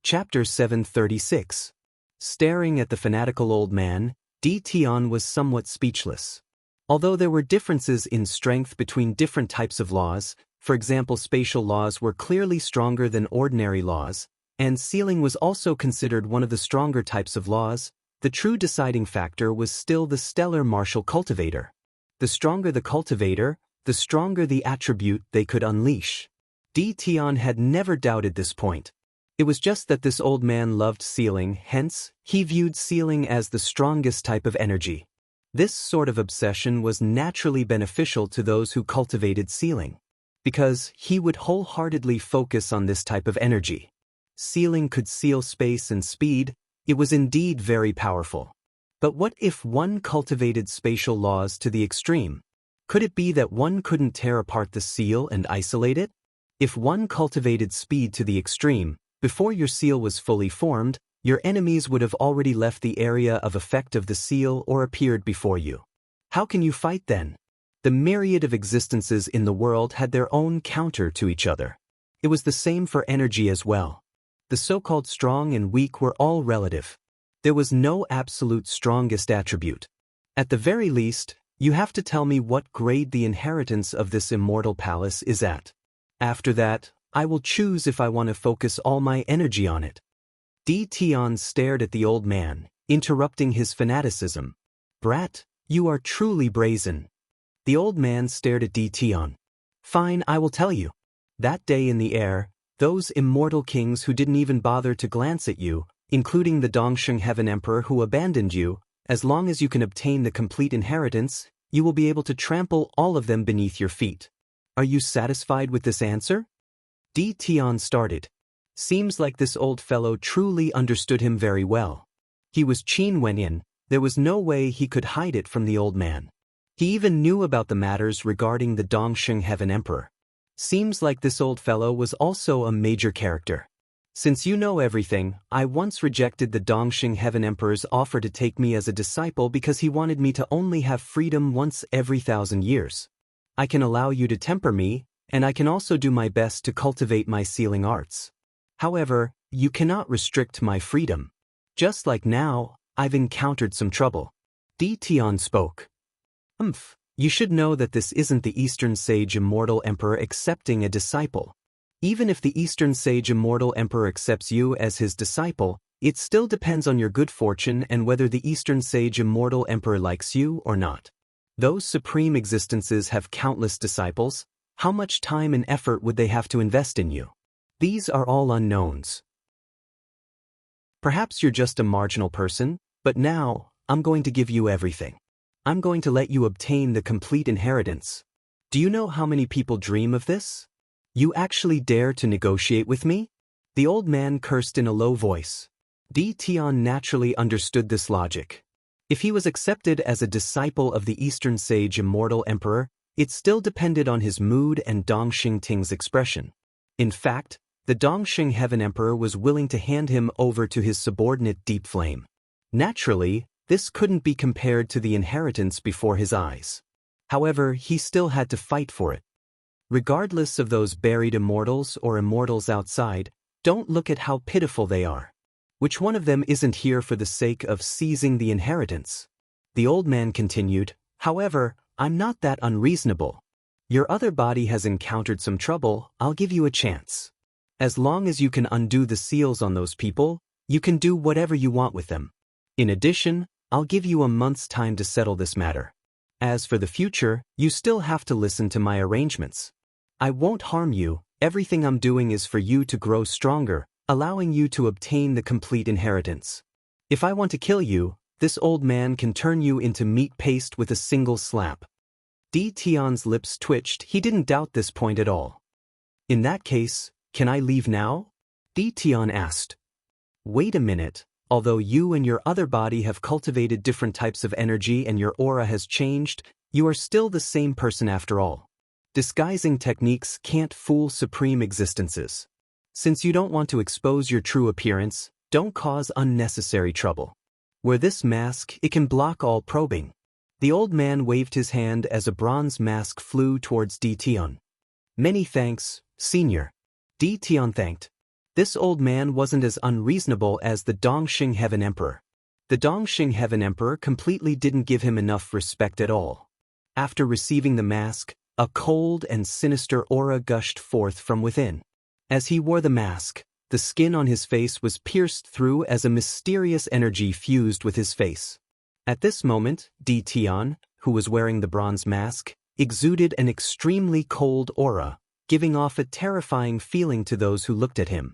Chapter 736. Staring at the fanatical old man, Tion was somewhat speechless. Although there were differences in strength between different types of laws, for example spatial laws were clearly stronger than ordinary laws, and sealing was also considered one of the stronger types of laws, the true deciding factor was still the stellar martial cultivator. The stronger the cultivator, the stronger the attribute they could unleash. Tion had never doubted this point. It was just that this old man loved sealing, hence, he viewed sealing as the strongest type of energy. This sort of obsession was naturally beneficial to those who cultivated sealing, because he would wholeheartedly focus on this type of energy. Sealing could seal space and speed. It was indeed very powerful. But what if one cultivated spatial laws to the extreme? Could it be that one couldn't tear apart the seal and isolate it? If one cultivated speed to the extreme, before your seal was fully formed, your enemies would have already left the area of effect of the seal or appeared before you. How can you fight then? The myriad of existences in the world had their own counter to each other. It was the same for energy as well. The so-called strong and weak were all relative. There was no absolute strongest attribute. At the very least, you have to tell me what grade the inheritance of this immortal palace is at. After that, I will choose if I want to focus all my energy on it. Tion stared at the old man, interrupting his fanaticism. Brat, you are truly brazen. The old man stared at Tion. Fine, I will tell you. That day in the air, those immortal kings who didn't even bother to glance at you, including the Dongsheng Heaven Emperor who abandoned you, as long as you can obtain the complete inheritance, you will be able to trample all of them beneath your feet. Are you satisfied with this answer? Tion started. Seems like this old fellow truly understood him very well. He was Qin Wenin, there was no way he could hide it from the old man. He even knew about the matters regarding the Dongsheng Heaven Emperor. Seems like this old fellow was also a major character. Since you know everything, I once rejected the Dongsheng Heaven Emperor's offer to take me as a disciple because he wanted me to only have freedom once every 1,000 years. I can allow you to temper me, and I can also do my best to cultivate my sealing arts. However, you cannot restrict my freedom. Just like now, I've encountered some trouble. Tion spoke. You should know that this isn't the Eastern Sage Immortal Emperor accepting a disciple. Even if the Eastern Sage Immortal Emperor accepts you as his disciple, it still depends on your good fortune and whether the Eastern Sage Immortal Emperor likes you or not. Those supreme existences have countless disciples. How much time and effort would they have to invest in you? These are all unknowns. Perhaps you're just a marginal person, but now, I'm going to give you everything. I'm going to let you obtain the complete inheritance. Do you know how many people dream of this? You actually dare to negotiate with me? The old man cursed in a low voice. Tion naturally understood this logic. If he was accepted as a disciple of the Eastern Sage Immortal Emperor, it still depended on his mood and Dongsheng Ting's expression. In fact, the Dongsheng Heaven Emperor was willing to hand him over to his subordinate Deep Flame. Naturally, this couldn't be compared to the inheritance before his eyes. However, he still had to fight for it. Regardless of those buried immortals or immortals outside, don't look at how pitiful they are. Which one of them isn't here for the sake of seizing the inheritance? The old man continued, however, I'm not that unreasonable. Your other body has encountered some trouble, I'll give you a chance. As long as you can undo the seals on those people, you can do whatever you want with them. In addition, I'll give you a month's time to settle this matter. As for the future, you still have to listen to my arrangements. I won't harm you, everything I'm doing is for you to grow stronger, allowing you to obtain the complete inheritance. If I want to kill you, this old man can turn you into meat paste with a single slap. Tion's lips twitched, he didn't doubt this point at all. In that case, can I leave now? Tion asked. Wait a minute, although you and your other body have cultivated different types of energy and your aura has changed, you are still the same person after all. Disguising techniques can't fool supreme existences. Since you don't want to expose your true appearance, don't cause unnecessary trouble. Wear this mask, it can block all probing. The old man waved his hand as a bronze mask flew towards Tion. Many thanks, Senior. Tion thanked. This old man wasn't as unreasonable as the Dongxing Heaven Emperor. The Dongxing Heaven Emperor completely didn't give him enough respect at all. After receiving the mask, a cold and sinister aura gushed forth from within. As he wore the mask, the skin on his face was pierced through as a mysterious energy fused with his face. At this moment, Di Tian, who was wearing the bronze mask, exuded an extremely cold aura, giving off a terrifying feeling to those who looked at him.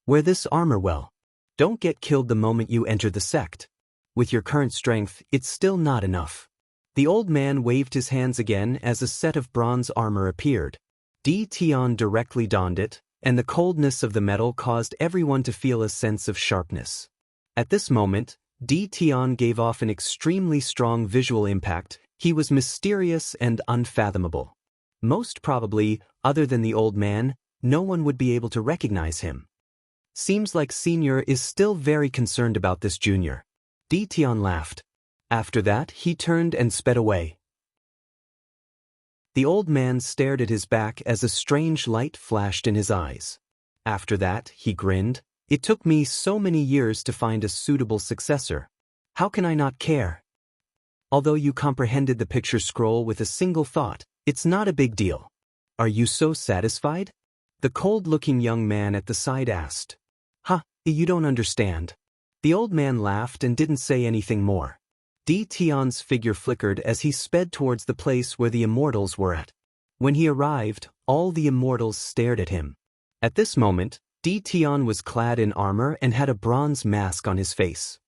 Wear this armor well. Don't get killed the moment you enter the sect. With your current strength, it's still not enough. The old man waved his hands again as a set of bronze armor appeared. Di Tian directly donned it, and the coldness of the metal caused everyone to feel a sense of sharpness. At this moment, Di Tian gave off an extremely strong visual impact. He was mysterious and unfathomable. Most probably, other than the old man, no one would be able to recognize him. Seems like Senior is still very concerned about this junior. Di Tian laughed. After that, he turned and sped away. The old man stared at his back as a strange light flashed in his eyes. After that, he grinned. It took me so many years to find a suitable successor. How can I not care? Although you comprehended the picture scroll with a single thought, it's not a big deal. Are you so satisfied? The cold-looking young man at the side asked. You don't understand. The old man laughed and didn't say anything more. Di Tian's figure flickered as he sped towards the place where the immortals were at. When he arrived, all the immortals stared at him. At this moment, Di Tian was clad in armor and had a bronze mask on his face.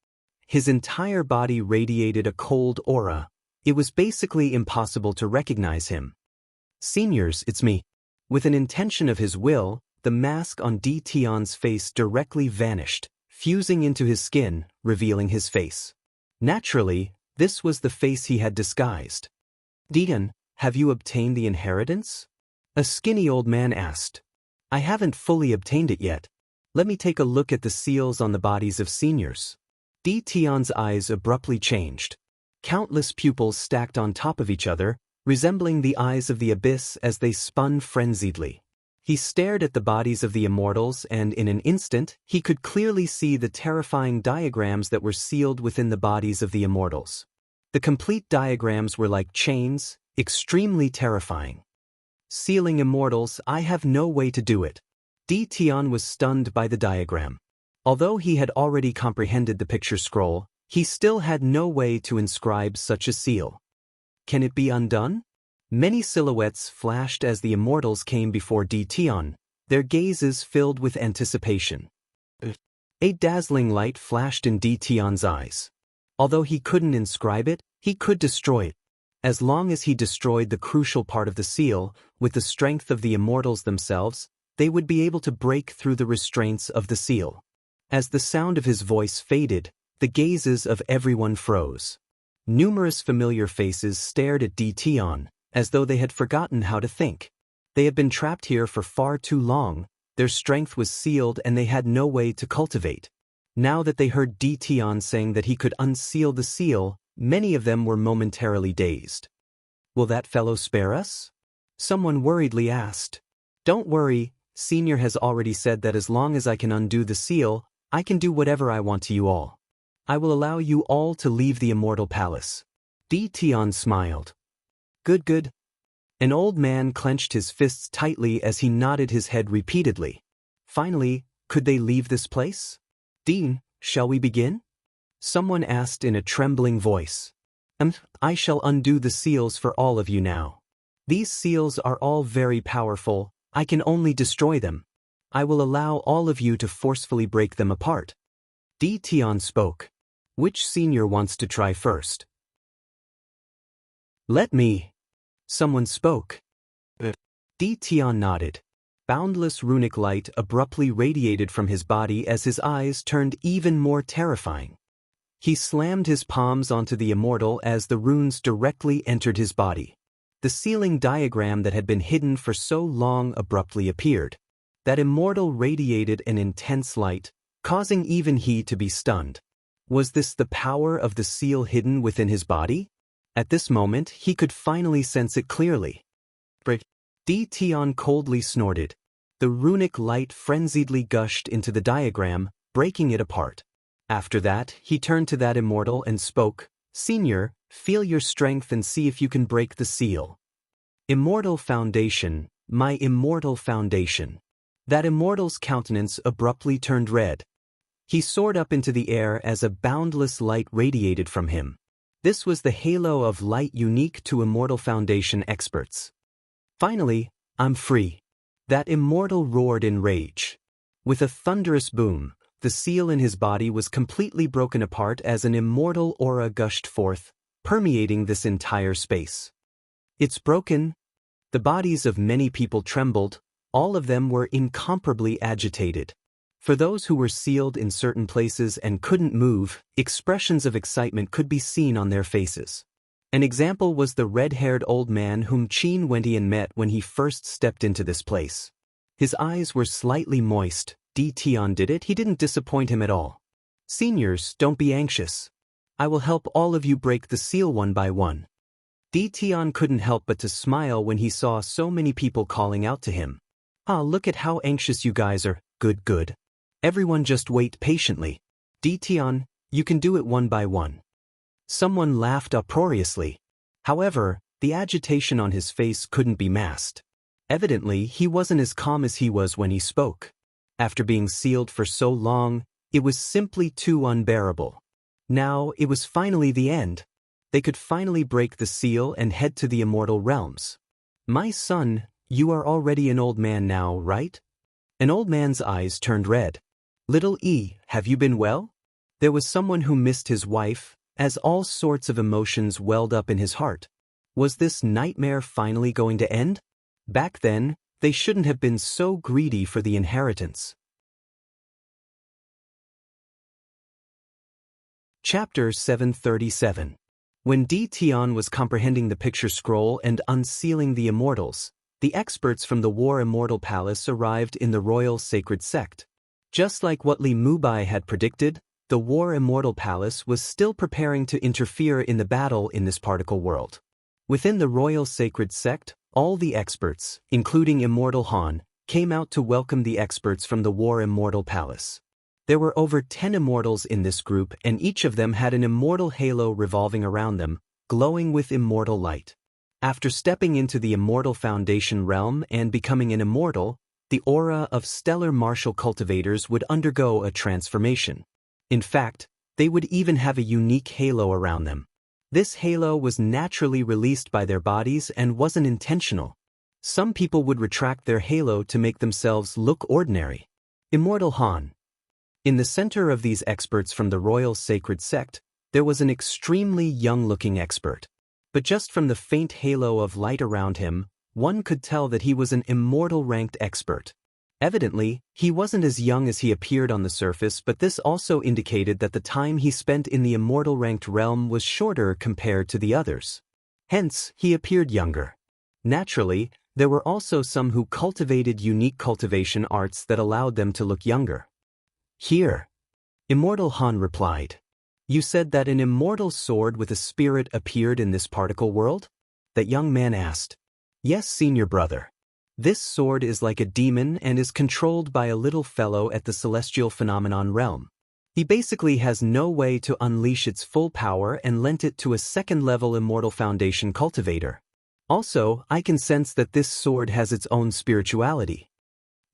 His entire body radiated a cold aura. It was basically impossible to recognize him. Seniors, it's me. With an intention of his will, the mask on Di Tian's face directly vanished, fusing into his skin, revealing his face. Naturally, this was the face he had disguised. Dian, have you obtained the inheritance? A skinny old man asked. I haven't fully obtained it yet. Let me take a look at the seals on the bodies of seniors. Di Tian's eyes abruptly changed. Countless pupils stacked on top of each other, resembling the eyes of the abyss as they spun frenziedly. He stared at the bodies of the immortals and in an instant, he could clearly see the terrifying diagrams that were sealed within the bodies of the immortals. The complete diagrams were like chains, extremely terrifying. Sealing immortals, I have no way to do it. Di Tian was stunned by the diagram. Although he had already comprehended the picture scroll, he still had no way to inscribe such a seal. Can it be undone? Many silhouettes flashed as the immortals came before Di Tian, their gazes filled with anticipation. A dazzling light flashed in Di Tian's eyes. Although he couldn't inscribe it, he could destroy it. As long as he destroyed the crucial part of the seal, with the strength of the immortals themselves, they would be able to break through the restraints of the seal. As the sound of his voice faded, the gazes of everyone froze. Numerous familiar faces stared at Di Tian, as though they had forgotten how to think. They had been trapped here for far too long, their strength was sealed and they had no way to cultivate. Now that they heard Di Tian saying that he could unseal the seal, many of them were momentarily dazed. Will that fellow spare us? Someone worriedly asked. Don't worry, Senior has already said that as long as I can undo the seal, I can do whatever I want to you all. I will allow you all to leave the immortal palace. Di Tian smiled. Good. An old man clenched his fists tightly as he nodded his head repeatedly. Finally, could they leave this place? Dean, shall we begin? Someone asked in a trembling voice. I shall undo the seals for all of you now. These seals are all very powerful, I can only destroy them. I will allow all of you to forcefully break them apart. Di Tian spoke. Which senior wants to try first? Let me. Someone spoke. Di Tian nodded. Boundless runic light abruptly radiated from his body as his eyes turned even more terrifying. He slammed his palms onto the immortal as the runes directly entered his body. The sealing diagram that had been hidden for so long abruptly appeared. That immortal radiated an intense light, causing even he to be stunned. Was this the power of the seal hidden within his body? At this moment, he could finally sense it clearly. Di Tian coldly snorted. the runic light frenziedly gushed into the diagram, breaking it apart. After that, he turned to that immortal and spoke, "Senior, feel your strength and see if you can break the seal." Immortal foundation, my immortal foundation. That immortal's countenance abruptly turned red. He soared up into the air as a boundless light radiated from him. This was the halo of light unique to immortal foundation experts. "Finally, I'm free." That immortal roared in rage. With a thunderous boom, the seal in his body was completely broken apart as an immortal aura gushed forth, permeating this entire space. "It's broken." The bodies of many people trembled, all of them were incomparably agitated. For those who were sealed in certain places and couldn't move, expressions of excitement could be seen on their faces. An example was the red-haired old man whom Qin Wentian met when he first stepped into this place. His eyes were slightly moist. Tian did it, he didn't disappoint him at all. "Seniors, don't be anxious. I will help all of you break the seal one by one." Tian couldn't help but to smile when he saw so many people calling out to him. "Ah, look at how anxious you guys are. Good, good. Everyone just wait patiently. Tian, you can do it one by one." Someone laughed uproariously. However, the agitation on his face couldn't be masked. Evidently, he wasn't as calm as he was when he spoke. After being sealed for so long, it was simply too unbearable. Now, it was finally the end. They could finally break the seal and head to the immortal realms. "My son, you are already an old man now, right?" An old man's eyes turned red. "Little E, have you been well?" There was someone who missed his wife, as all sorts of emotions welled up in his heart. Was this nightmare finally going to end? Back then, they shouldn't have been so greedy for the inheritance. Chapter 737. When Tian was comprehending the picture scroll and unsealing the immortals, the experts from the War Immortal Palace arrived in the Royal Sacred Sect. Just like what Li Mubai had predicted, the War Immortal Palace was still preparing to interfere in the battle in this particle world. Within the Royal Sacred Sect, all the experts, including Immortal Han, came out to welcome the experts from the War Immortal Palace. There were over 10 immortals in this group, and each of them had an immortal halo revolving around them, glowing with immortal light. After stepping into the Immortal Foundation realm and becoming an immortal, the aura of stellar martial cultivators would undergo a transformation. In fact, they would even have a unique halo around them. This halo was naturally released by their bodies and wasn't intentional. Some people would retract their halo to make themselves look ordinary. Immortal Han. In the center of these experts from the Royal Sacred Sect, there was an extremely young-looking expert. But just from the faint halo of light around him, one could tell that he was an immortal-ranked expert. Evidently, he wasn't as young as he appeared on the surface, but this also indicated that the time he spent in the immortal-ranked realm was shorter compared to the others. Hence, he appeared younger. Naturally, there were also some who cultivated unique cultivation arts that allowed them to look younger. "Here," Immortal Han replied. "You said that an immortal sword with a spirit appeared in this particle world?" That young man asked. "Yes, senior brother. This sword is like a demon and is controlled by a little fellow at the celestial phenomenon realm. He basically has no way to unleash its full power and lent it to a second-level Immortal Foundation cultivator. Also, I can sense that this sword has its own spirituality."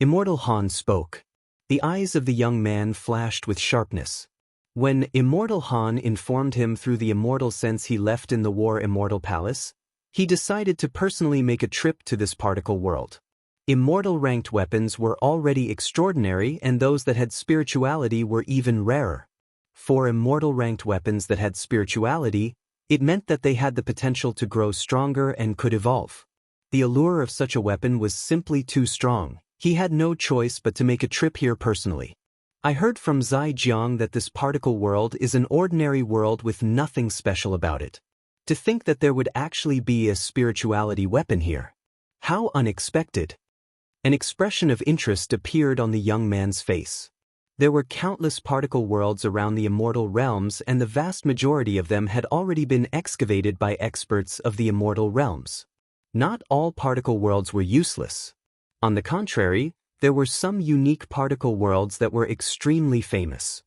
Immortal Han spoke. The eyes of the young man flashed with sharpness. When Immortal Han informed him through the immortal sense he left in the War Immortal Palace, he decided to personally make a trip to this particle world. Immortal-ranked weapons were already extraordinary, and those that had spirituality were even rarer. For immortal-ranked weapons that had spirituality, it meant that they had the potential to grow stronger and could evolve. The allure of such a weapon was simply too strong. He had no choice but to make a trip here personally. "I heard from Zai Jiang that this particle world is an ordinary world with nothing special about it. To think that there would actually be a spirituality weapon here. How unexpected." An expression of interest appeared on the young man's face. There were countless particle worlds around the immortal realms, and the vast majority of them had already been excavated by experts of the immortal realms. Not all particle worlds were useless. On the contrary, there were some unique particle worlds that were extremely famous.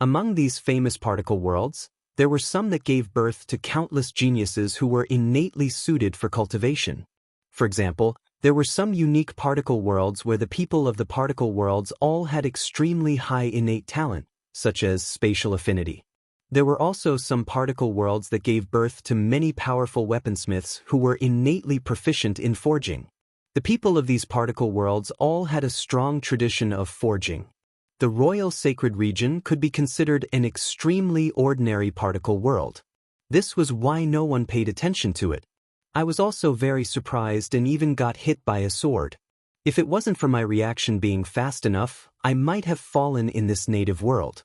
Among these famous particle worlds, there were some that gave birth to countless geniuses who were innately suited for cultivation. For example, there were some unique particle worlds where the people of the particle worlds all had extremely high innate talent, such as spatial affinity. There were also some particle worlds that gave birth to many powerful weaponsmiths who were innately proficient in forging. The people of these particle worlds all had a strong tradition of forging. The royal sacred region could be considered an extremely ordinary particle world. This was why no one paid attention to it. I was also very surprised and even got hit by a sword. If it wasn't for my reaction being fast enough, I might have fallen in this native world.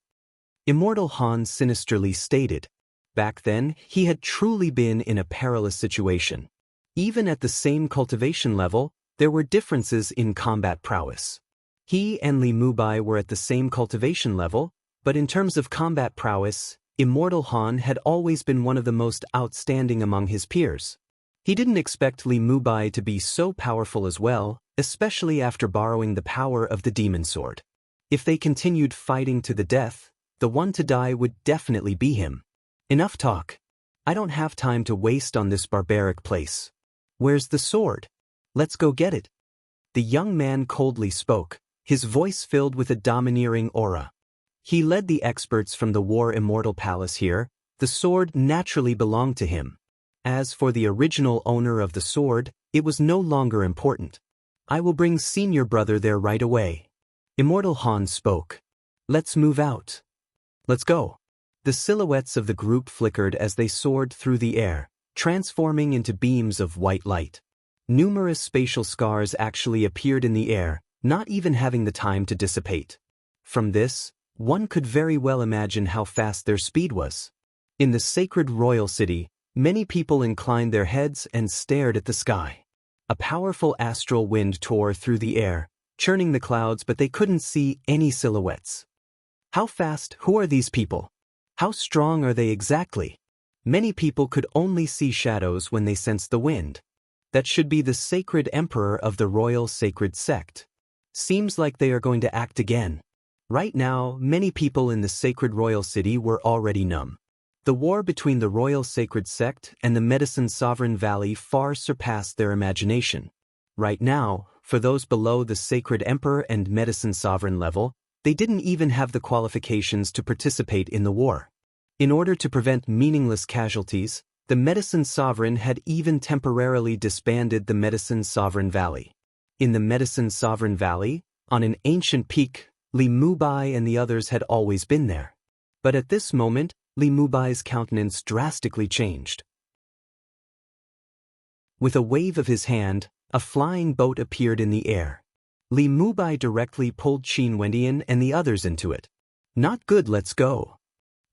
Immortal Han sinisterly stated. Back then, he had truly been in a perilous situation. Even at the same cultivation level, there were differences in combat prowess. He and Li Mubai were at the same cultivation level, but in terms of combat prowess, Immortal Han had always been one of the most outstanding among his peers. He didn't expect Li Mubai to be so powerful as well, especially after borrowing the power of the demon sword. If they continued fighting to the death, the one to die would definitely be him. Enough talk. I don't have time to waste on this barbaric place. Where's the sword? Let's go get it. The young man coldly spoke, his voice filled with a domineering aura. He led the experts from the War Immortal Palace here. The sword naturally belonged to him. As for the original owner of the sword, it was no longer important. I will bring senior brother there right away. Immortal Han spoke. Let's move out. Let's go. The silhouettes of the group flickered as they soared through the air, transforming into beams of white light. Numerous spatial scars actually appeared in the air, not even having the time to dissipate. From this, one could very well imagine how fast their speed was. In the sacred royal city, many people inclined their heads and stared at the sky. A powerful astral wind tore through the air, churning the clouds, but they couldn't see any silhouettes. How fast? Who are these people? How strong are they exactly? Many people could only see shadows when they sensed the wind. That should be the sacred emperor of the royal sacred sect. Seems like they are going to act again. Right now, many people in the sacred royal city were already numb. The war between the royal sacred sect and the medicine sovereign valley far surpassed their imagination. Right now, for those below the sacred emperor and medicine sovereign level, they didn't even have the qualifications to participate in the war. In order to prevent meaningless casualties, the medicine sovereign had even temporarily disbanded the medicine sovereign valley. In the medicine sovereign valley, on an ancient peak, Li Mubai and the others had always been there. But at this moment, Li Mubai's countenance drastically changed. With a wave of his hand, a flying boat appeared in the air. Li Mubai directly pulled Qin Wendian and the others into it. Not good, let's go.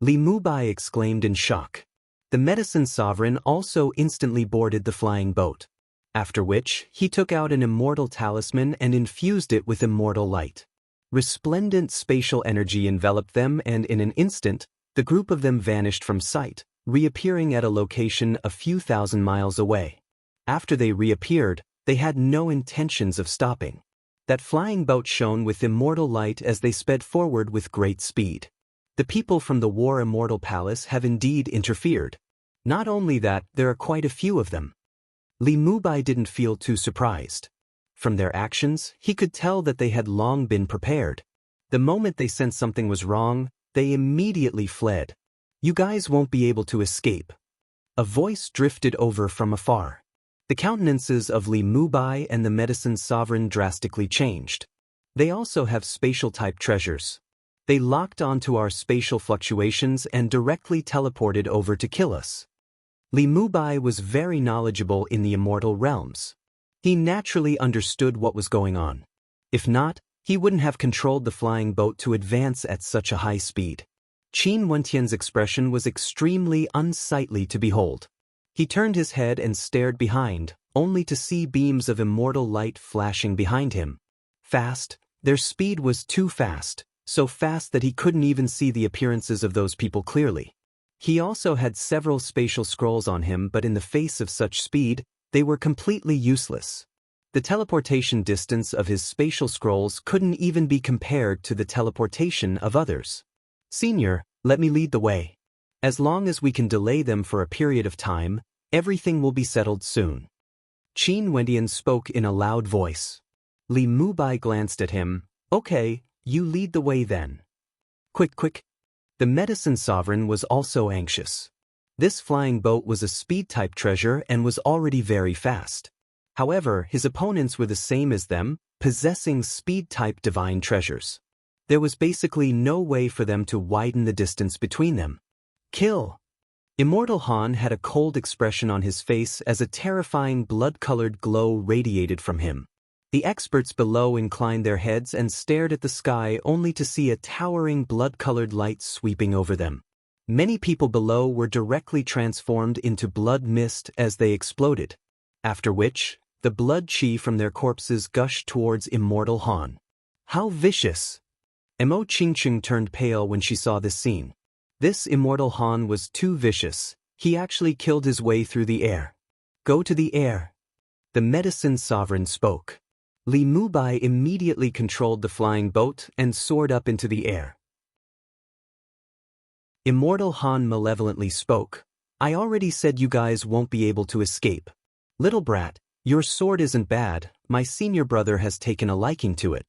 Li Mubai exclaimed in shock. The medicine sovereign also instantly boarded the flying boat. After which, he took out an immortal talisman and infused it with immortal light. Resplendent spatial energy enveloped them, and in an instant, the group of them vanished from sight, reappearing at a location a few thousand miles away. After they reappeared, they had no intentions of stopping. That flying boat shone with immortal light as they sped forward with great speed. The people from the War Immortal Palace have indeed interfered. Not only that, there are quite a few of them. Li Mubai didn't feel too surprised. From their actions, he could tell that they had long been prepared. The moment they sensed something was wrong, they immediately fled. You guys won't be able to escape. A voice drifted over from afar. The countenances of Li Mubai and the medicine sovereign drastically changed. They also have spatial-type treasures. They locked onto our spatial fluctuations and directly teleported over to kill us. Li Mubai was very knowledgeable in the immortal realms. He naturally understood what was going on. If not, he wouldn't have controlled the flying boat to advance at such a high speed. Qin Wentian's expression was extremely unsightly to behold. He turned his head and stared behind, only to see beams of immortal light flashing behind him. Fast, their speed was too fast, so fast that he couldn't even see the appearances of those people clearly. He also had several spatial scrolls on him, but in the face of such speed, they were completely useless. The teleportation distance of his spatial scrolls couldn't even be compared to the teleportation of others. Senior, let me lead the way. As long as we can delay them for a period of time, everything will be settled soon. Qin Wendian spoke in a loud voice. Li Mubai glanced at him. Okay, you lead the way then. Quick. The medicine sovereign was also anxious. This flying boat was a speed-type treasure and was already very fast. However, his opponents were the same as them, possessing speed-type divine treasures. There was basically no way for them to widen the distance between them. Kill! Immortal Han had a cold expression on his face as a terrifying blood-colored glow radiated from him. The experts below inclined their heads and stared at the sky only to see a towering blood-colored light sweeping over them. Many people below were directly transformed into blood mist as they exploded, after which, the blood chi from their corpses gushed towards Immortal Han. How vicious! Mo Qingqing turned pale when she saw this scene. This Immortal Han was too vicious. He actually killed his way through the air. Go to the air. The medicine sovereign spoke. Li Mubai immediately controlled the flying boat and soared up into the air. Immortal Han malevolently spoke. I already said you guys won't be able to escape. Little brat, your sword isn't bad, my senior brother has taken a liking to it.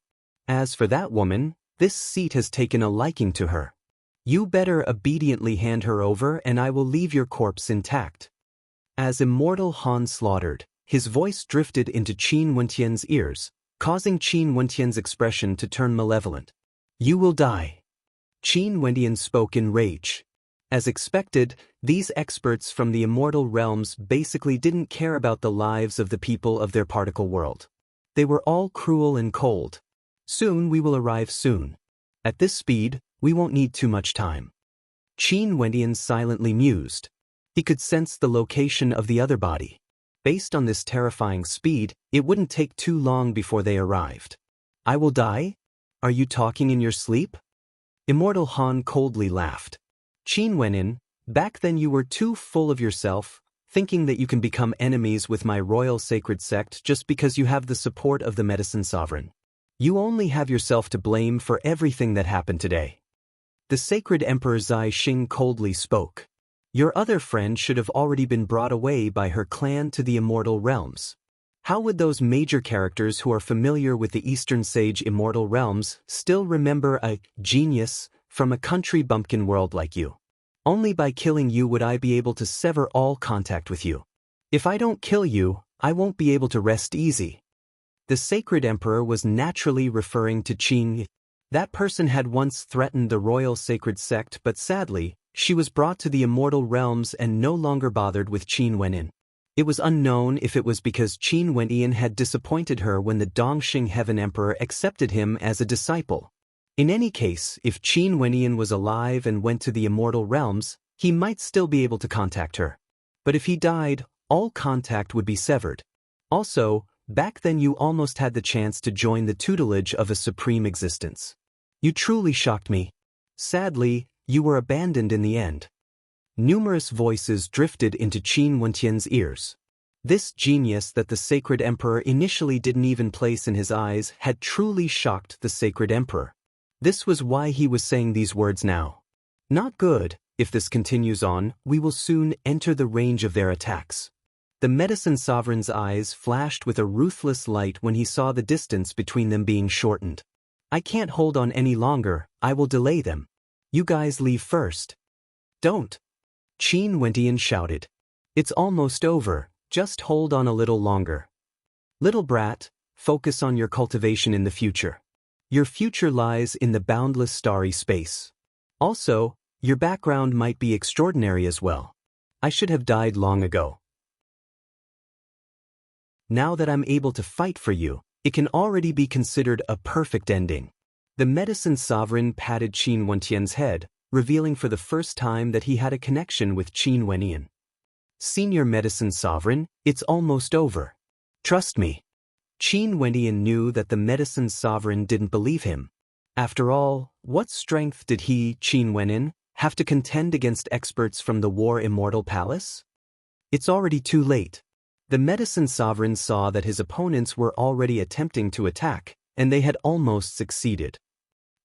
As for that woman, this seat has taken a liking to her. You better obediently hand her over and I will leave your corpse intact. As Immortal Han slaughtered, his voice drifted into Qin Wentian's ears, causing Qin Wentian's expression to turn malevolent. You will die. Qin Wendian spoke in rage. As expected, these experts from the immortal realms basically didn't care about the lives of the people of their particle world. They were all cruel and cold. Soon we will arrive soon. At this speed, we won't need too much time. Qin Wendian silently mused. He could sense the location of the other body. Based on this terrifying speed, it wouldn't take too long before they arrived. I will die? Are you talking in your sleep? Immortal Han coldly laughed. Qin Wendian, back then you were too full of yourself, thinking that you can become enemies with my royal sacred sect just because you have the support of the medicine sovereign. You only have yourself to blame for everything that happened today. The sacred Emperor Zai Xing coldly spoke. Your other friend should have already been brought away by her clan to the immortal realms. How would those major characters who are familiar with the Eastern Sage immortal realms still remember a genius from a country bumpkin world like you? Only by killing you would I be able to sever all contact with you. If I don't kill you, I won't be able to rest easy. The sacred emperor was naturally referring to Qin. That person had once threatened the royal sacred sect, but sadly, she was brought to the immortal realms and no longer bothered with Qin Wendian. It was unknown if it was because Qin Wendian had disappointed her when the Dongxing Heaven Emperor accepted him as a disciple. In any case, if Qin Wendian was alive and went to the immortal realms, he might still be able to contact her. But if he died, all contact would be severed. Also, back then you almost had the chance to join the tutelage of a supreme existence. You truly shocked me. Sadly, you were abandoned in the end. Numerous voices drifted into Qin Wentian's ears. This genius that the sacred emperor initially didn't even place in his eyes had truly shocked the sacred emperor. This was why he was saying these words now. Not good. If this continues on, we will soon enter the range of their attacks. The medicine sovereign's eyes flashed with a ruthless light when he saw the distance between them being shortened. I can't hold on any longer, I will delay them. You guys leave first. Don't. Qin Wendian shouted. It's almost over, just hold on a little longer. Little brat, focus on your cultivation in the future. Your future lies in the boundless starry space. Also, your background might be extraordinary as well. I should have died long ago. Now that I'm able to fight for you, it can already be considered a perfect ending. The medicine sovereign patted Qin Wentian's head, revealing for the first time that he had a connection with Qin Wendian. Senior medicine sovereign, it's almost over. Trust me. Qin Wendian knew that the medicine sovereign didn't believe him. After all, what strength did he, Qin Wendian, have to contend against experts from the War Immortal Palace? It's already too late. The medicine sovereign saw that his opponents were already attempting to attack, and they had almost succeeded.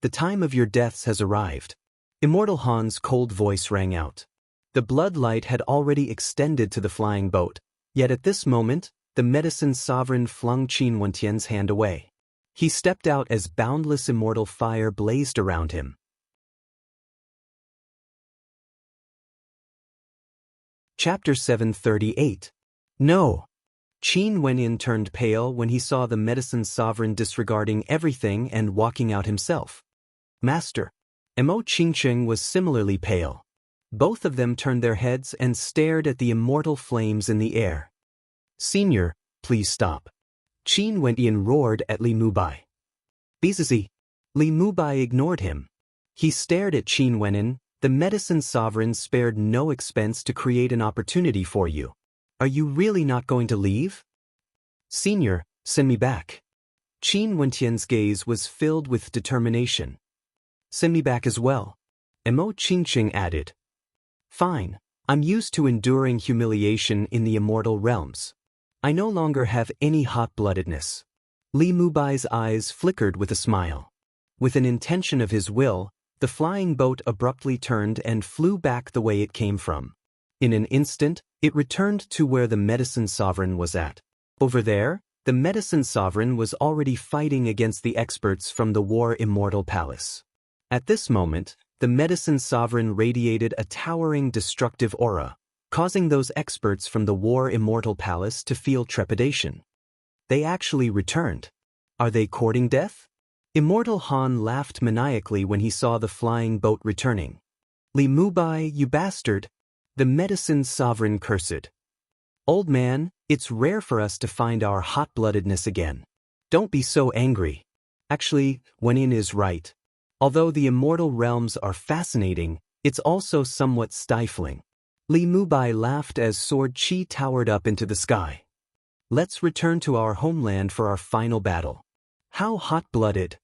The time of your deaths has arrived. Immortal Han's cold voice rang out. The blood light had already extended to the flying boat, yet at this moment, the medicine sovereign flung Qin Wentian's hand away. He stepped out as boundless immortal fire blazed around him. Chapter 738. No! Qin Wenyin turned pale when he saw the medicine sovereign disregarding everything and walking out himself. Master. Mo Qingcheng was similarly pale. Both of them turned their heads and stared at the immortal flames in the air. Senior, please stop. Qin Wenyin roared at Li Mubai. Bizizi. Li Mubai ignored him. He stared at Qin Wenyin. The medicine sovereign spared no expense to create an opportunity for you. Are you really not going to leave? Senior, send me back. Qin Wentian's gaze was filled with determination. Send me back as well. Mo Qingqing added. Fine, I'm used to enduring humiliation in the immortal realms. I no longer have any hot-bloodedness. Li Mubai's eyes flickered with a smile. With an intention of his will, the flying boat abruptly turned and flew back the way it came from. In an instant, it returned to where the medicine sovereign was at. Over there, the medicine sovereign was already fighting against the experts from the War Immortal Palace. At this moment, the medicine sovereign radiated a towering destructive aura, causing those experts from the War Immortal Palace to feel trepidation. They actually returned. Are they courting death? Immortal Han laughed maniacally when he saw the flying boat returning. Li Mubai, you bastard! The medicine sovereign cursed. Old man, it's rare for us to find our hot-bloodedness again. Don't be so angry. Actually, Wenyin is right. Although the immortal realms are fascinating, it's also somewhat stifling. Li Mubai laughed as sword chi towered up into the sky. Let's return to our homeland for our final battle. How hot-blooded!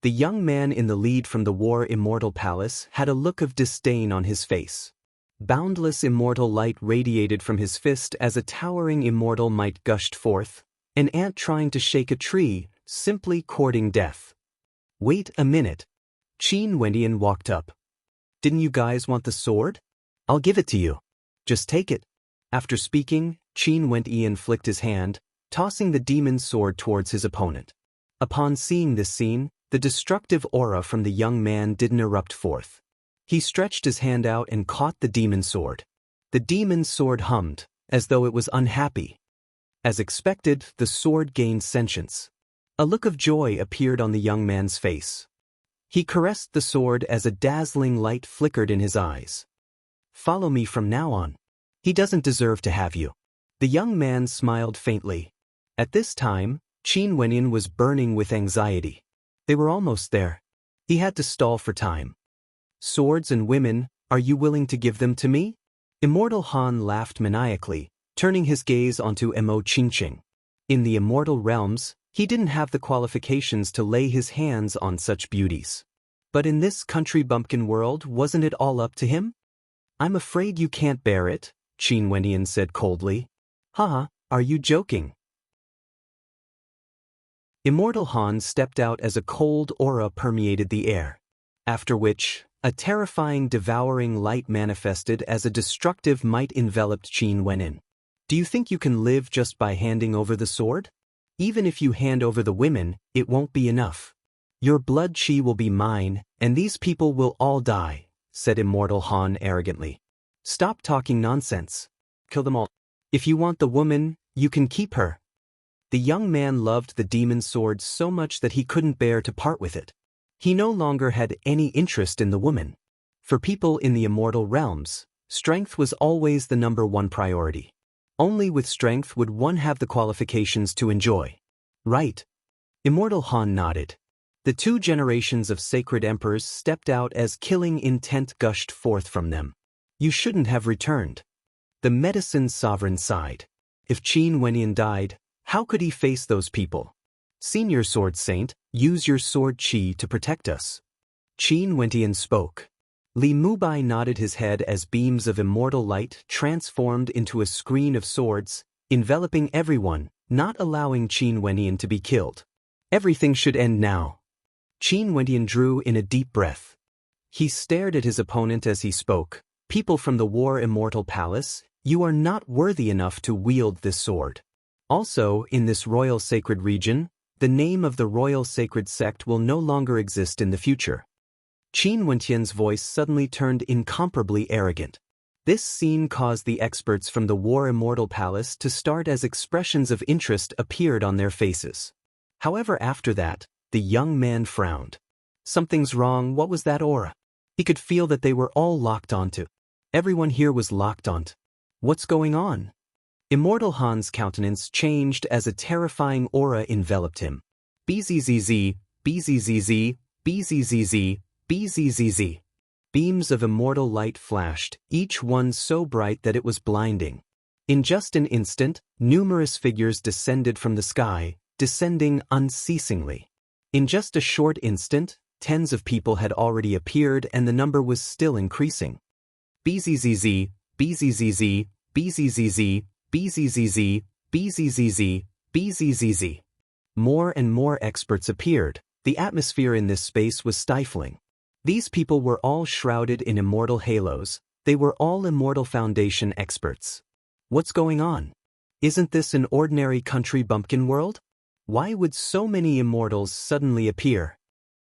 The young man in the lead from the War Immortal Palace had a look of disdain on his face. Boundless immortal light radiated from his fist as a towering immortal might gushed forth, an ant trying to shake a tree, simply courting death. Wait a minute. Qin Wendian walked up. Didn't you guys want the sword? I'll give it to you. Just take it. After speaking, Qin Wendian flicked his hand, tossing the demon sword towards his opponent. Upon seeing this scene, the destructive aura from the young man didn't erupt forth. He stretched his hand out and caught the demon sword. The demon sword hummed, as though it was unhappy. As expected, the sword gained sentience. A look of joy appeared on the young man's face. He caressed the sword as a dazzling light flickered in his eyes. Follow me from now on. He doesn't deserve to have you. The young man smiled faintly. At this time, Qin Wenyin was burning with anxiety. They were almost there. He had to stall for time. Swords and women, are you willing to give them to me? Immortal Han laughed maniacally, turning his gaze onto Mo Qingqing. In the immortal realms, he didn't have the qualifications to lay his hands on such beauties. But in this country bumpkin world, wasn't it all up to him? I'm afraid you can't bear it, Qin Wendian said coldly. Haha, are you joking? Immortal Han stepped out as a cold aura permeated the air. After which, a terrifying devouring light manifested as a destructive might enveloped Qin Wenyin. Do you think you can live just by handing over the sword? Even if you hand over the women, it won't be enough. Your blood chi will be mine, and these people will all die, said Immortal Han arrogantly. Stop talking nonsense. Kill them all. If you want the woman, you can keep her. The young man loved the demon sword so much that he couldn't bear to part with it. He no longer had any interest in the woman. For people in the immortal realms, strength was always the #1 priority. Only with strength would one have the qualifications to enjoy. Right. Immortal Han nodded. The 2 generations of sacred emperors stepped out as killing intent gushed forth from them. You shouldn't have returned. The medicine sovereign sighed. If Qin Wenyin died, how could he face those people? Senior Sword Saint, use your sword chi to protect us. Qin Wendian spoke. Li Mubai nodded his head as beams of immortal light transformed into a screen of swords, enveloping everyone, not allowing Qin Wenyan to be killed. Everything should end now. Qin Wenyan drew in a deep breath. He stared at his opponent as he spoke. People from the War Immortal Palace, you are not worthy enough to wield this sword. Also, in this royal sacred region, the name of the royal sacred sect will no longer exist in the future. Qin Wenyan's voice suddenly turned incomparably arrogant. This scene caused the experts from the War Immortal Palace to start as expressions of interest appeared on their faces. However, after that, the young man frowned. Something's wrong. What was that aura? He could feel that they were all locked onto. Everyone here was locked onto. What's going on? Immortal Han's countenance changed as a terrifying aura enveloped him. Bzzz, bzzz, bzzz, bzzz. Beams of immortal light flashed, each one so bright that it was blinding. In just an instant, numerous figures descended from the sky, descending unceasingly. In just a short instant, tens of people had already appeared and the number was still increasing. Bzzz, bzzz, bzzz, bzzz, bzzz, bzzz. More and more experts appeared. The atmosphere in this space was stifling. These people were all shrouded in immortal halos. They were all Immortal Foundation experts. What's going on? Isn't this an ordinary country bumpkin world? Why would so many immortals suddenly appear?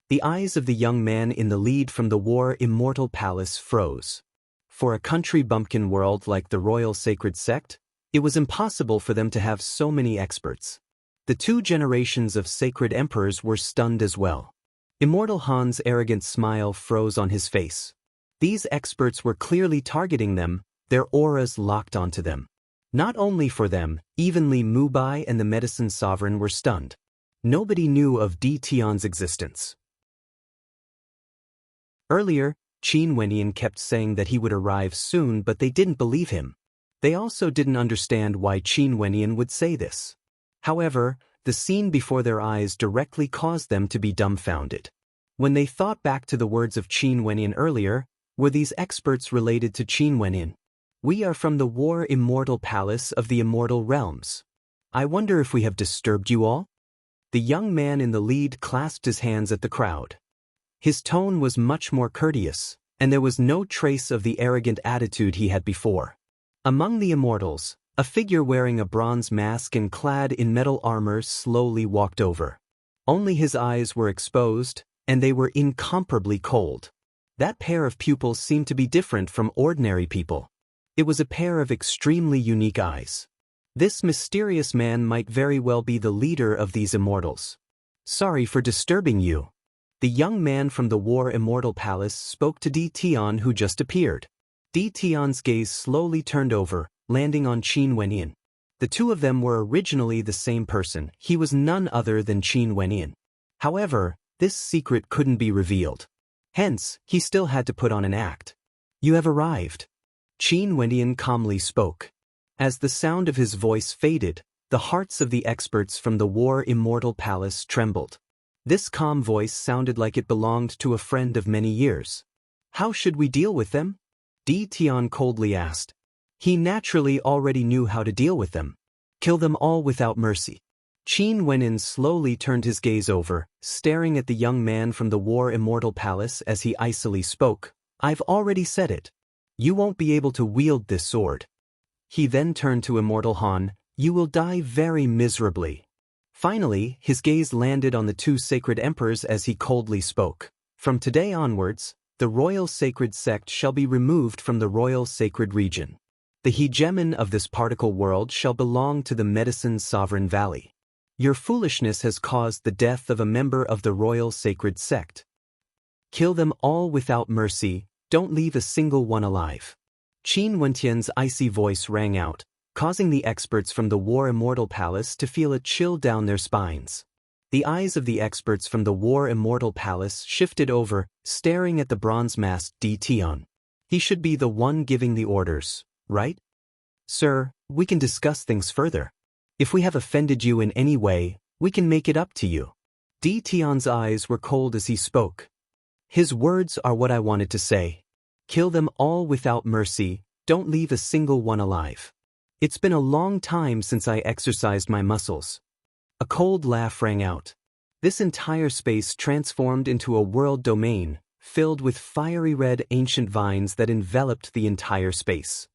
The eyes of the young man in the lead from the War Immortal Palace froze. For a country bumpkin world like the Royal Sacred Sect, it was impossible for them to have so many experts. The two generations of sacred emperors were stunned as well. Immortal Han's arrogant smile froze on his face. These experts were clearly targeting them, their auras locked onto them. Not only for them, even Li Mubai and the Medicine Sovereign were stunned. Nobody knew of Di Tian's existence. Earlier, Qin Wenyan kept saying that he would arrive soon, but they didn't believe him. They also didn't understand why Qin Wenyan would say this. However, the scene before their eyes directly caused them to be dumbfounded. When they thought back to the words of Qin Wenyan earlier, were these experts related to Qin Wenyan? We are from the War Immortal Palace of the Immortal Realms. I wonder if we have disturbed you all? The young man in the lead clasped his hands at the crowd. His tone was much more courteous, and there was no trace of the arrogant attitude he had before. Among the immortals, a figure wearing a bronze mask and clad in metal armor slowly walked over. Only his eyes were exposed, and they were incomparably cold. That pair of pupils seemed to be different from ordinary people. It was a pair of extremely unique eyes. This mysterious man might very well be the leader of these immortals. Sorry for disturbing you. The young man from the War Immortal Palace spoke to Di Tian, who just appeared. Di Tian's gaze slowly turned over, landing on Qin Wenyan. The two of them were originally the same person. He was none other than Qin Wenyan. However, this secret couldn't be revealed. Hence, he still had to put on an act. You have arrived. Qin Wenyan calmly spoke. As the sound of his voice faded, the hearts of the experts from the War Immortal Palace trembled. This calm voice sounded like it belonged to a friend of many years. How should we deal with them? Di Tian coldly asked. He naturally already knew how to deal with them. Kill them all without mercy. Qin Wenyan slowly turned his gaze over, staring at the young man from the War Immortal Palace as he icily spoke. I've already said it. You won't be able to wield this sword. He then turned to Immortal Han. You will die very miserably. Finally, his gaze landed on the two sacred emperors as he coldly spoke. From today onwards, the royal sacred sect shall be removed from the royal sacred region. The hegemon of this particle world shall belong to the Medicine Sovereign Valley. Your foolishness has caused the death of a member of the royal sacred sect. Kill them all without mercy, don't leave a single one alive. Qin Wenyan's icy voice rang out, causing the experts from the War Immortal Palace to feel a chill down their spines. The eyes of the experts from the War Immortal Palace shifted over, staring at the bronze-masked Di Tian. He should be the one giving the orders, right? Sir, we can discuss things further. If we have offended you in any way, we can make it up to you. Di Tian's eyes were cold as he spoke. His words are what I wanted to say. Kill them all without mercy, don't leave a single one alive. It's been a long time since I exercised my muscles. A cold laugh rang out. This entire space transformed into a world domain, filled with fiery red ancient vines that enveloped the entire space.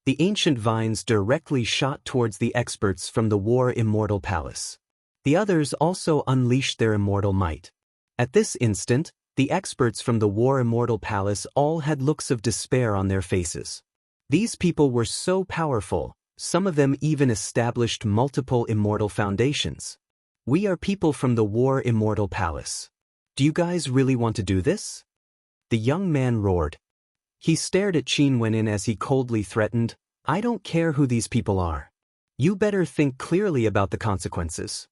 The ancient vines directly shot towards the experts from the War Immortal Palace. The others also unleashed their immortal might. At this instant, the experts from the War Immortal Palace all had looks of despair on their faces. These people were so powerful, some of them even established multiple immortal foundations. We are people from the War Immortal Palace. Do you guys really want to do this? The young man roared. He stared at Qin Wenin as he coldly threatened, I don't care who these people are. You better think clearly about the consequences.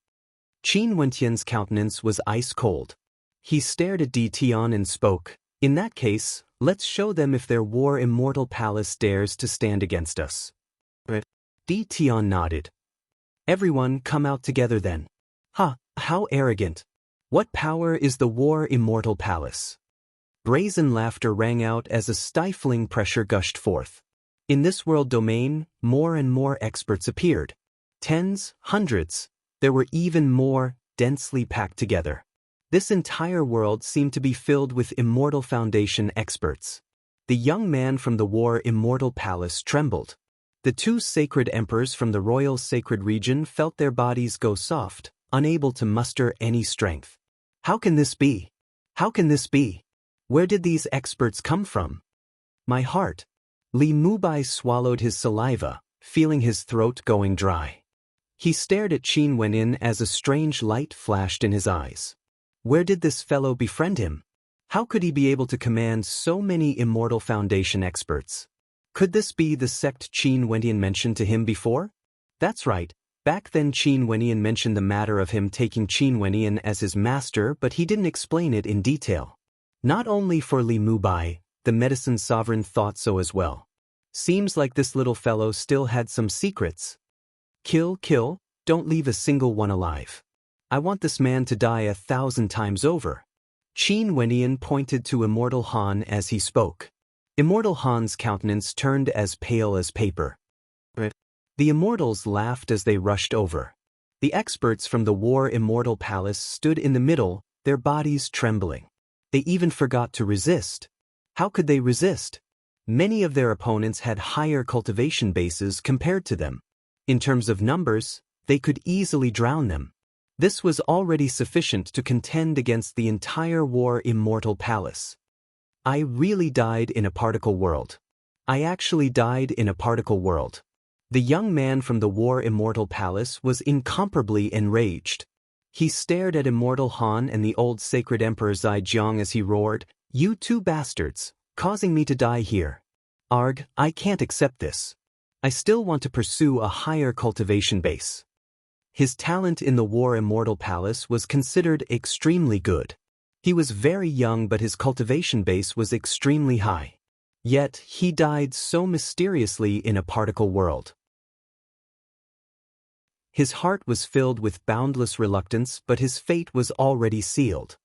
Qin Wentian's countenance was ice cold. He stared at Di Tian and spoke, in that case, let's show them if their War Immortal Palace dares to stand against us. Di Tian nodded. Everyone come out together then. How arrogant. What power is the War Immortal Palace? Brazen laughter rang out as a stifling pressure gushed forth. In this world domain, more and more experts appeared. Tens, hundreds, there were even more, densely packed together. This entire world seemed to be filled with Immortal Foundation experts. The young man from the War Immortal Palace trembled. The two sacred emperors from the royal sacred region felt their bodies go soft, unable to muster any strength. How can this be? How can this be? Where did these experts come from? My heart. Li Mubai swallowed his saliva, feeling his throat going dry. He stared at Qin Wenin as a strange light flashed in his eyes. Where did this fellow befriend him? How could he be able to command so many Immortal Foundation experts? Could this be the sect Qin Wentian mentioned to him before? That's right. Back then Qin Wentian mentioned the matter of him taking Qin Wentian as his master, but he didn't explain it in detail. Not only for Li Mubai, the medicine sovereign thought so as well. Seems like this little fellow still had some secrets. Kill, don't leave a single one alive. I want this man to die 1,000 times over. Qin Wentian pointed to Immortal Han as he spoke. Immortal Han's countenance turned as pale as paper. The immortals laughed as they rushed over. The experts from the War Immortal Palace stood in the middle, their bodies trembling. They even forgot to resist. How could they resist? Many of their opponents had higher cultivation bases compared to them. In terms of numbers, they could easily drown them. This was already sufficient to contend against the entire War Immortal Palace. I really died in a particle world. I actually died in a particle world. The young man from the War Immortal Palace was incomparably enraged. He stared at Immortal Han and the old sacred Emperor Zaijiang as he roared, You two bastards, causing me to die here. Arg, I can't accept this. I still want to pursue a higher cultivation base. His talent in the War Immortal Palace was considered extremely good. He was very young, but his cultivation base was extremely high. Yet, he died so mysteriously in a particle world. His heart was filled with boundless reluctance, but his fate was already sealed.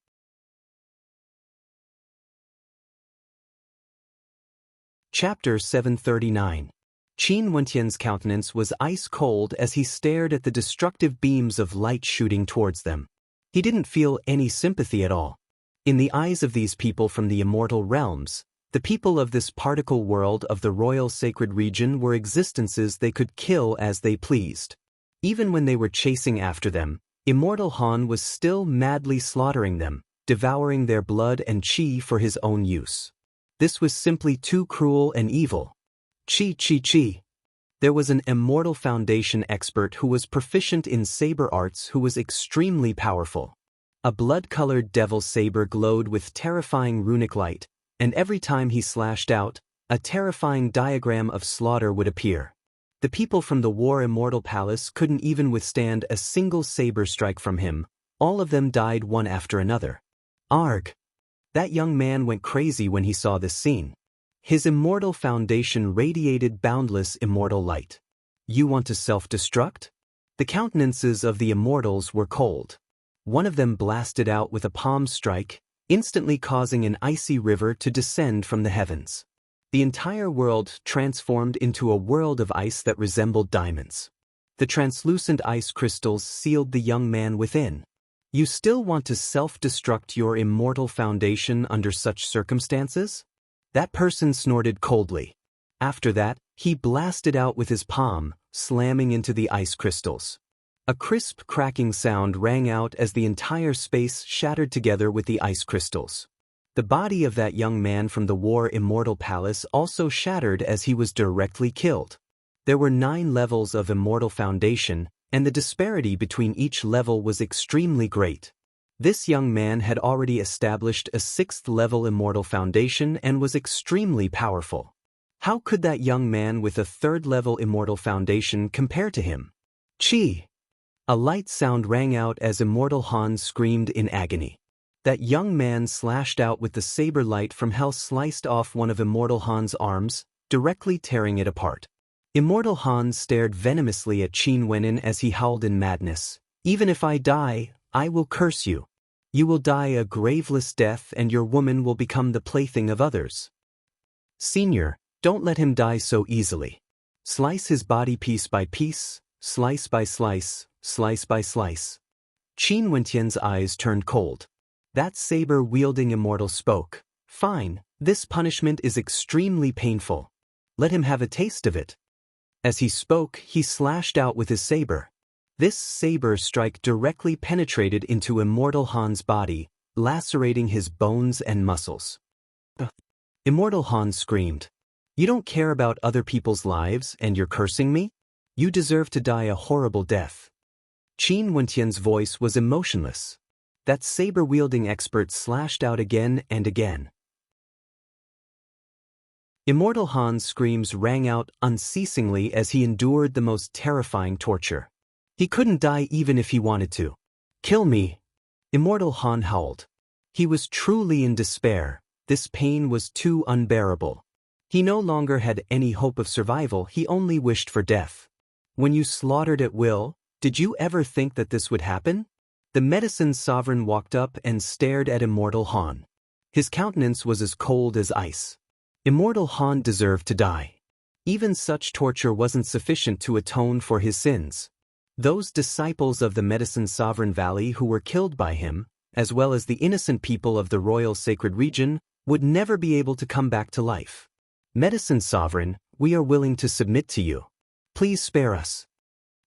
Chapter 739. Qin Wentian's countenance was ice cold as he stared at the destructive beams of light shooting towards them. He didn't feel any sympathy at all. In the eyes of these people from the immortal realms, the people of this particle world of the royal sacred region were existences they could kill as they pleased. Even when they were chasing after them, Immortal Han was still madly slaughtering them, devouring their blood and qi for his own use. This was simply too cruel and evil. Qi. There was an Immortal Foundation expert who was proficient in saber arts who was extremely powerful. A blood-colored devil's saber glowed with terrifying runic light, and every time he slashed out, a terrifying diagram of slaughter would appear. The people from the War Immortal Palace couldn't even withstand a single saber strike from him. All of them died one after another. Arg! That young man went crazy when he saw this scene. His Immortal Foundation radiated boundless immortal light. You want to self-destruct? The countenances of the immortals were cold. One of them blasted out with a palm strike, instantly causing an icy river to descend from the heavens. The entire world transformed into a world of ice that resembled diamonds. The translucent ice crystals sealed the young man within. You still want to self-destruct your immortal foundation under such circumstances? That person snorted coldly. After that, he blasted out with his palm, slamming into the ice crystals. A crisp cracking sound rang out as the entire space shattered together with the ice crystals. The body of that young man from the War Immortal Palace also shattered as he was directly killed. There were 9 levels of Immortal Foundation, and the disparity between each level was extremely great. This young man had already established a 6th-level Immortal Foundation and was extremely powerful. How could that young man with a 3rd-level Immortal Foundation compare to him? Chi! A light sound rang out as Immortal Hans screamed in agony. That young man slashed out with the saber light from hell sliced off one of Immortal Hans' arms, directly tearing it apart. Immortal Hans stared venomously at Qin Wenin as he howled in madness. Even if I die, I will curse you. You will die a graveless death and your woman will become the plaything of others. Senior, don't let him die so easily. Slice his body piece by piece, slice by slice, slice by slice. Qin Wentian's eyes turned cold. That saber-wielding immortal spoke. Fine, this punishment is extremely painful. Let him have a taste of it. As he spoke, he slashed out with his saber. This saber strike directly penetrated into Immortal Han's body, lacerating his bones and muscles. Immortal Han screamed. You don't care about other people's lives and you're cursing me? You deserve to die a horrible death. Qin Wentian's voice was emotionless. That saber-wielding expert slashed out again and again. Immortal Han's screams rang out unceasingly as he endured the most terrifying torture. He couldn't die even if he wanted to. Kill me! Immortal Han howled. He was truly in despair. This pain was too unbearable. He no longer had any hope of survival, he only wished for death. When you slaughtered at will, did you ever think that this would happen? The medicine sovereign walked up and stared at Immortal Han. His countenance was as cold as ice. Immortal Han deserved to die. Even such torture wasn't sufficient to atone for his sins. Those disciples of the Medicine Sovereign Valley who were killed by him, as well as the innocent people of the Royal Sacred Region, would never be able to come back to life. Medicine Sovereign, we are willing to submit to you. Please spare us.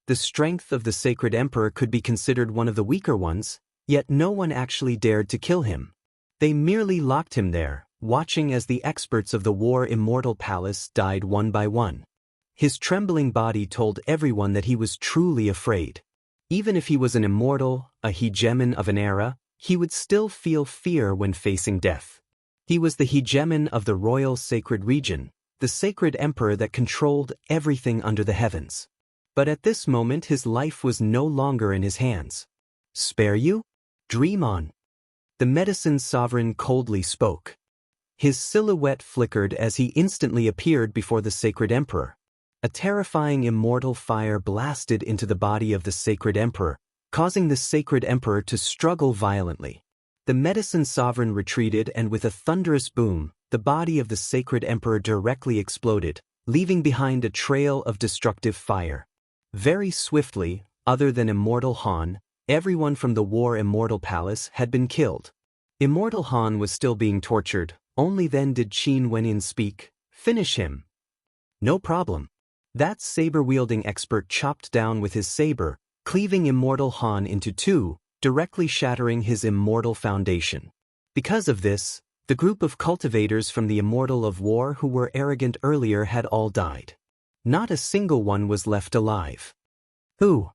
The strength of the Sacred Emperor could be considered one of the weaker ones, yet no one actually dared to kill him. They merely locked him there, watching as the experts of the War Immortal Palace died one by one. His trembling body told everyone that he was truly afraid. Even if he was an immortal, a hegemon of an era, he would still feel fear when facing death. He was the hegemon of the Royal Sacred Region, the Sacred Emperor that controlled everything under the heavens. But at this moment his life was no longer in his hands. Spare you? Dream on. The Medicine Sovereign coldly spoke. His silhouette flickered as he instantly appeared before the Sacred Emperor. A terrifying immortal fire blasted into the body of the Sacred Emperor, causing the Sacred Emperor to struggle violently. The Medicine Sovereign retreated and with a thunderous boom, the body of the Sacred Emperor directly exploded, leaving behind a trail of destructive fire. Very swiftly, other than Immortal Han, everyone from the War Immortal Palace had been killed. Immortal Han was still being tortured, only then did Qin Wenin speak. Finish him. No problem. That saber-wielding expert chopped down with his saber, cleaving Immortal Han into 2, directly shattering his immortal foundation. Because of this, the group of cultivators from the Immortal of War who were arrogant earlier had all died. Not a single one was left alive. Who?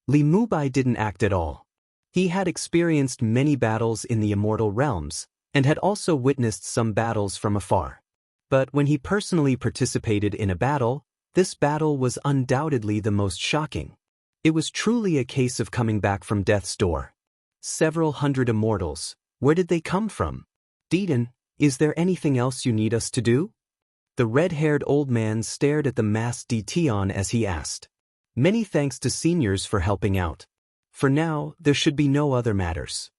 Li Mubai didn't act at all. He had experienced many battles in the immortal realms, and had also witnessed some battles from afar. But when he personally participated in a battle, this battle was undoubtedly the most shocking. It was truly a case of coming back from death's door. Several hundred immortals, where did they come from? Deedon, is there anything else you need us to do? The red-haired old man stared at the masked Tion as he asked. Many thanks to seniors for helping out. For now, there should be no other matters.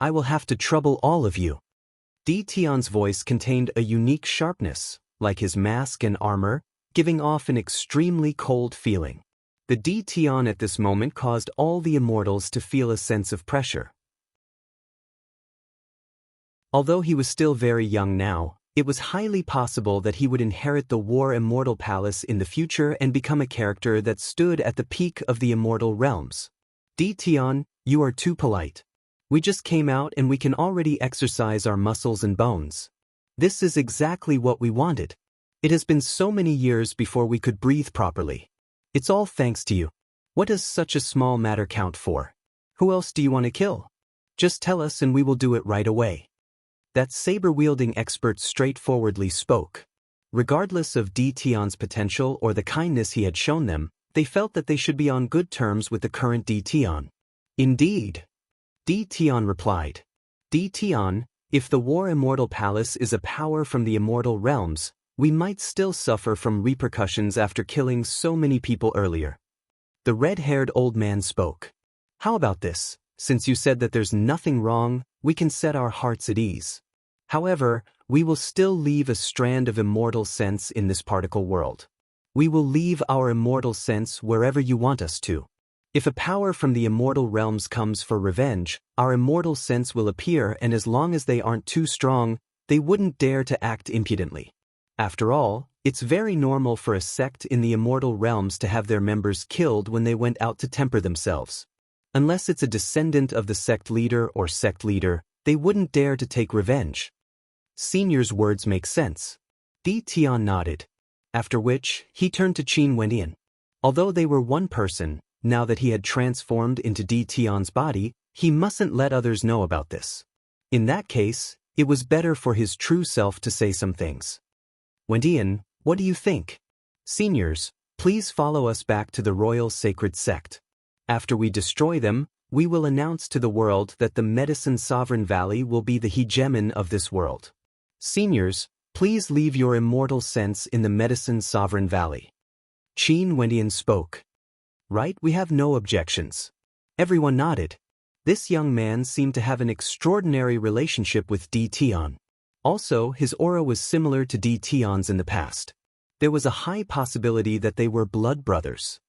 I will have to trouble all of you. Tion's voice contained a unique sharpness, like his mask and armor, giving off an extremely cold feeling. The D-Tion at this moment caused all the immortals to feel a sense of pressure. Although he was still very young now, it was highly possible that he would inherit the War Immortal Palace in the future and become a character that stood at the peak of the immortal realms. D-Tion, you are too polite. We just came out and we can already exercise our muscles and bones. This is exactly what we wanted. It has been so many years before we could breathe properly. It's all thanks to you. What does such a small matter count for? Who else do you want to kill? Just tell us and we will do it right away. That saber-wielding expert straightforwardly spoke. Regardless of D-Tion's potential or the kindness he had shown them, they felt that they should be on good terms with the current D-Tion. Indeed. D-Tion replied. D-Tion, if the War Immortal Palace is a power from the immortal realms, we might still suffer from repercussions after killing so many people earlier. The red-haired old man spoke. How about this? Since you said that there's nothing wrong, we can set our hearts at ease. However, we will still leave a strand of immortal sense in this particle world. We will leave our immortal sense wherever you want us to. If a power from the immortal realms comes for revenge, our immortal sense will appear, and as long as they aren't too strong, they wouldn't dare to act impudently. After all, it's very normal for a sect in the immortal realms to have their members killed when they went out to temper themselves. Unless it's a descendant of the sect leader or sect leader, they wouldn't dare to take revenge. Senior's words make sense. D-Tion nodded. After which, he turned to Qin Wendian. Although they were one person, now that he had transformed into D-Tion's body, he mustn't let others know about this. In that case, it was better for his true self to say some things. Wendian, what do you think? Seniors, please follow us back to the Royal Sacred Sect. After we destroy them, we will announce to the world that the Medicine Sovereign Valley will be the hegemon of this world. Seniors, please leave your immortal sense in the Medicine Sovereign Valley. Qin Wendian spoke. Right, we have no objections. Everyone nodded. This young man seemed to have an extraordinary relationship with D-Tion. Also, his aura was similar to D-Tion's in the past. There was a high possibility that they were blood brothers.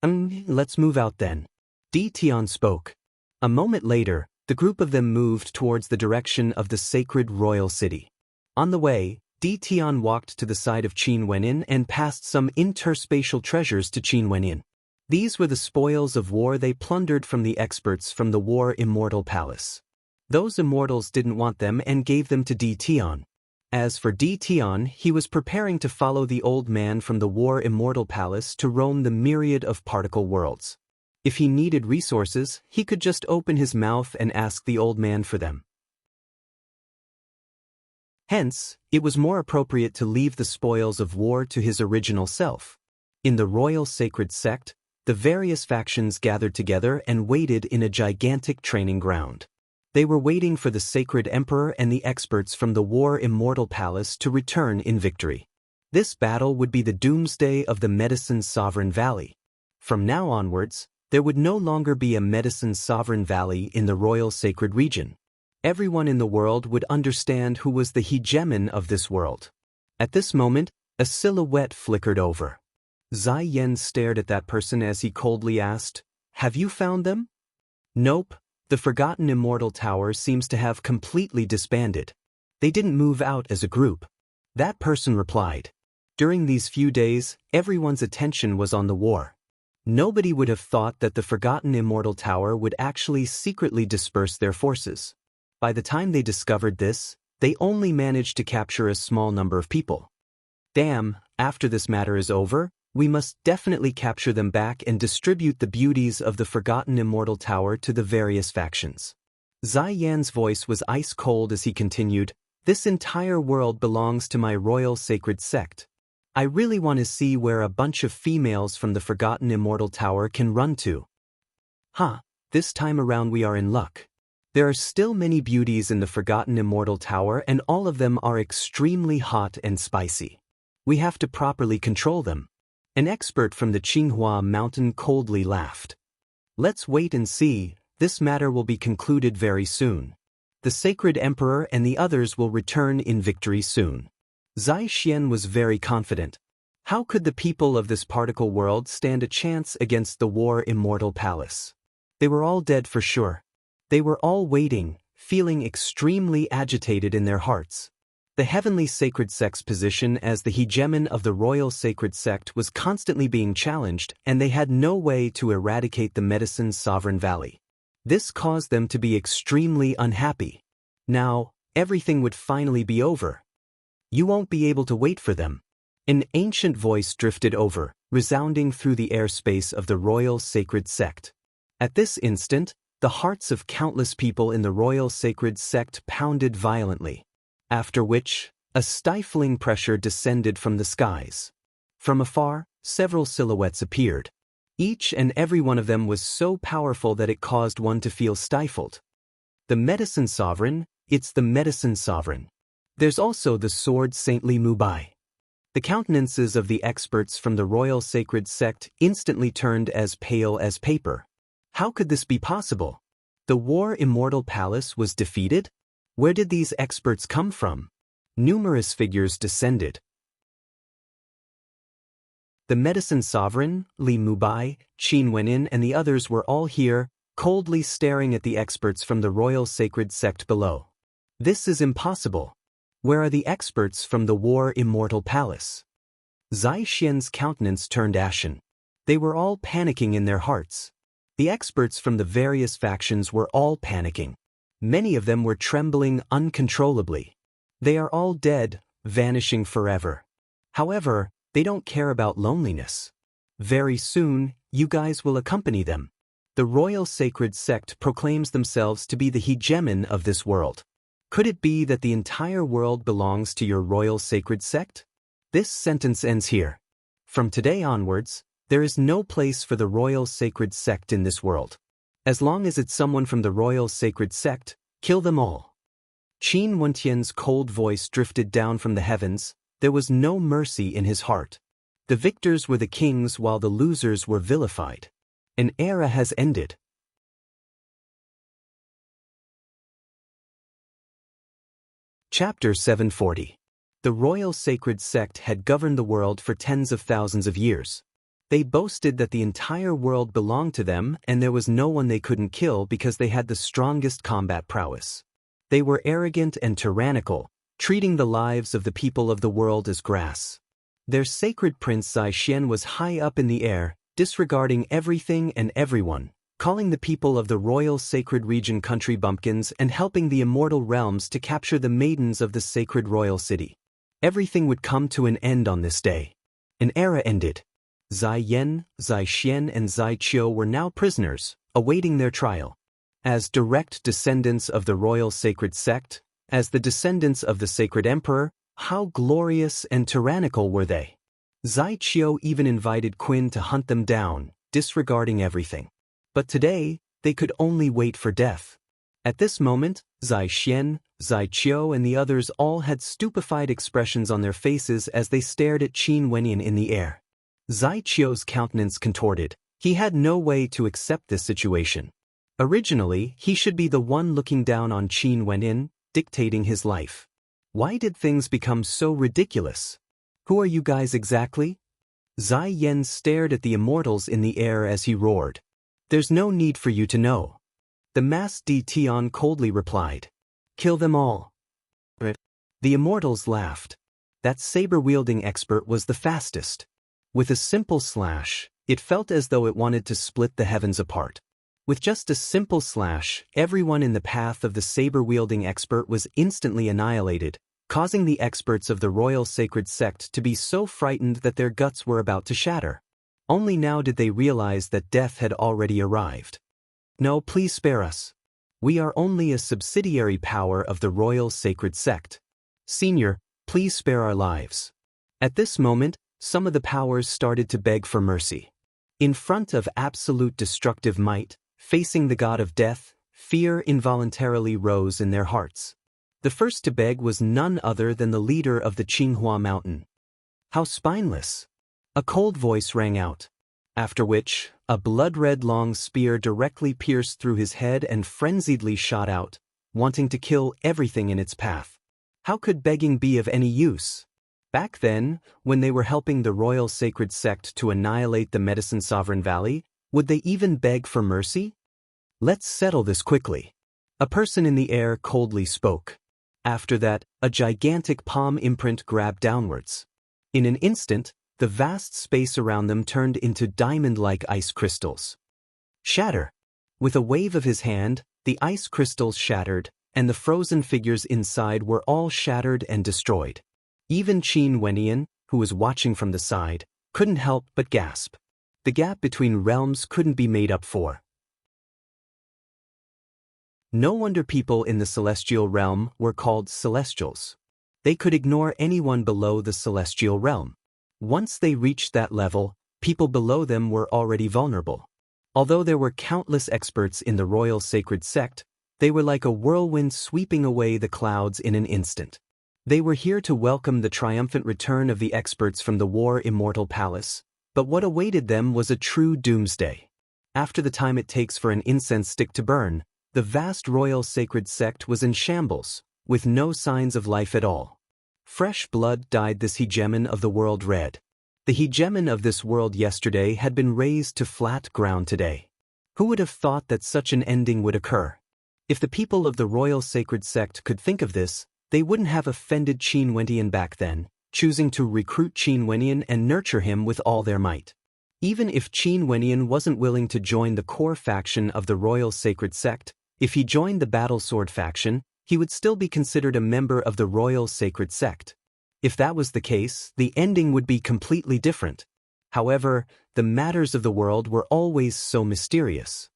Let's move out then. D-Tion spoke. A moment later, the group of them moved towards the direction of the sacred royal city. On the way, D-Tion walked to the side of Qin Wendian and passed some interspatial treasures to Qin Wendian. These were the spoils of war they plundered from the experts from the War Immortal Palace. Those immortals didn't want them and gave them to D-Tion. As for D-Tion, he was preparing to follow the old man from the War Immortal Palace to roam the myriad of particle worlds. If he needed resources, he could just open his mouth and ask the old man for them. Hence, it was more appropriate to leave the spoils of war to his original self. In the Royal Sacred Sect, the various factions gathered together and waited in a gigantic training ground. They were waiting for the Sacred Emperor and the experts from the War Immortal Palace to return in victory. This battle would be the doomsday of the Medicine Sovereign Valley. From now onwards, there would no longer be a Medicine Sovereign Valley in the Royal Sacred Region. Everyone in the world would understand who was the hegemon of this world. At this moment, a silhouette flickered over. Zai Yan stared at that person as he coldly asked, "Have you found them?" "Nope. The Forgotten Immortal Tower seems to have completely disbanded. They didn't move out as a group." That person replied. During these few days, everyone's attention was on the war. Nobody would have thought that the Forgotten Immortal Tower would actually secretly disperse their forces. By the time they discovered this, they only managed to capture a small number of people. Damn, after this matter is over, we must definitely capture them back and distribute the beauties of the Forgotten Immortal Tower to the various factions. Zai Yan's voice was ice cold as he continued, "This entire world belongs to my Royal Sacred Sect. I really want to see where a bunch of females from the Forgotten Immortal Tower can run to." This time around we are in luck. There are still many beauties in the Forgotten Immortal Tower and all of them are extremely hot and spicy. We have to properly control them. An expert from the Qinghua mountain coldly laughed. "Let's wait and see, this matter will be concluded very soon. The Sacred Emperor and the others will return in victory soon." Zai Xian was very confident. How could the people of this particle world stand a chance against the War Immortal Palace? They were all dead for sure. They were all waiting, feeling extremely agitated in their hearts. The heavenly sacred sect's position as the hegemon of the royal sacred sect was constantly being challenged, and they had no way to eradicate the medicine's sovereign valley. This caused them to be extremely unhappy. Now, everything would finally be over. You won't be able to wait for them. An ancient voice drifted over, resounding through the airspace of the royal sacred sect. At this instant, the hearts of countless people in the royal sacred sect pounded violently. After which, a stifling pressure descended from the skies. From afar, several silhouettes appeared. Each and every one of them was so powerful that it caused one to feel stifled. The medicine sovereign, it's the medicine sovereign. There's also the sword saintly Mubai. The countenances of the experts from the royal sacred sect instantly turned as pale as paper. How could this be possible? The War Immortal Palace was defeated? Where did these experts come from? Numerous figures descended. The medicine sovereign, Li Mubai, Qin Wenin and the others were all here, coldly staring at the experts from the royal sacred sect below. This is impossible. Where are the experts from the War Immortal Palace? Zai Xian's countenance turned ashen. They were all panicking in their hearts. The experts from the various factions were all panicking. Many of them were trembling uncontrollably. They are all dead, vanishing forever. However, they don't care about loneliness. Very soon, you guys will accompany them. The royal sacred sect proclaims themselves to be the hegemon of this world. Could it be that the entire world belongs to your royal sacred sect? This sentence ends here. From today onwards, there is no place for the royal sacred sect in this world. As long as it's someone from the royal sacred sect, kill them all. Qin Wentian's cold voice drifted down from the heavens. There was no mercy in his heart. The victors were the kings while the losers were vilified. An era has ended. Chapter 740. The royal sacred sect had governed the world for tens of thousands of years. They boasted that the entire world belonged to them and there was no one they couldn't kill because they had the strongest combat prowess. They were arrogant and tyrannical, treating the lives of the people of the world as grass. Their sacred prince Zai Xian was high up in the air, disregarding everything and everyone, calling the people of the royal sacred region country bumpkins and helping the immortal realms to capture the maidens of the sacred royal city. Everything would come to an end on this day. An era ended. Zai Yan, Zai Xian and Zai Qiu were now prisoners, awaiting their trial. As direct descendants of the royal sacred sect, as the descendants of the sacred emperor, how glorious and tyrannical were they? Zai Qiu even invited Qin to hunt them down, disregarding everything. But today, they could only wait for death. At this moment, Zai Xian, Zai Qiu and the others all had stupefied expressions on their faces as they stared at Qin Wenin in the air. Zai Qiu's countenance contorted. He had no way to accept this situation. Originally, he should be the one looking down on Qin Wenin, dictating his life. Why did things become so ridiculous? Who are you guys exactly? Zai Yan stared at the immortals in the air as he roared. There's no need for you to know. The masked Tian coldly replied. Kill them all. The immortals laughed. That saber-wielding expert was the fastest. With a simple slash, it felt as though it wanted to split the heavens apart. With just a simple slash, everyone in the path of the saber-wielding expert was instantly annihilated, causing the experts of the royal sacred sect to be so frightened that their guts were about to shatter. Only now did they realize that death had already arrived. No, please spare us. We are only a subsidiary power of the royal sacred sect. Senior, please spare our lives. At this moment, some of the powers started to beg for mercy. In front of absolute destructive might, facing the god of death, fear involuntarily rose in their hearts. The first to beg was none other than the leader of the Qinghua Mountain. How spineless! A cold voice rang out. After which, a blood-red long spear directly pierced through his head and frenziedly shot out, wanting to kill everything in its path. How could begging be of any use? Back then, when they were helping the royal sacred sect to annihilate the Medicine Sovereign Valley, would they even beg for mercy? Let's settle this quickly. A person in the air coldly spoke. After that, a gigantic palm imprint grabbed downwards. In an instant, the vast space around them turned into diamond-like ice crystals. Shatter! With a wave of his hand, the ice crystals shattered, and the frozen figures inside were all shattered and destroyed. Even Qin Wenyan, who was watching from the side, couldn't help but gasp. The gap between realms couldn't be made up for. No wonder people in the celestial realm were called celestials. They could ignore anyone below the celestial realm. Once they reached that level, people below them were already vulnerable. Although there were countless experts in the royal sacred sect, they were like a whirlwind sweeping away the clouds in an instant. They were here to welcome the triumphant return of the experts from the war-immortal palace, but what awaited them was a true doomsday. After the time it takes for an incense stick to burn, the vast royal sacred sect was in shambles, with no signs of life at all. Fresh blood dyed this hegemon of the world red. The hegemon of this world yesterday had been razed to flat ground today. Who would have thought that such an ending would occur? If the people of the royal sacred sect could think of this, they wouldn't have offended Qin Wenyan back then, choosing to recruit Qin Wenyan and nurture him with all their might. Even if Qin Wenyan wasn't willing to join the core faction of the royal sacred sect, if he joined the battle sword faction, he would still be considered a member of the royal sacred sect. If that was the case, the ending would be completely different. However, the matters of the world were always so mysterious.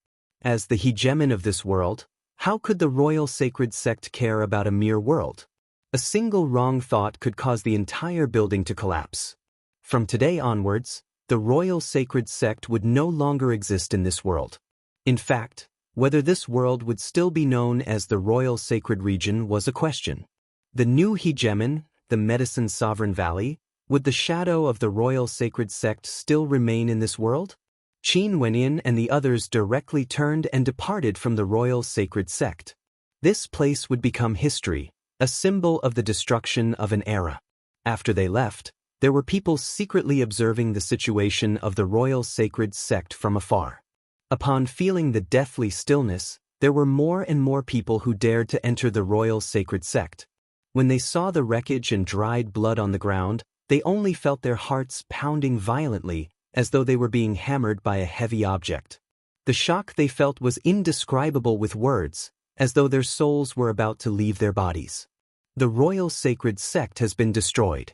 As the hegemon of this world, how could the royal sacred sect care about a mere world? A single wrong thought could cause the entire building to collapse. From today onwards, the royal sacred sect would no longer exist in this world. In fact, whether this world would still be known as the royal sacred region was a question. The new hegemon, the Medicine Sovereign Valley, would the shadow of the royal sacred sect still remain in this world? Qin Wenyan and the others directly turned and departed from the royal sacred sect. This place would become history, a symbol of the destruction of an era. After they left, there were people secretly observing the situation of the royal sacred sect from afar. Upon feeling the deathly stillness, there were more and more people who dared to enter the royal sacred sect. When they saw the wreckage and dried blood on the ground, they only felt their hearts pounding violently, as though they were being hammered by a heavy object. The shock they felt was indescribable with words, as though their souls were about to leave their bodies. The royal sacred sect has been destroyed.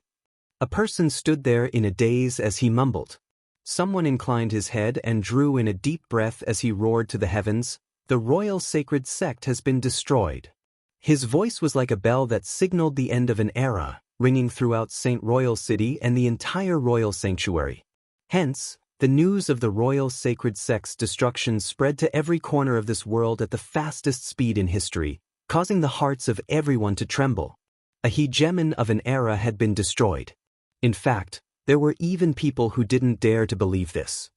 A person stood there in a daze as he mumbled. Someone inclined his head and drew in a deep breath as he roared to the heavens, "The royal sacred sect has been destroyed." His voice was like a bell that signaled the end of an era, ringing throughout St. Royal City and the entire royal sanctuary. Hence, the news of the royal sacred sect's destruction spread to every corner of this world at the fastest speed in history, causing the hearts of everyone to tremble. A hegemon of an era had been destroyed. In fact, there were even people who didn't dare to believe this.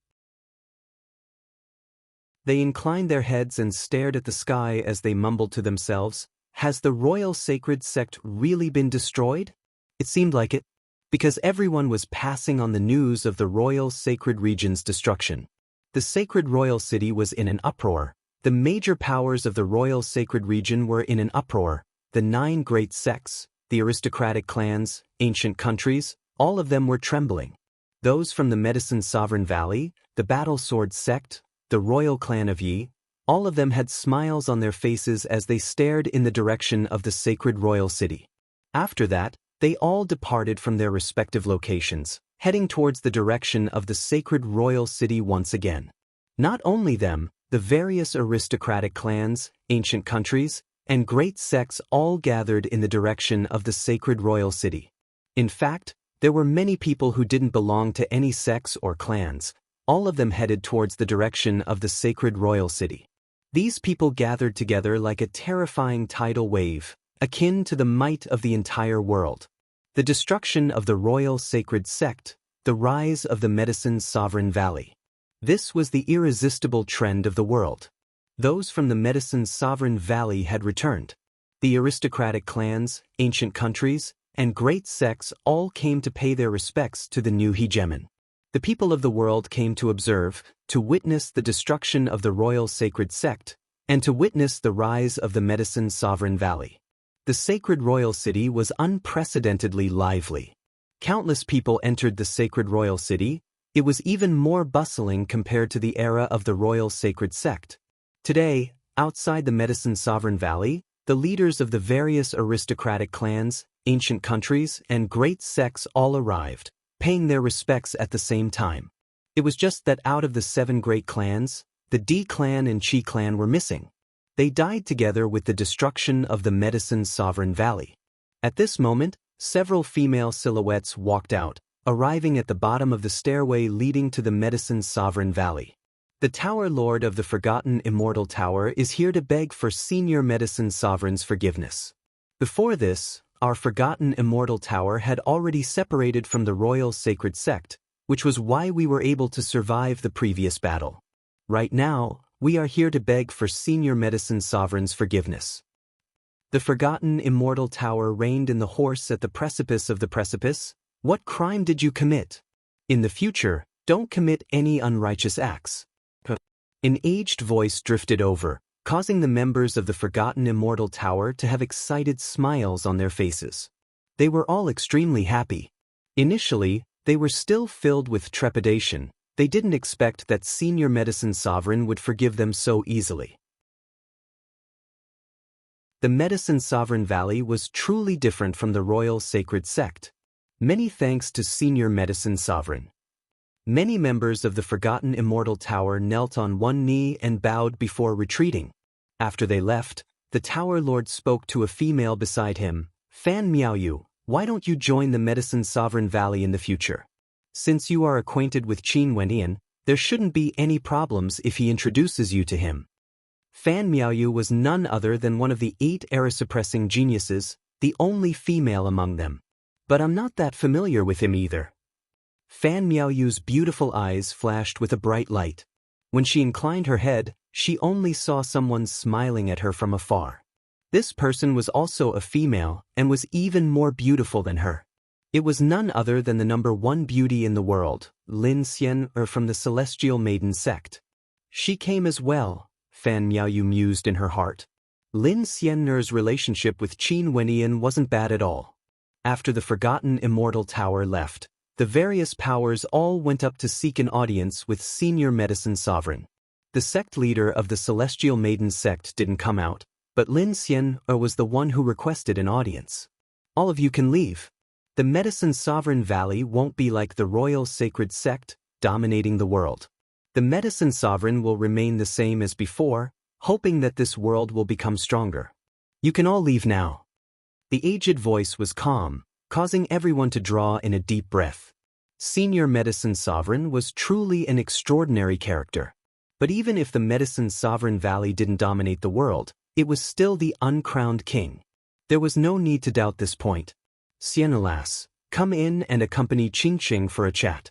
They inclined their heads and stared at the sky as they mumbled to themselves, "Has the royal sacred sect really been destroyed?" It seemed like it, because everyone was passing on the news of the royal sacred region's destruction. The sacred royal city was in an uproar. The major powers of the royal sacred region were in an uproar. The 9 great sects, the aristocratic clans, ancient countries, all of them were trembling. Those from the Medicine Sovereign Valley, the Battle Sword Sect, the Royal Clan of Yi, all of them had smiles on their faces as they stared in the direction of the sacred royal city. After that, they all departed from their respective locations, heading towards the direction of the sacred royal city once again. Not only them, the various aristocratic clans, ancient countries, and great sects all gathered in the direction of the sacred royal city. In fact, there were many people who didn't belong to any sects or clans. All of them headed towards the direction of the sacred royal city. These people gathered together like a terrifying tidal wave, akin to the might of the entire world. The destruction of the royal sacred sect, the rise of the Medicine Sovereign Valley. This was the irresistible trend of the world. Those from the Medicine Sovereign Valley had returned. The aristocratic clans, ancient countries, and great sects all came to pay their respects to the new hegemon. The people of the world came to observe, to witness the destruction of the royal sacred sect, and to witness the rise of the medicine sovereign valley. The sacred royal city was unprecedentedly lively. Countless people entered the sacred royal city. It was even more bustling compared to the era of the royal sacred sect. Today, outside the medicine sovereign valley, the leaders of the various aristocratic clans, ancient countries, and great sects all arrived, paying their respects at the same time. It was just that out of the 7 great clans, the D clan and Chi clan were missing. They died together with the destruction of the medicine sovereign valley. At this moment, several female silhouettes walked out, arriving at the bottom of the stairway leading to the medicine sovereign valley. The Tower Lord of the Forgotten Immortal Tower is here to beg for senior medicine sovereign's forgiveness. Before this, our Forgotten Immortal Tower had already separated from the royal sacred sect, which was why we were able to survive the previous battle. Right now, we are here to beg for senior medicine sovereign's forgiveness. The Forgotten Immortal Tower reigned in the horse at the precipice of the precipice. What crime did you commit? In the future, don't commit any unrighteous acts. An aged voice drifted over, causing the members of the Forgotten Immortal Tower to have excited smiles on their faces. They were all extremely happy. Initially, they were still filled with trepidation. They didn't expect that senior medicine sovereign would forgive them so easily. The medicine sovereign valley was truly different from the royal sacred sect. Many thanks to senior medicine sovereign. Many members of the Forgotten Immortal Tower knelt on one knee and bowed before retreating. After they left, the Tower Lord spoke to a female beside him. Fan Miaoyu, why don't you join the medicine sovereign valley in the future? Since you are acquainted with Qin Wenyan, there shouldn't be any problems if he introduces you to him. Fan Miaoyu was none other than one of the 8 era-suppressing geniuses, the only female among them. But I'm not that familiar with him either. Fan Miaoyu's beautiful eyes flashed with a bright light. When she inclined her head, she only saw someone smiling at her from afar. This person was also a female and was even more beautiful than her. It was none other than the number 1 beauty in the world, Lin Xian, from the Celestial Maiden sect. She came as well, Fan Miaoyu mused in her heart. Lin Xian's relationship with Qin Wenyan wasn't bad at all. After the Forgotten Immortal Tower left, the various powers all went up to seek an audience with senior medicine sovereign. The sect leader of the Celestial Maiden sect didn't come out, but Lin Xian was the one who requested an audience. All of you can leave. The medicine sovereign valley won't be like the royal sacred sect, dominating the world. The medicine sovereign will remain the same as before, hoping that this world will become stronger. You can all leave now. The aged voice was calm, causing everyone to draw in a deep breath. Senior medicine sovereign was truly an extraordinary character. But even if the medicine sovereign valley didn't dominate the world, it was still the uncrowned king. There was no need to doubt this point. Xian, alas, come in and accompany Qingqing for a chat.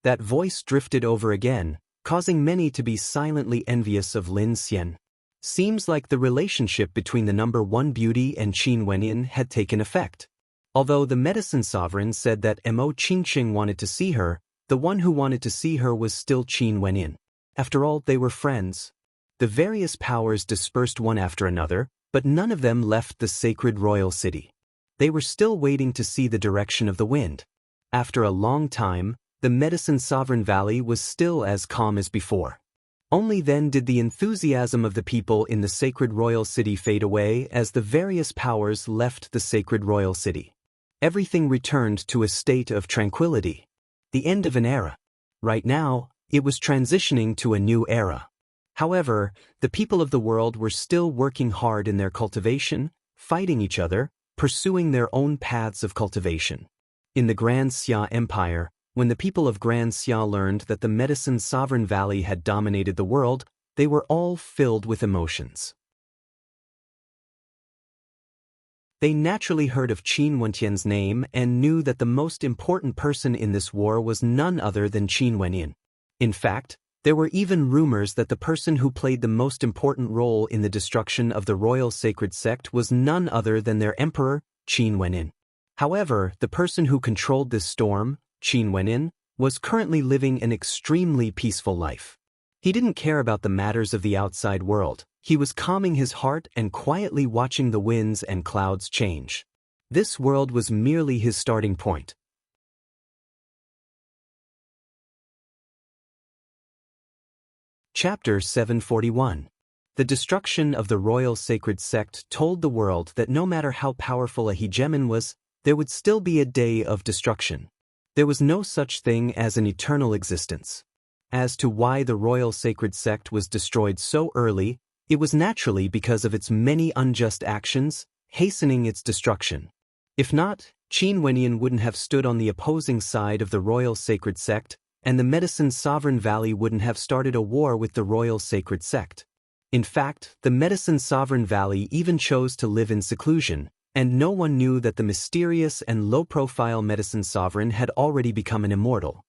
That voice drifted over again, causing many to be silently envious of Lin Xian. Seems like the relationship between the number 1 beauty and Qin Wenyan had taken effect. Although the medicine sovereign said that Mo Qingqing wanted to see her, the one who wanted to see her was still Qin Wenyan. After all, they were friends. The various powers dispersed one after another, but none of them left the sacred royal city. They were still waiting to see the direction of the wind. After a long time, the medicine sovereign valley was still as calm as before. Only then did the enthusiasm of the people in the sacred royal city fade away as the various powers left the sacred royal city. Everything returned to a state of tranquility. The end of an era. Right now, it was transitioning to a new era. However, the people of the world were still working hard in their cultivation, fighting each other, pursuing their own paths of cultivation. In the Grand Xia Empire, when the people of Grand Xia learned that the medicine sovereign valley had dominated the world, they were all filled with emotions. They naturally heard of Qin Wenyan's name and knew that the most important person in this war was none other than Qin Wenyan. In fact, there were even rumors that the person who played the most important role in the destruction of the royal sacred sect was none other than their emperor, Qin Wenyan. However, the person who controlled this storm, Qin Wenin, was currently living an extremely peaceful life. He didn't care about the matters of the outside world. He was calming his heart and quietly watching the winds and clouds change. This world was merely his starting point. Chapter 741. The destruction of the royal sacred sect told the world that no matter how powerful a hegemon was, there would still be a day of destruction. There was no such thing as an eternal existence. As to why the royal sacred sect was destroyed so early, it was naturally because of its many unjust actions, hastening its destruction. If not, Qin Wenin wouldn't have stood on the opposing side of the royal sacred sect, and the Medicine Sovereign Valley wouldn't have started a war with the royal sacred sect. In fact, the Medicine Sovereign Valley even chose to live in seclusion, and no one knew that the mysterious and low-profile Medicine Sovereign had already become an immortal.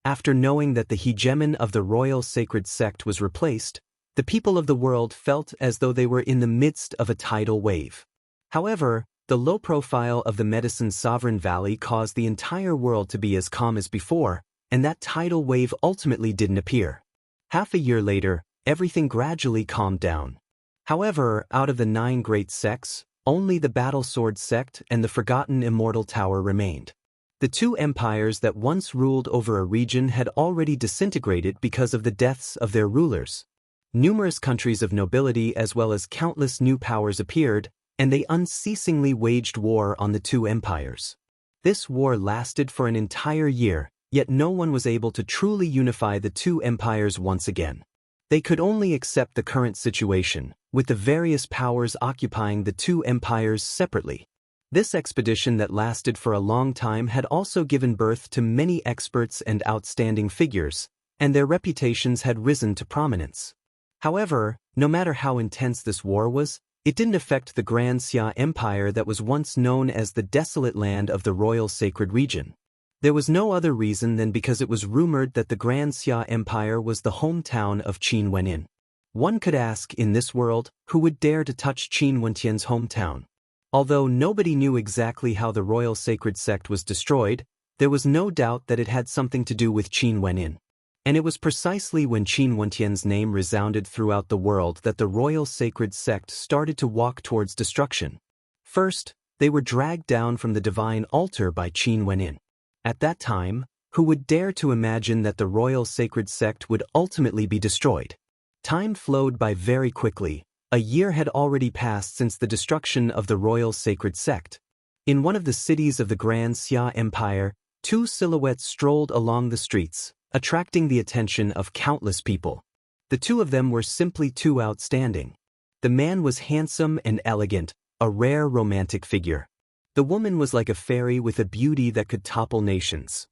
After knowing that the hegemon of the royal sacred sect was replaced, the people of the world felt as though they were in the midst of a tidal wave. However, the low profile of the Medicine Sovereign Valley caused the entire world to be as calm as before, and that tidal wave ultimately didn't appear. Half a year later, everything gradually calmed down. However, out of the 9 great sects, only the Battle Sword sect and the Forgotten Immortal Tower remained. The 2 empires that once ruled over a region had already disintegrated because of the deaths of their rulers. Numerous countries of nobility as well as countless new powers appeared, and they unceasingly waged war on the 2 empires. This war lasted for an entire year, yet no one was able to truly unify the 2 empires once again. They could only accept the current situation, with the various powers occupying the 2 empires separately. This expedition that lasted for a long time had also given birth to many experts and outstanding figures, and their reputations had risen to prominence. However, no matter how intense this war was, it didn't affect the Grand Xia Empire that was once known as the desolate land of the royal sacred region. There was no other reason than because it was rumored that the Grand Xia Empire was the hometown of Qin Wenin. One could ask, in this world, who would dare to touch Qin Wentian's hometown? Although nobody knew exactly how the royal sacred sect was destroyed, there was no doubt that it had something to do with Qin Wenin. And it was precisely when Qin Wentian's name resounded throughout the world that the royal sacred sect started to walk towards destruction. First, they were dragged down from the divine altar by Qin Wenin. At that time, who would dare to imagine that the royal sacred sect would ultimately be destroyed? Time flowed by very quickly. A year had already passed since the destruction of the royal sacred sect. In one of the cities of the Grand Xia Empire, 2 silhouettes strolled along the streets, attracting the attention of countless people. The 2 of them were simply too outstanding. The man was handsome and elegant, a rare romantic figure. The woman was like a fairy with a beauty that could topple nations.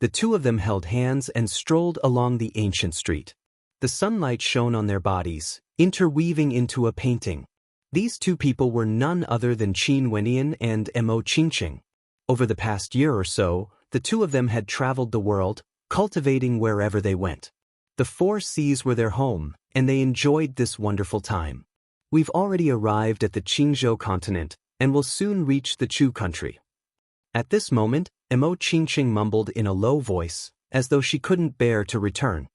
The 2 of them held hands and strolled along the ancient street. The sunlight shone on their bodies, interweaving into a painting. These 2 people were none other than Qin Wenin and Mo Qingqing. Over the past year or so, the 2 of them had traveled the world, cultivating wherever they went. The 4 seas were their home, and they enjoyed this wonderful time. We've already arrived at the Qingzhou continent, and will soon reach the Chu country. At this moment, Mo Qingqing mumbled in a low voice, as though she couldn't bear to return.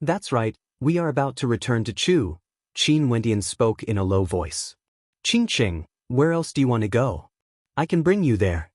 That's right, we are about to return to Chu, Qin Wentian spoke in a low voice. Qingqing, where else do you want to go? I can bring you there.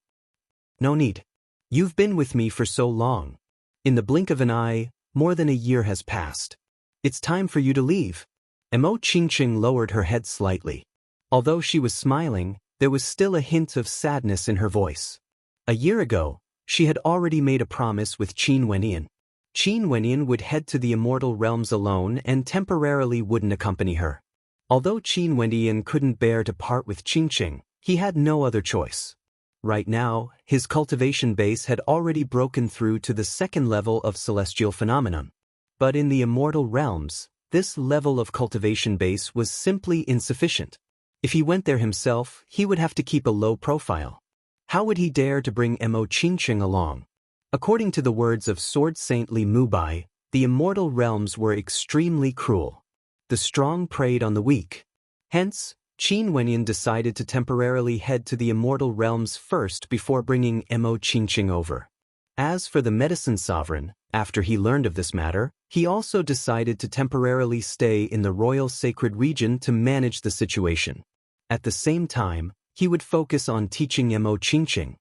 No need. You've been with me for so long. In the blink of an eye, more than a year has passed. It's time for you to leave. Mo Qingqing lowered her head slightly. Although she was smiling, there was still a hint of sadness in her voice. A year ago, she had already made a promise with Qin Wenin. Qin Wenin would head to the immortal realms alone and temporarily wouldn't accompany her. Although Qin Wenin couldn't bear to part with Qingqing, he had no other choice. Right now, his cultivation base had already broken through to the 2nd level of celestial phenomenon. But in the immortal realms, this level of cultivation base was simply insufficient. If he went there himself, he would have to keep a low profile. How would he dare to bring Mo Qingqing along? According to the words of Sword Saint Li Mubai, the immortal realms were extremely cruel. The strong preyed on the weak. Hence, Qin Wenyan decided to temporarily head to the immortal realms first before bringing Mo Qingqing over. As for the medicine sovereign, after he learned of this matter, he also decided to temporarily stay in the royal sacred region to manage the situation. At the same time, he would focus on teaching Mo Qingqing.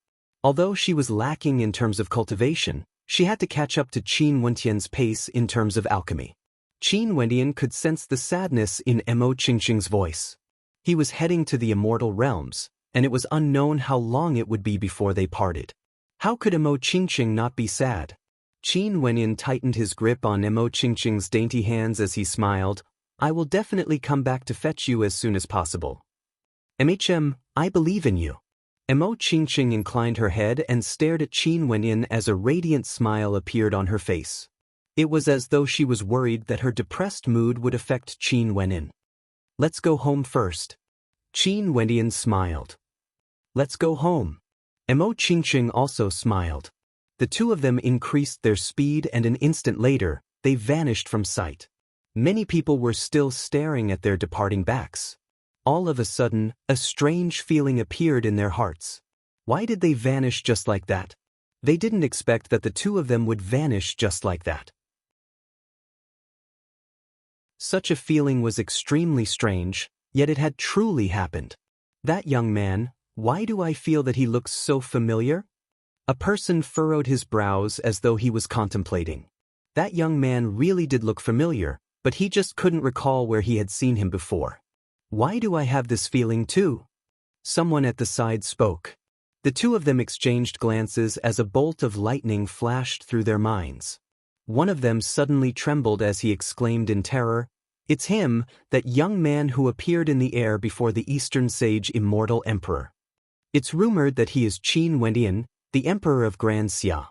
Although she was lacking in terms of cultivation, she had to catch up to Qin Wentian's pace in terms of alchemy. Qin Wentian could sense the sadness in Mo Qingqing's voice. He was heading to the immortal realms, and it was unknown how long it would be before they parted. How could Mo Qingqing not be sad? Qin Wenyan tightened his grip on Mo Qingqing's dainty hands as he smiled. I will definitely come back to fetch you as soon as possible. I believe in you. Mo Qingqing inclined her head and stared at Qin Wenyan as a radiant smile appeared on her face. It was as though she was worried that her depressed mood would affect Qin Wenyan. Let's go home first. Qin Wenyan smiled. Let's go home. Mo Qingqing also smiled. The two of them increased their speed and an instant later, they vanished from sight. Many people were still staring at their departing backs. All of a sudden, a strange feeling appeared in their hearts. Why did they vanish just like that? They didn't expect that the two of them would vanish just like that. Such a feeling was extremely strange, yet it had truly happened. That young man, why do I feel that he looks so familiar? A person furrowed his brows as though he was contemplating. That young man really did look familiar, but he just couldn't recall where he had seen him before. Why do I have this feeling too? Someone at the side spoke. The two of them exchanged glances as a bolt of lightning flashed through their minds. One of them suddenly trembled as he exclaimed in terror, "It's him, that young man who appeared in the air before the Eastern Sage Immortal Emperor. It's rumored that he is Qin Wenyan, the Emperor of Grand Xia."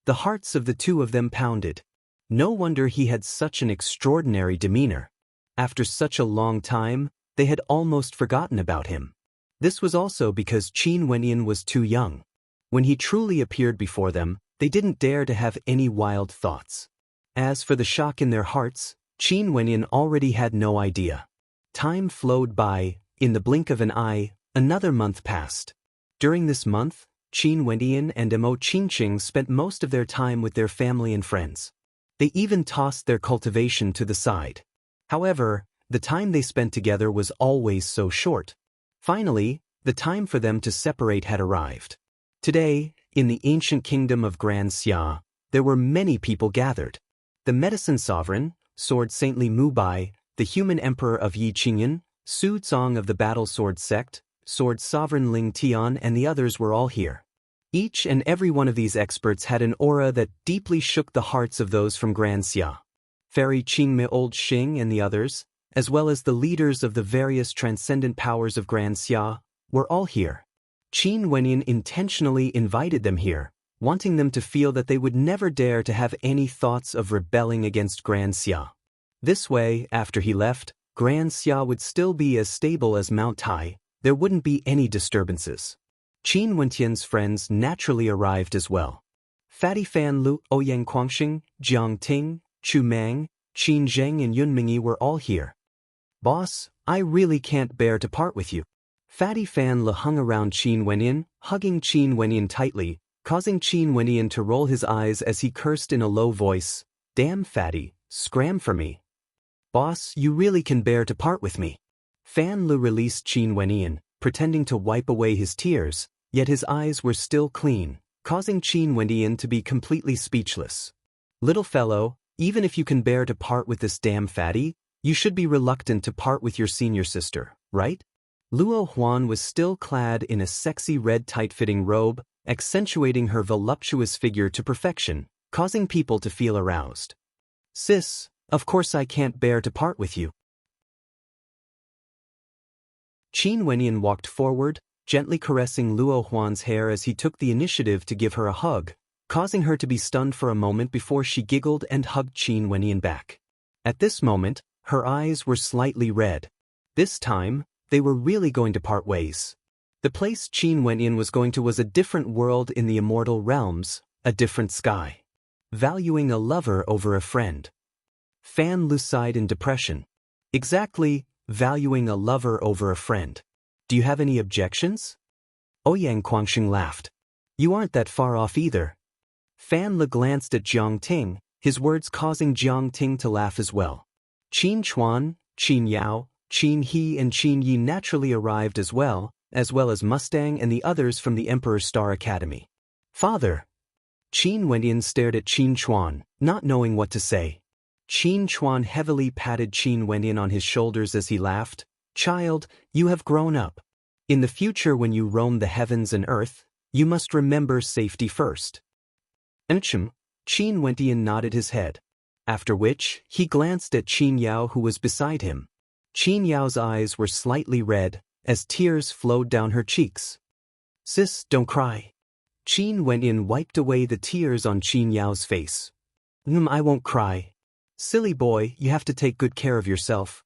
The hearts of the two of them pounded. No wonder he had such an extraordinary demeanor. After such a long time, they had almost forgotten about him. This was also because Qin Wenyan was too young. When he truly appeared before them, they didn't dare to have any wild thoughts. As for the shock in their hearts, Qin Wenyan already had no idea. Time flowed by. In the blink of an eye, another month passed. During this month, Qin Wenyan and Mo Qingqing spent most of their time with their family and friends. They even tossed their cultivation to the side. However, the time they spent together was always so short. Finally, the time for them to separate had arrived. Today, in the ancient kingdom of Grand Xia, there were many people gathered. The medicine sovereign, Sword Saintly Mubai, the human emperor of Yi Qingyan, Su Zong of the battle sword sect, Sword Sovereign Ling Tian and the others were all here. Each and every one of these experts had an aura that deeply shook the hearts of those from Grand Xia. Fairy Qingme Old Xing and the others, as well as the leaders of the various transcendent powers of Grand Xia, were all here. Qin Wenyan intentionally invited them here, wanting them to feel that they would never dare to have any thoughts of rebelling against Grand Xia. This way, after he left, Grand Xia would still be as stable as Mount Tai. There wouldn't be any disturbances. Qin Wentian's friends naturally arrived as well. Fatty Fan Lu, Ouyang Guangxing, Jiang Ting, Chu Mang, Qin Zheng and Yun Mingyi were all here. Boss, I really can't bear to part with you. Fatty Fan Le hung around Qin Wenyan, hugging Qin Wenyan tightly, causing Qin Wenyan to roll his eyes as he cursed in a low voice, "Damn Fatty, scram for me. Boss, you really can bear to part with me." Fan Le released Qin Wenyan, pretending to wipe away his tears, yet his eyes were still clean, causing Qin Wenyan to be completely speechless. "Little fellow, even if you can bear to part with this damn fatty, you should be reluctant to part with your senior sister, right?" Luo Huan was still clad in a sexy red tight-fitting robe, accentuating her voluptuous figure to perfection, causing people to feel aroused. "Sis, of course I can't bear to part with you." Qin Wenyan walked forward, gently caressing Luo Huan's hair as he took the initiative to give her a hug, causing her to be stunned for a moment before she giggled and hugged Qin Wenyan back. At this moment, her eyes were slightly red. This time, they were really going to part ways. The place Qin Wenyan was going to was a different world in the immortal realms, a different sky. Valuing a lover over a friend. Fan Lu sighed in depression. Exactly, valuing a lover over a friend. Do you have any objections? Ouyang Guangxing laughed. You aren't that far off either. Fan Le glanced at Jiang Ting, his words causing Jiang Ting to laugh as well. Qin Chuan, Qin Yao, Qin He and Qin Yi naturally arrived as well as Mustang and the others from the Emperor's Star Academy. Father! Qin Wenyan stared at Qin Chuan, not knowing what to say. Qin Chuan heavily patted Qin Wenyan on his shoulders as he laughed. Child, you have grown up. In the future when you roam the heavens and earth, you must remember safety first. Qin Wenyan nodded his head. After which, he glanced at Qin Yao who was beside him. Qin Yao's eyes were slightly red, as tears flowed down her cheeks. Sis, don't cry. Qin Wenyan wiped away the tears on Qin Yao's face. I won't cry. Silly boy, you have to take good care of yourself.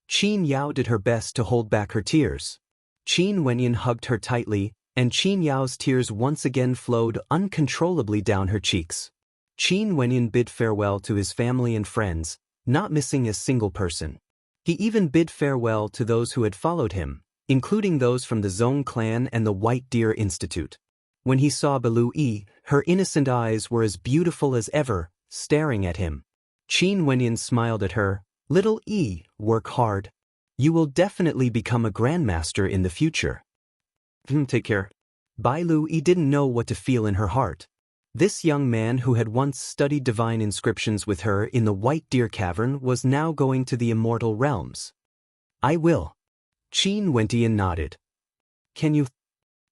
Qin Yao did her best to hold back her tears. Qin Wenyan hugged her tightly, and Qin Yao's tears once again flowed uncontrollably down her cheeks. Qin Wenyan bid farewell to his family and friends, not missing a single person. He even bid farewell to those who had followed him, including those from the Zong clan and the White Deer Institute. When he saw Balu Yi, her innocent eyes were as beautiful as ever, staring at him. Qin Wenyan smiled at her. Little Yi, work hard. You will definitely become a grandmaster in the future. Take care. Balu Yi didn't know what to feel in her heart. This young man who had once studied divine inscriptions with her in the White Deer Cavern was now going to the immortal realms. I will. Qin Wenyan nodded. Can you?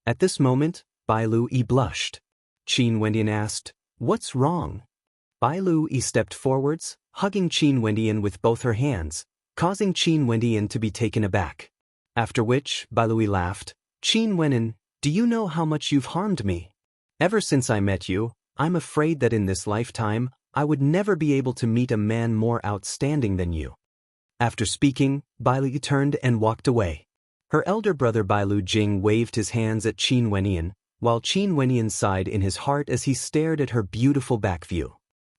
At this moment, Balu Yi blushed. Qin Wenyan asked, What's wrong? Balu Yi stepped forwards, hugging Qin Wenyan with both her hands, causing Qin Wenyan to be taken aback. After which, Balu Yi laughed. Qin Wenyan, do you know how much you've harmed me? Ever since I met you, I'm afraid that in this lifetime, I would never be able to meet a man more outstanding than you. After speaking, Balu Yi turned and walked away. Her elder brother Balu Jing waved his hands at Qin Wenyan, while Qin Wenyan sighed in his heart as he stared at her beautiful back view.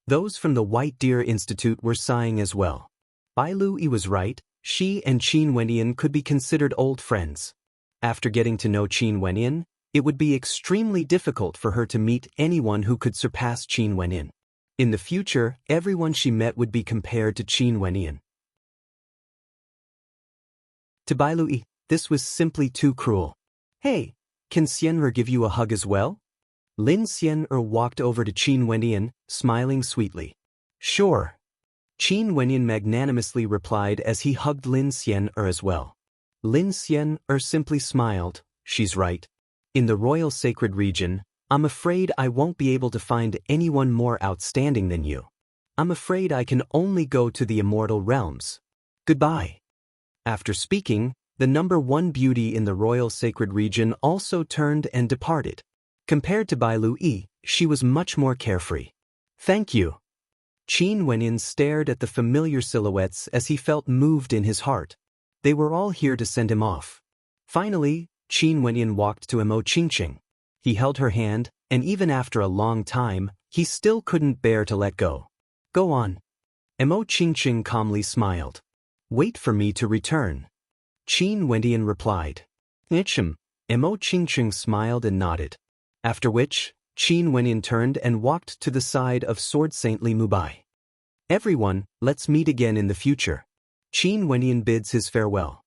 Those from the White Deer Institute were sighing as well. Balu Yi was right, she and Qin Wenyan could be considered old friends. After getting to know Qin Wenyan, it would be extremely difficult for her to meet anyone who could surpass Qin Wenyan. In the future, everyone she met would be compared to Qin Wenyan. To Balu Yi, this was simply too cruel. Hey, can Xian'er give you a hug as well? Lin Xian'er walked over to Qin Wenyan, smiling sweetly. Sure. Qin Wenyan magnanimously replied as he hugged Lin Xian'er as well. Lin Xian'er simply smiled. She's right. In the royal sacred region, I'm afraid I won't be able to find anyone more outstanding than you. I'm afraid I can only go to the immortal realms. Goodbye. After speaking, the number one beauty in the royal sacred region also turned and departed. Compared to Balu Yi, she was much more carefree. Thank you. Qin Wenyan stared at the familiar silhouettes as he felt moved in his heart. They were all here to send him off. Finally, Qin Wenyan walked to Mo Qingqing. He held her hand, and even after a long time, he still couldn't bear to let go. Go on. Mo Qingqing calmly smiled. Wait for me to return. Qin Wenyan replied. Mo Qingqing smiled and nodded. After which, Qin Wenyan turned and walked to the side of Sword Saint Li Mubai. Everyone, let's meet again in the future. Qin Wenyan bids his farewell.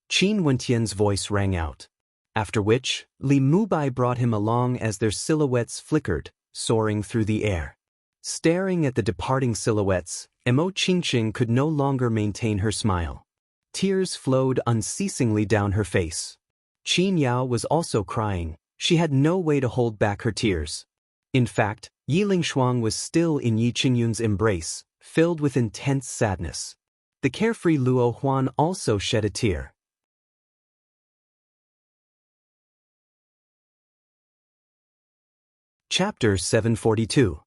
Qin Wentian's voice rang out. After which, Li Mubai brought him along as their silhouettes flickered, soaring through the air. Staring at the departing silhouettes, Mo Qingqing could no longer maintain her smile. Tears flowed unceasingly down her face. Qin Yao was also crying. She had no way to hold back her tears. In fact, Yi Lingshuang was still in Yi Qingyun's embrace, filled with intense sadness. The carefree Luo Huan also shed a tear. Chapter 742.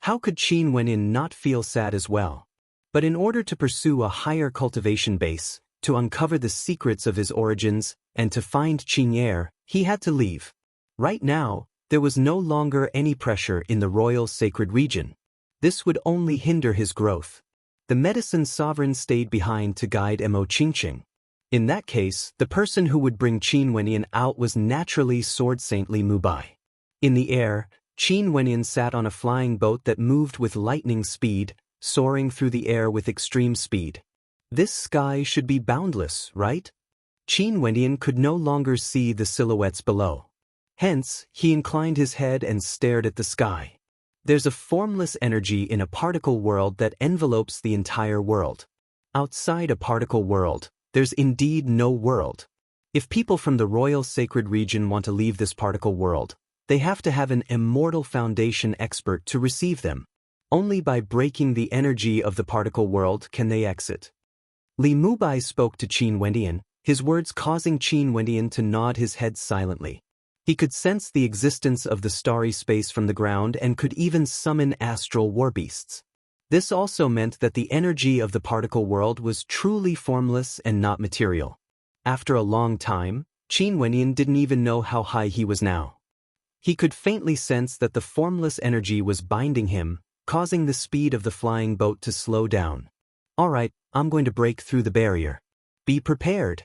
How could Qin Wenyan not feel sad as well? But in order to pursue a higher cultivation base, to uncover the secrets of his origins, and to find Qing'er, he had to leave. Right now, there was no longer any pressure in the royal sacred region. This would only hinder his growth. The medicine sovereign stayed behind to guide Mo Qingqing. In that case, the person who would bring Qin Wenyan out was naturally Sword Saint Li Mubai. In the air, Qin Wenyan sat on a flying boat that moved with lightning speed, soaring through the air with extreme speed. This sky should be boundless, right? Qin Wenyan could no longer see the silhouettes below. Hence, he inclined his head and stared at the sky. There's a formless energy in a particle world that envelopes the entire world. Outside a particle world, there's indeed no world. If people from the royal sacred region want to leave this particle world, they have to have an immortal foundation expert to receive them. Only by breaking the energy of the particle world can they exit. Li Mubai spoke to Qin Wenyan, his words causing Qin Wenyan to nod his head silently. He could sense the existence of the starry space from the ground and could even summon astral warbeasts. This also meant that the energy of the particle world was truly formless and not material. After a long time, Qin Wenyan didn't even know how high he was now. He could faintly sense that the formless energy was binding him, causing the speed of the flying boat to slow down. All right, I'm going to break through the barrier. Be prepared.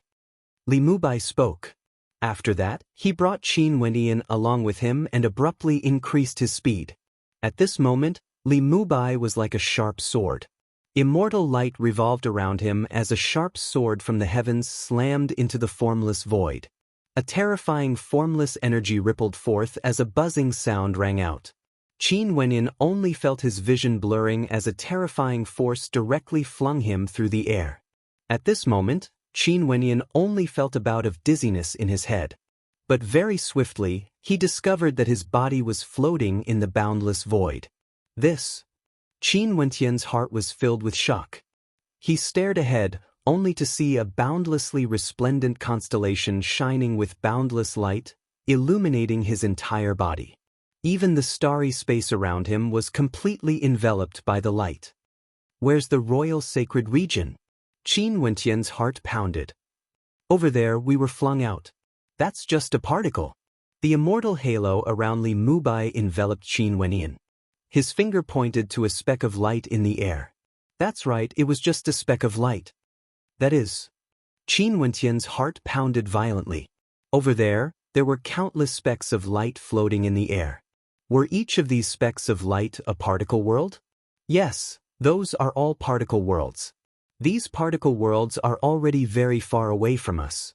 Li Mubai spoke. After that, he brought Qin Wenyan along with him and abruptly increased his speed. At this moment, Li Mubai was like a sharp sword. Immortal light revolved around him as a sharp sword from the heavens slammed into the formless void. A terrifying formless energy rippled forth as a buzzing sound rang out. Qin Wenyan only felt his vision blurring as a terrifying force directly flung him through the air. At this moment, Qin Wenyan only felt a bout of dizziness in his head. But very swiftly, he discovered that his body was floating in the boundless void. Qin Wenyan's heart was filled with shock. He stared ahead, only to see a boundlessly resplendent constellation shining with boundless light, illuminating his entire body. Even the starry space around him was completely enveloped by the light. Where's the royal sacred region? Qin Wenyan's heart pounded. Over there we were flung out. That's just a particle. The immortal halo around Li Mubai enveloped Qin Wenyan. His finger pointed to a speck of light in the air. That's right, it was just a speck of light. That is. Qin Wenyan's heart pounded violently. Over there were countless specks of light floating in the air. Were each of these specks of light a particle world? Yes, those are all particle worlds. These particle worlds are already very far away from us.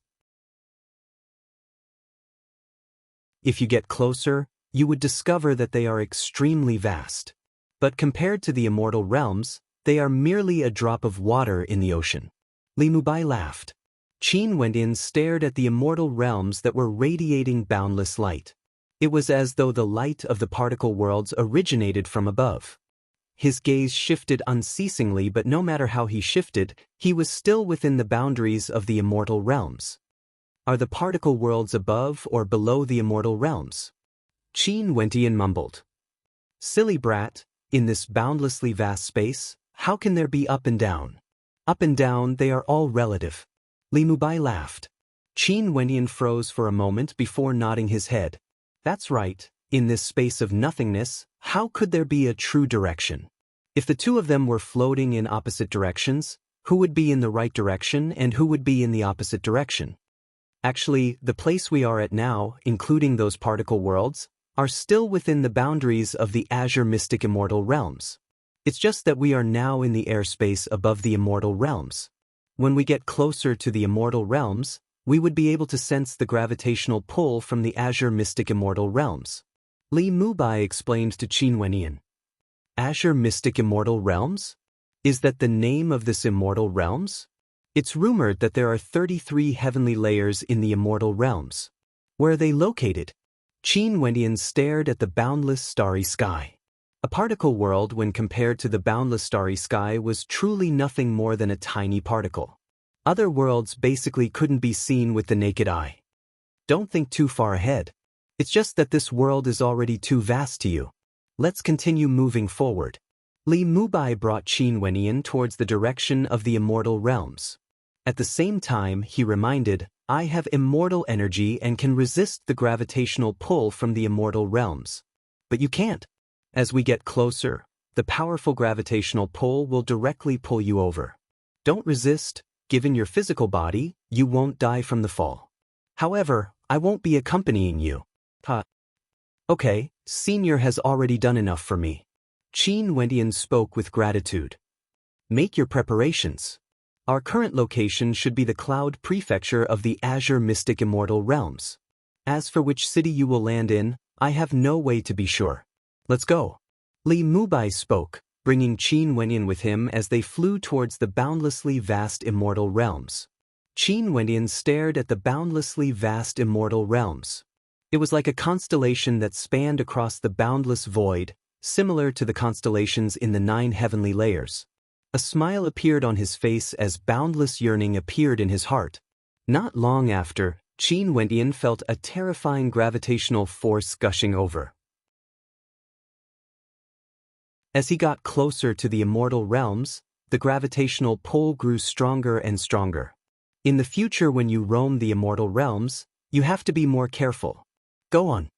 If you get closer, you would discover that they are extremely vast. But compared to the immortal realms, they are merely a drop of water in the ocean. Li Mubai laughed. Qin Wenyan stared at the immortal realms that were radiating boundless light. It was as though the light of the particle worlds originated from above. His gaze shifted unceasingly, but no matter how he shifted, he was still within the boundaries of the immortal realms. Are the particle worlds above or below the immortal realms? Qin Wenyan mumbled. Silly brat, in this boundlessly vast space, how can there be up and down? Up and down, they are all relative. Li Mubai laughed. Qin Wenyan froze for a moment before nodding his head. That's right, in this space of nothingness, how could there be a true direction? If the two of them were floating in opposite directions, who would be in the right direction and who would be in the opposite direction? Actually, the place we are at now, including those particle worlds, are still within the boundaries of the azure mystic immortal realms. It's just that we are now in the airspace above the immortal realms. When we get closer to the immortal realms, we would be able to sense the gravitational pull from the azure mystic immortal realms. Li Mubai explained to Qin Wenyan. Azure mystic immortal realms? Is that the name of this immortal realms? It's rumored that there are 33 heavenly layers in the immortal realms. Where are they located? Qin Wenyan stared at the boundless starry sky. A particle world, when compared to the boundless starry sky, was truly nothing more than a tiny particle. Other worlds basically couldn't be seen with the naked eye. Don't think too far ahead. It's just that this world is already too vast to you. Let's continue moving forward. Li Mubai brought Qin Wenyan towards the direction of the immortal realms. At the same time, he reminded, I have immortal energy and can resist the gravitational pull from the immortal realms. But you can't. As we get closer, the powerful gravitational pull will directly pull you over. Don't resist, given your physical body, you won't die from the fall. However, I won't be accompanying you. Okay, Senior has already done enough for me. Qin Wendian spoke with gratitude. Make your preparations. Our current location should be the Cloud Prefecture of the Azure Mystic Immortal Realms. As for which city you will land in, I have no way to be sure. Let's go. Li Mubai spoke, bringing Qin Wendian with him as they flew towards the boundlessly vast immortal realms. Qin Wendian stared at the boundlessly vast immortal realms. It was like a constellation that spanned across the boundless void, similar to the constellations in the 9 heavenly layers. A smile appeared on his face as boundless yearning appeared in his heart. Not long after, Qin Wendian felt a terrifying gravitational force gushing over. As he got closer to the immortal realms, the gravitational pull grew stronger and stronger. In the future, when you roam the immortal realms, you have to be more careful. Go on.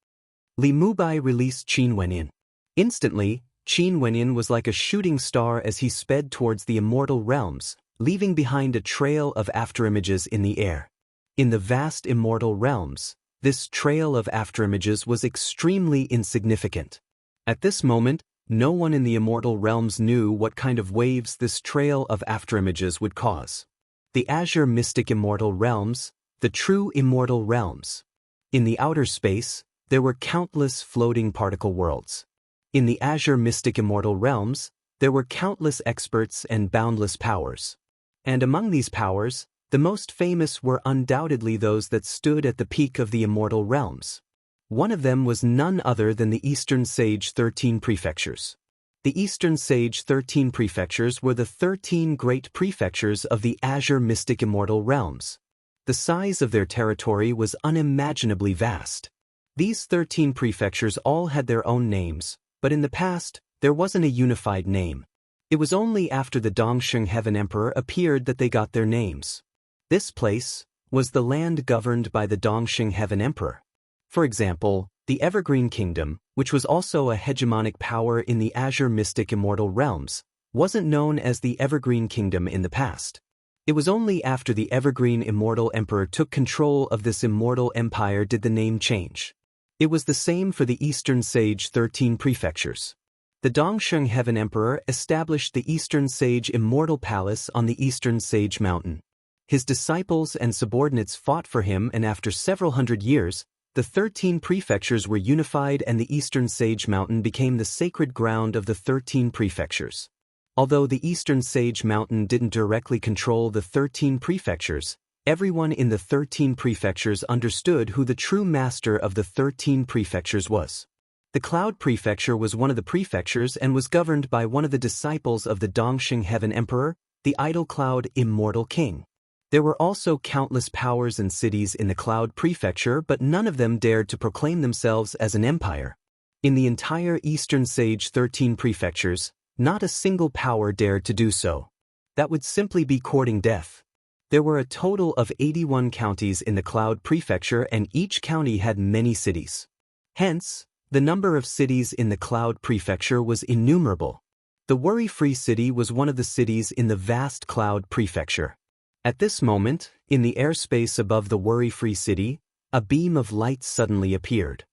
Li Mubai released Qin Wendian. Instantly, Qin Wendian was like a shooting star as he sped towards the immortal realms, leaving behind a trail of afterimages in the air. In the vast immortal realms, this trail of afterimages was extremely insignificant. At this moment, no one in the immortal realms knew what kind of waves this trail of afterimages would cause. The Azure Mystic Immortal Realms, the true immortal realms. In the outer space, there were countless floating particle worlds. In the Azure Mystic Immortal Realms, there were countless experts and boundless powers. And among these powers, the most famous were undoubtedly those that stood at the peak of the immortal realms. One of them was none other than the Eastern Sage 13 Prefectures. The Eastern Sage 13 Prefectures were the 13 great prefectures of the Azure Mystic Immortal Realms. The size of their territory was unimaginably vast. These 13 prefectures all had their own names, but in the past, there wasn't a unified name. It was only after the Dongsheng Heaven Emperor appeared that they got their names. This place was the land governed by the Dongsheng Heaven Emperor. For example, the Evergreen Kingdom, which was also a hegemonic power in the Azure Mystic Immortal Realms, wasn't known as the Evergreen Kingdom in the past. It was only after the Evergreen Immortal Emperor took control of this immortal empire did the name change. It was the same for the Eastern Sage 13 Prefectures. The Dongsheng Heaven Emperor established the Eastern Sage Immortal Palace on the Eastern Sage Mountain. His disciples and subordinates fought for him, and after several hundred years, the 13 prefectures were unified and the Eastern Sage Mountain became the sacred ground of the 13 prefectures. Although the Eastern Sage Mountain didn't directly control the 13 prefectures, everyone in the 13 prefectures understood who the true master of the 13 prefectures was. The Cloud Prefecture was one of the prefectures and was governed by one of the disciples of the Dongsheng Heaven Emperor, the Idle Cloud Immortal King. There were also countless powers and cities in the Cloud Prefecture, but none of them dared to proclaim themselves as an empire. In the entire Eastern Sage 13 prefectures, not a single power dared to do so. That would simply be courting death. There were a total of 81 counties in the Cloud Prefecture, and each county had many cities. Hence, the number of cities in the Cloud Prefecture was innumerable. The Worry-Free City was one of the cities in the vast Cloud Prefecture. At this moment, in the airspace above the Worry-Free City, a beam of light suddenly appeared.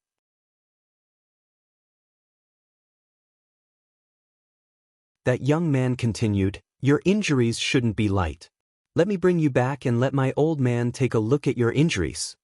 That young man continued, "Your injuries shouldn't be light. Let me bring you back and let my old man take a look at your injuries."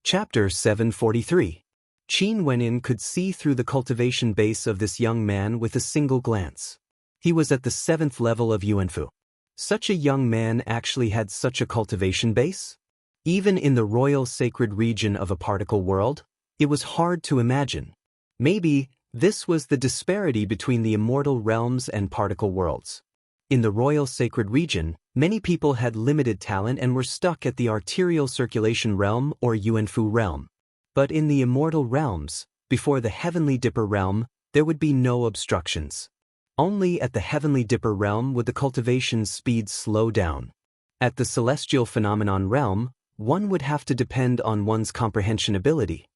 Chapter 743. Qin Wendian could see through the cultivation base of this young man with a single glance. He was at the 7th level of Yuanfu. Such a young man actually had such a cultivation base? Even in the royal sacred region of a particle world, it was hard to imagine. Maybe this was the disparity between the immortal realms and particle worlds. In the royal sacred region, many people had limited talent and were stuck at the arterial circulation realm or Yuanfu realm. But in the immortal realms, before the Heavenly Dipper realm, there would be no obstructions. Only at the Heavenly Dipper realm would the cultivation speed slow down. At the Celestial Phenomenon realm, one would have to depend on one's comprehension ability.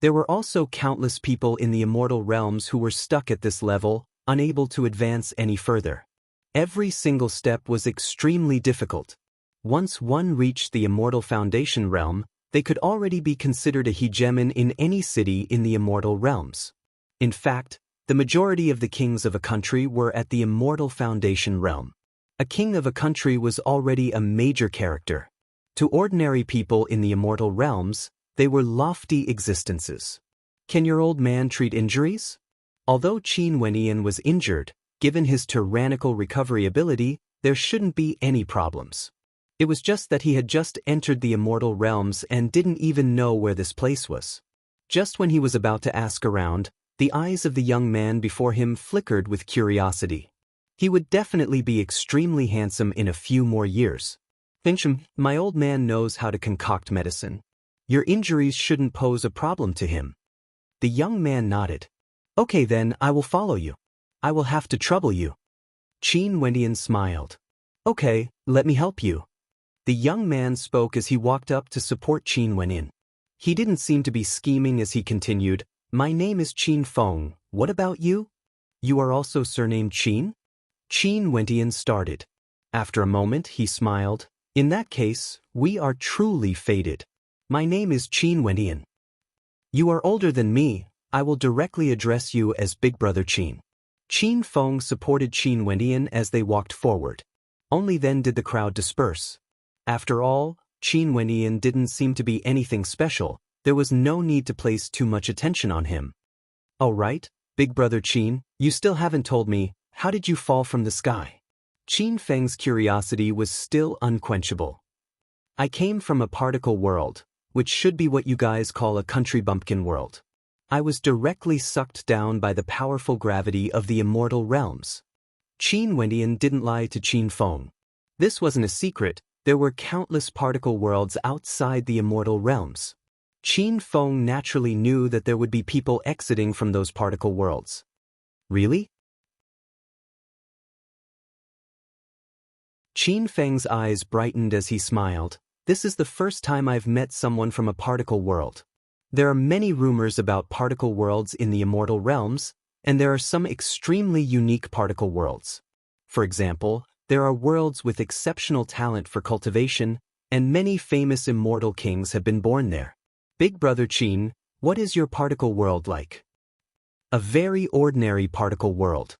There were also countless people in the immortal realms who were stuck at this level, unable to advance any further. Every single step was extremely difficult. Once one reached the immortal foundation realm, they could already be considered a hegemon in any city in the immortal realms. In fact, the majority of the kings of a country were at the immortal foundation realm. A king of a country was already a major character. To ordinary people in the immortal realms, they were lofty existences. Can your old man treat injuries? Although Qin Wenyan was injured, given his tyrannical recovery ability, there shouldn't be any problems. It was just that he had just entered the immortal realms and didn't even know where this place was. Just when he was about to ask around, the eyes of the young man before him flickered with curiosity. He would definitely be extremely handsome in a few more years. Fincham, my old man knows how to concoct medicine. Your injuries shouldn't pose a problem to him. The young man nodded. Okay then, I will follow you. I will have to trouble you. Qin Wendian smiled. Okay, let me help you. The young man spoke as he walked up to support Qin Wenyan. He didn't seem to be scheming as he continued, My name is Qin Feng, what about you? You are also surnamed Qin? Qin Wendian started. After a moment, he smiled. In that case, we are truly fated. My name is Qin Wendian. You are older than me, I will directly address you as Big Brother Qin. Qin Feng supported Qin Wendian as they walked forward. Only then did the crowd disperse. After all, Qin Wendian didn't seem to be anything special, there was no need to place too much attention on him. Oh right, Big Brother Qin, you still haven't told me, how did you fall from the sky? Qin Feng's curiosity was still unquenchable. I came from a particle world, which should be what you guys call a country bumpkin world. I was directly sucked down by the powerful gravity of the immortal realms. Qin Wendian didn't lie to Qin Feng. This wasn't a secret, there were countless particle worlds outside the immortal realms. Qin Feng naturally knew that there would be people exiting from those particle worlds. Really? Qin Feng's eyes brightened as he smiled. This is the first time I've met someone from a particle world. There are many rumors about particle worlds in the immortal realms, and there are some extremely unique particle worlds. For example, there are worlds with exceptional talent for cultivation, and many famous immortal kings have been born there. Big Brother Qin, what is your particle world like? A very ordinary particle world.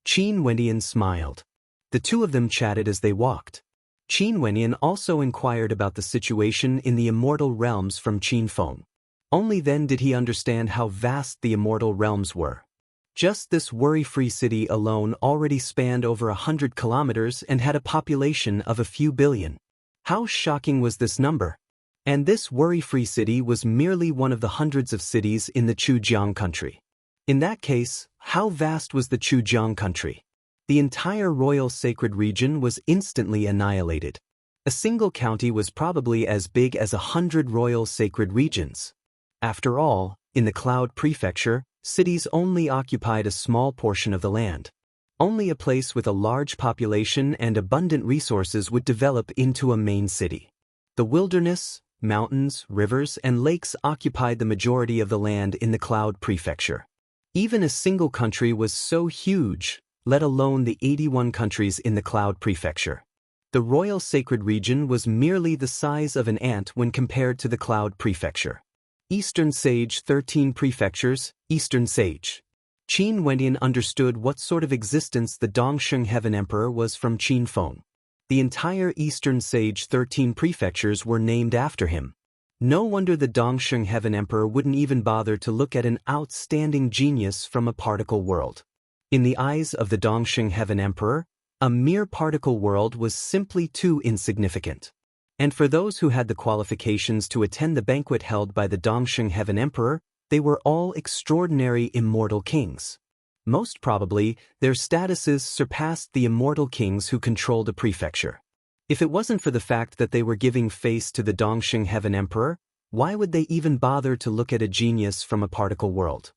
Qin Wendian smiled. The two of them chatted as they walked. Qin Wendian also inquired about the situation in the immortal realms from Qin Feng. Only then did he understand how vast the immortal realms were. Just this worry-free city alone already spanned over 100 kilometers and had a population of a few billion. How shocking was this number? And this worry-free city was merely one of the hundreds of cities in the Chujiang country. In that case, how vast was the Chujiang country? The entire royal sacred region was instantly annihilated. A single county was probably as big as 100 royal sacred regions. After all, in the Cloud Prefecture, cities only occupied a small portion of the land. Only a place with a large population and abundant resources would develop into a main city. The wilderness, mountains, rivers, and lakes occupied the majority of the land in the Cloud Prefecture. Even a single country was so huge, let alone the 81 countries in the Cloud Prefecture. The royal sacred region was merely the size of an ant when compared to the Cloud Prefecture. Eastern Sage 13 Prefectures, Eastern Sage. Qin Wendian understood what sort of existence the Dongsheng Heaven Emperor was from Qin Feng. The entire Eastern Sage 13 Prefectures were named after him. No wonder the Dongsheng Heaven Emperor wouldn't even bother to look at an outstanding genius from a particle world. In the eyes of the Dongsheng Heaven Emperor, a mere particle world was simply too insignificant. And for those who had the qualifications to attend the banquet held by the Dongsheng Heaven Emperor, they were all extraordinary immortal kings. Most probably, their statuses surpassed the immortal kings who controlled a prefecture. If it wasn't for the fact that they were giving face to the Dongsheng Heaven Emperor, why would they even bother to look at a genius from a particle world?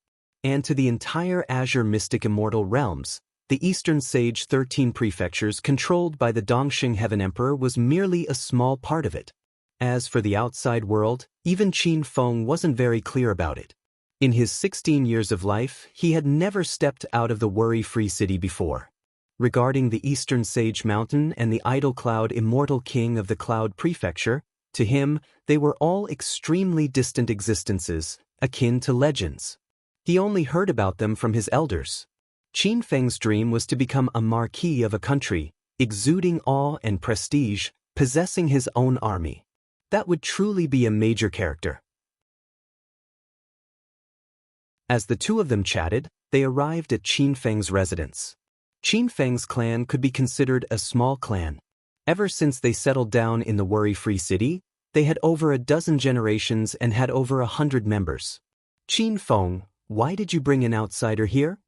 And to the entire Azure Mystic Immortal Realms, the Eastern Sage 13 Prefectures controlled by the Dongsheng Heaven Emperor was merely a small part of it. As for the outside world, even Qin Feng wasn't very clear about it. In his 16 years of life, he had never stepped out of the worry-free city before. Regarding the Eastern Sage Mountain and the idol cloud immortal king of the Cloud Prefecture, to him, they were all extremely distant existences, akin to legends. He only heard about them from his elders. Qin Feng's dream was to become a marquis of a country, exuding awe and prestige, possessing his own army. That would truly be a major character. As the two of them chatted, they arrived at Qin Feng's residence. Qin Feng's clan could be considered a small clan. Ever since they settled down in the worry-free city, they had over a dozen generations and had over 100 members. Qin Feng, why did you bring an outsider here?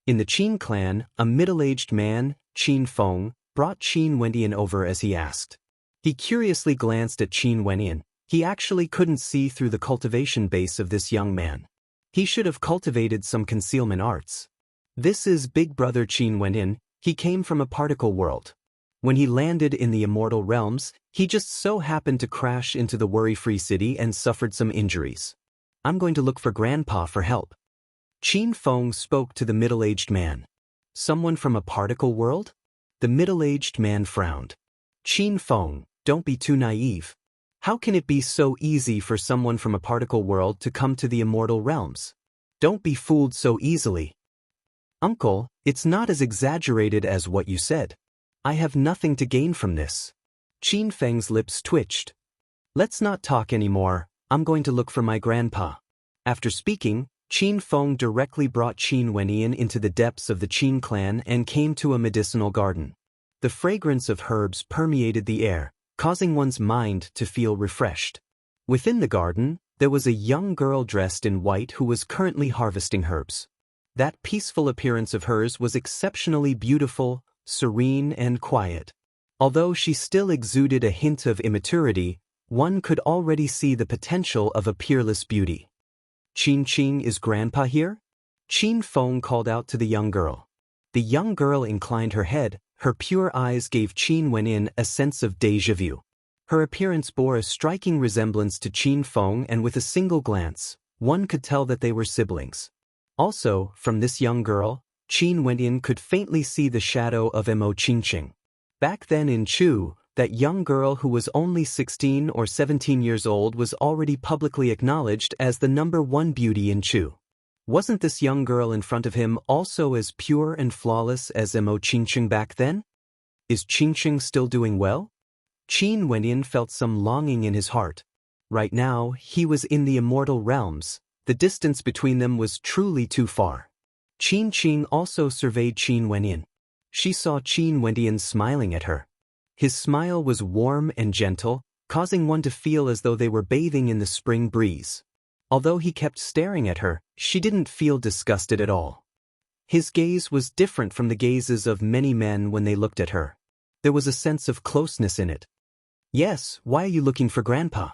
In the Qin clan, a middle-aged man, Qin Feng, brought Qin Wendian over as he asked. He curiously glanced at Qin Wendian. He actually couldn't see through the cultivation base of this young man. He should have cultivated some concealment arts. This is Big Brother Qin Wendian. He came from a particle world. When he landed in the immortal realms, he just so happened to crash into the worry-free city and suffered some injuries. I'm going to look for Grandpa for help. Qin Feng spoke to the middle-aged man. Someone from a particle world? The middle-aged man frowned. Qin Feng, don't be too naive. How can it be so easy for someone from a particle world to come to the immortal realms? Don't be fooled so easily. Uncle, it's not as exaggerated as what you said. I have nothing to gain from this. Qin Feng's lips twitched. Let's not talk anymore. I'm going to look for my grandpa. After speaking, Qin Feng directly brought Qin Wendian into the depths of the Qin clan and came to a medicinal garden. The fragrance of herbs permeated the air, causing one's mind to feel refreshed. Within the garden, there was a young girl dressed in white who was currently harvesting herbs. That peaceful appearance of hers was exceptionally beautiful, serene and quiet. Although she still exuded a hint of immaturity, one could already see the potential of a peerless beauty. Qin, is Grandpa here? Qin Feng called out to the young girl. The young girl inclined her head. Her pure eyes gave Qin Wendian a sense of déjà vu. Her appearance bore a striking resemblance to Qin Feng, and with a single glance, one could tell that they were siblings. Also, from this young girl, Qin Wendian could faintly see the shadow of Mo Qingqing. Back then in Chu, that young girl who was only 16 or 17 years old was already publicly acknowledged as the #1 beauty in Chu. Wasn't this young girl in front of him also as pure and flawless as Mo Qingqing back then? Is Qingqing still doing well? Qin Wendian felt some longing in his heart. Right now, he was in the immortal realms. The distance between them was truly too far. Qingqing also surveyed Qin Wendian. She saw Qin Wendian smiling at her. His smile was warm and gentle, causing one to feel as though they were bathing in the spring breeze. Although he kept staring at her, she didn't feel disgusted at all. His gaze was different from the gazes of many men when they looked at her. There was a sense of closeness in it. Yes, why are you looking for Grandpa?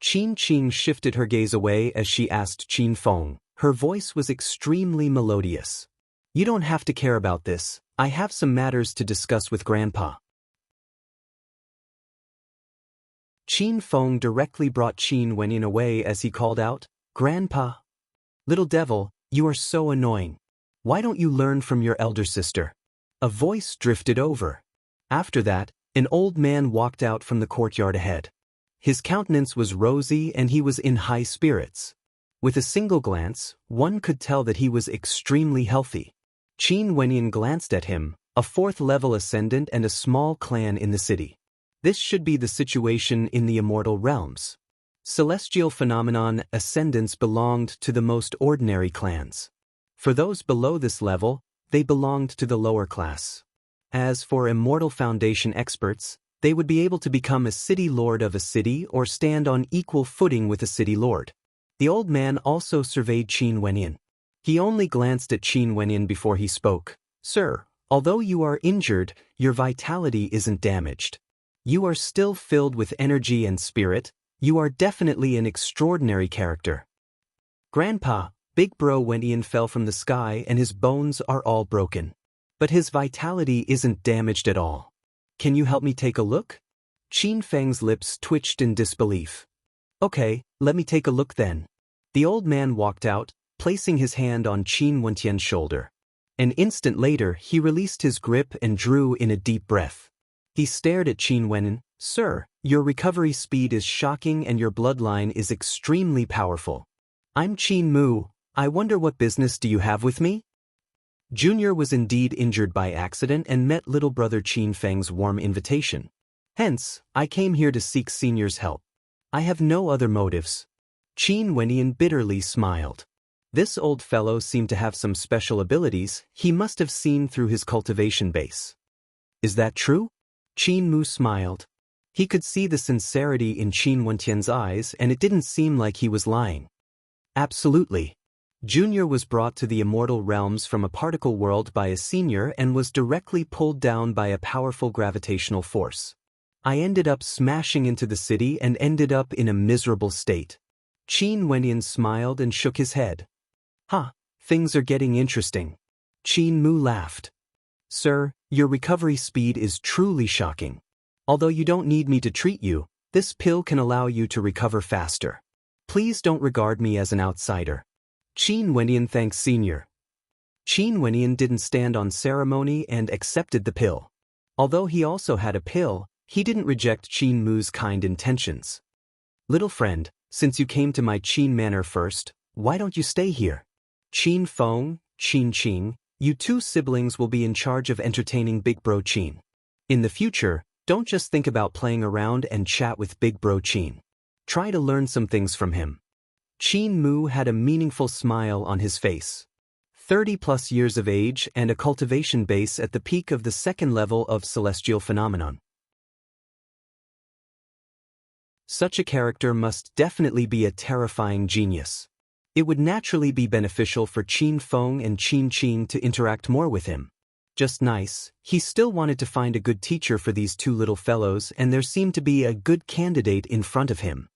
Qin shifted her gaze away as she asked Qin Feng. Her voice was extremely melodious. You don't have to care about this. I have some matters to discuss with Grandpa. Qin Feng directly brought Qin Wendian away as he called out, Grandpa. Little devil, you are so annoying. Why don't you learn from your elder sister? A voice drifted over. After that, an old man walked out from the courtyard ahead. His countenance was rosy and he was in high spirits. With a single glance, one could tell that he was extremely healthy. Qin Wendian glanced at him, a 4th-level ascendant and a small clan in the city. This should be the situation in the immortal realms. Celestial phenomenon ascendants belonged to the most ordinary clans. For those below this level, they belonged to the lower class. As for immortal foundation experts, they would be able to become a city lord of a city or stand on equal footing with a city lord. The old man also surveyed Qin Wendian. He only glanced at Qin Wendian before he spoke. Sir, although you are injured, your vitality isn't damaged. You are still filled with energy and spirit. You are definitely an extraordinary character. Grandpa, Big Bro Wendian fell from the sky and his bones are all broken. But his vitality isn't damaged at all. Can you help me take a look? Qin Feng's lips twitched in disbelief. Okay, let me take a look then. The old man walked out, placing his hand on Qin Wentian's shoulder. An instant later, he released his grip and drew in a deep breath. He stared at Qin Wentian. "Sir, your recovery speed is shocking and your bloodline is extremely powerful. I'm Qin Mu. I wonder what business do you have with me?" Junior was indeed injured by accident and met little brother Qin Feng's warm invitation. "Hence, I came here to seek Senior's help. I have no other motives." Qin Wentian bitterly smiled. This old fellow seemed to have some special abilities he must have seen through his cultivation base. "Is that true?" Qin Mu smiled. He could see the sincerity in Qin Wentian's eyes and it didn't seem like he was lying. "Absolutely. Junior was brought to the immortal realms from a particle world by a senior and was directly pulled down by a powerful gravitational force. I ended up smashing into the city and ended up in a miserable state." Qin Wentian smiled and shook his head. Things are getting interesting." Qin Mu laughed. "Sir, your recovery speed is truly shocking. Although you don't need me to treat you, this pill can allow you to recover faster. Please don't regard me as an outsider." Qin Wentian thanked Senior. Qin Wentian didn't stand on ceremony and accepted the pill. Although he also had a pill, he didn't reject Qin Mu's kind intentions. "Little friend, since you came to my Qin manor first, why don't you stay here? Qin Feng, Qin Qing, you two siblings will be in charge of entertaining Big Bro Qin. In the future, don't just think about playing around and chat with Big Bro Qin. Try to learn some things from him." Qin Mu had a meaningful smile on his face. 30+ years of age and a cultivation base at the peak of the second level of celestial phenomenon. Such a character must definitely be a terrifying genius. It would naturally be beneficial for Qin Feng and Qin Qing to interact more with him. Just nice, he still wanted to find a good teacher for these two little fellows and there seemed to be a good candidate in front of him.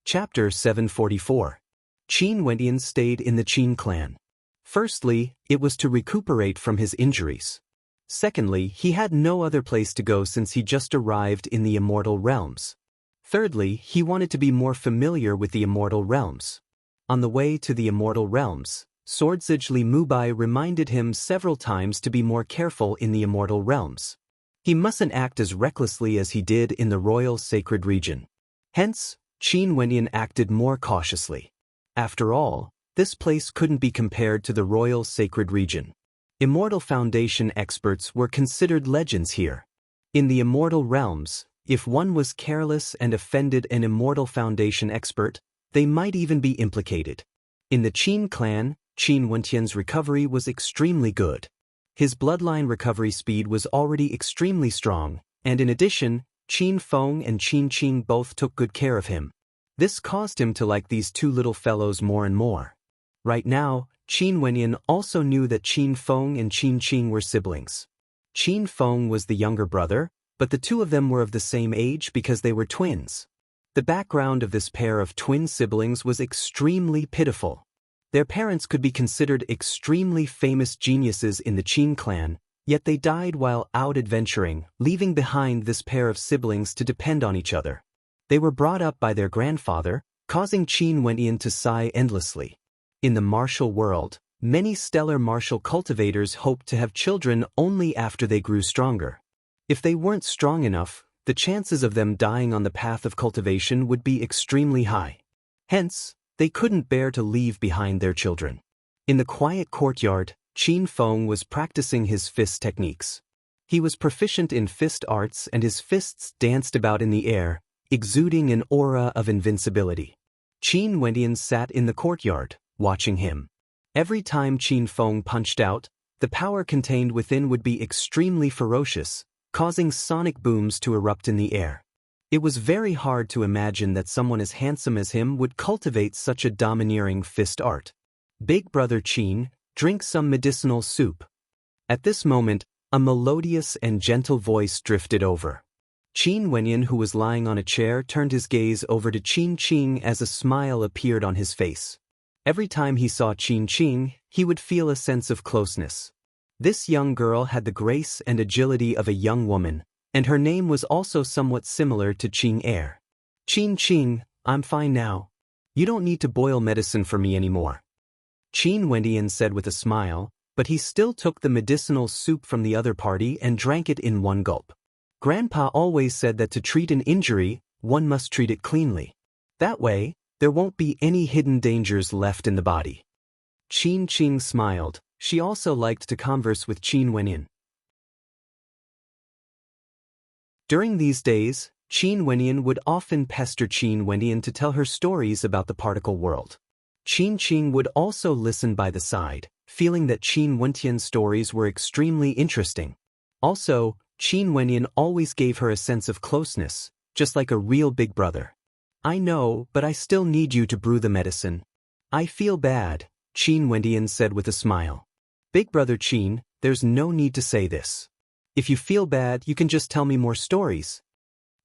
Chapter 744. Qin Wentian stayed in the Qin clan. Firstly, it was to recuperate from his injuries. Secondly, he had no other place to go since he just arrived in the immortal realms. Thirdly, he wanted to be more familiar with the immortal realms. On the way to the immortal realms, Swordsage Mubai reminded him several times to be more careful in the immortal realms. He mustn't act as recklessly as he did in the royal sacred region. Hence, Qin Wentian acted more cautiously. After all, this place couldn't be compared to the royal sacred region. Immortal Foundation experts were considered legends here. In the immortal realms, if one was careless and offended an Immortal Foundation expert, they might even be implicated. In the Qin clan, Qin Wentian's recovery was extremely good. His bloodline recovery speed was already extremely strong, and in addition, Qin Feng and Qin Qing both took good care of him. This caused him to like these two little fellows more and more. Right now, Qin Wentian also knew that Qin Feng and Qin Qing were siblings. Qin Feng was the younger brother, but the two of them were of the same age because they were twins. The background of this pair of twin siblings was extremely pitiful. Their parents could be considered extremely famous geniuses in the Qin clan, yet they died while out adventuring, leaving behind this pair of siblings to depend on each other. They were brought up by their grandfather, causing Qin Wentian to sigh endlessly. In the martial world, many stellar martial cultivators hoped to have children only after they grew stronger. If they weren't strong enough, the chances of them dying on the path of cultivation would be extremely high. Hence, they couldn't bear to leave behind their children. In the quiet courtyard, Qin Feng was practicing his fist techniques. He was proficient in fist arts and his fists danced about in the air, exuding an aura of invincibility. Qin Wentian sat in the courtyard, watching him. Every time Qin Feng punched out, the power contained within would be extremely ferocious, causing sonic booms to erupt in the air. It was very hard to imagine that someone as handsome as him would cultivate such a domineering fist art. "Big brother Qin, drink some medicinal soup." At this moment, a melodious and gentle voice drifted over. Qin Wentian, who was lying on a chair, turned his gaze over to Qin Qing as a smile appeared on his face. Every time he saw Qin Qing, he would feel a sense of closeness. This young girl had the grace and agility of a young woman, and her name was also somewhat similar to Qing Air. Qing, I'm fine now. You don't need to boil medicine for me anymore. Qin Wendian said with a smile, but he still took the medicinal soup from the other party and drank it in one gulp. Grandpa always said that to treat an injury, one must treat it cleanly. That way, there won't be any hidden dangers left in the body. Qing smiled. She also liked to converse with Qin Wenyan. During these days, Qin Wenyan would often pester Qin Wendian to tell her stories about the particle world. Qin would also listen by the side, feeling that Qin Wendian's stories were extremely interesting. Also, Qin Wendian always gave her a sense of closeness, just like a real big brother. I know, but I still need you to brew the medicine. I feel bad, Qin Wendian said with a smile. Big brother Qin, there's no need to say this. If you feel bad, you can just tell me more stories.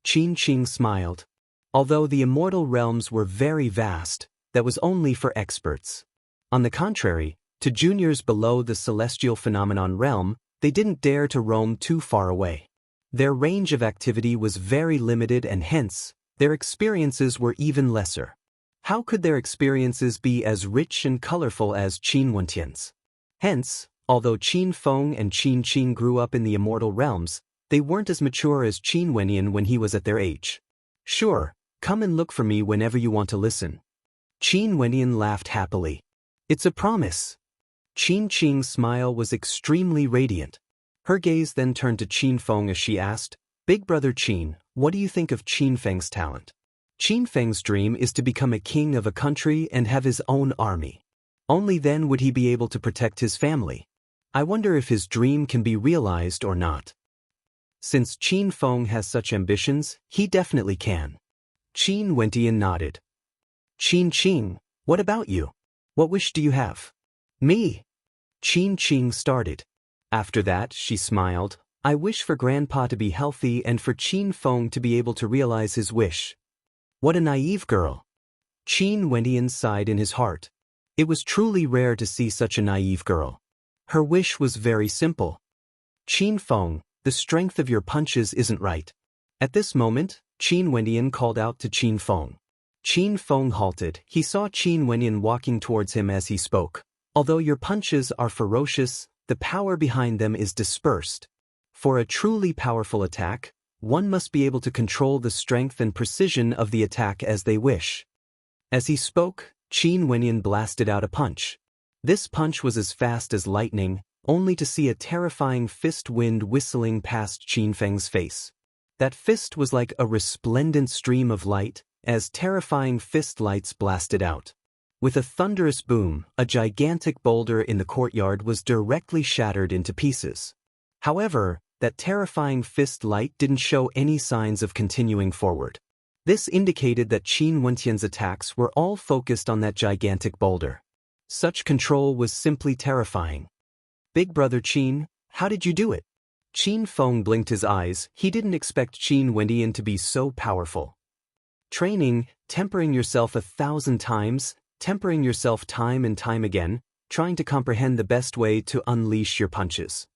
Qin smiled. Although the immortal realms were very vast, that was only for experts. On the contrary, to juniors below the celestial phenomenon realm, they didn't dare to roam too far away. Their range of activity was very limited and hence, their experiences were even lesser. How could their experiences be as rich and colorful as Qin Wendian's? Hence, although Qin Feng and Qin grew up in the immortal realms, they weren't as mature as Qin Wendian when he was at their age. Sure, come and look for me whenever you want to listen. Qin Wendian laughed happily. It's a promise. Qing's smile was extremely radiant. Her gaze then turned to Qin Feng as she asked, Big brother Qin, what do you think of Qin Feng's talent? Qin Feng's dream is to become a king of a country and have his own army. Only then would he be able to protect his family. I wonder if his dream can be realized or not. Since Qin Feng has such ambitions, he definitely can. Qin Wendian nodded. Qin, what about you? What wish do you have? Me? Qin started. After that, she smiled. I wish for Grandpa to be healthy and for Qin Feng to be able to realize his wish. What a naive girl. Qin Wendian sighed in his heart. It was truly rare to see such a naive girl. Her wish was very simple. Qin Feng, the strength of your punches isn't right. At this moment, Qin Wendian called out to Qin Feng. Qin Feng halted. He saw Qin Wendian walking towards him as he spoke. Although your punches are ferocious, the power behind them is dispersed. For a truly powerful attack, one must be able to control the strength and precision of the attack as they wish. As he spoke, Qin Wendian blasted out a punch. This punch was as fast as lightning, only to see a terrifying fist wind whistling past Qin Feng's face. That fist was like a resplendent stream of light, as terrifying fist lights blasted out. With a thunderous boom, a gigantic boulder in the courtyard was directly shattered into pieces. However, that terrifying fist light didn't show any signs of continuing forward. This indicated that Qin Wendian's attacks were all focused on that gigantic boulder. Such control was simply terrifying. Big brother Qin, how did you do it? Qin Feng blinked his eyes. He didn't expect Qin Wendian to be so powerful. Training, tempering yourself 1,000 times, tempering yourself time and time again, trying to comprehend the best way to unleash your punches.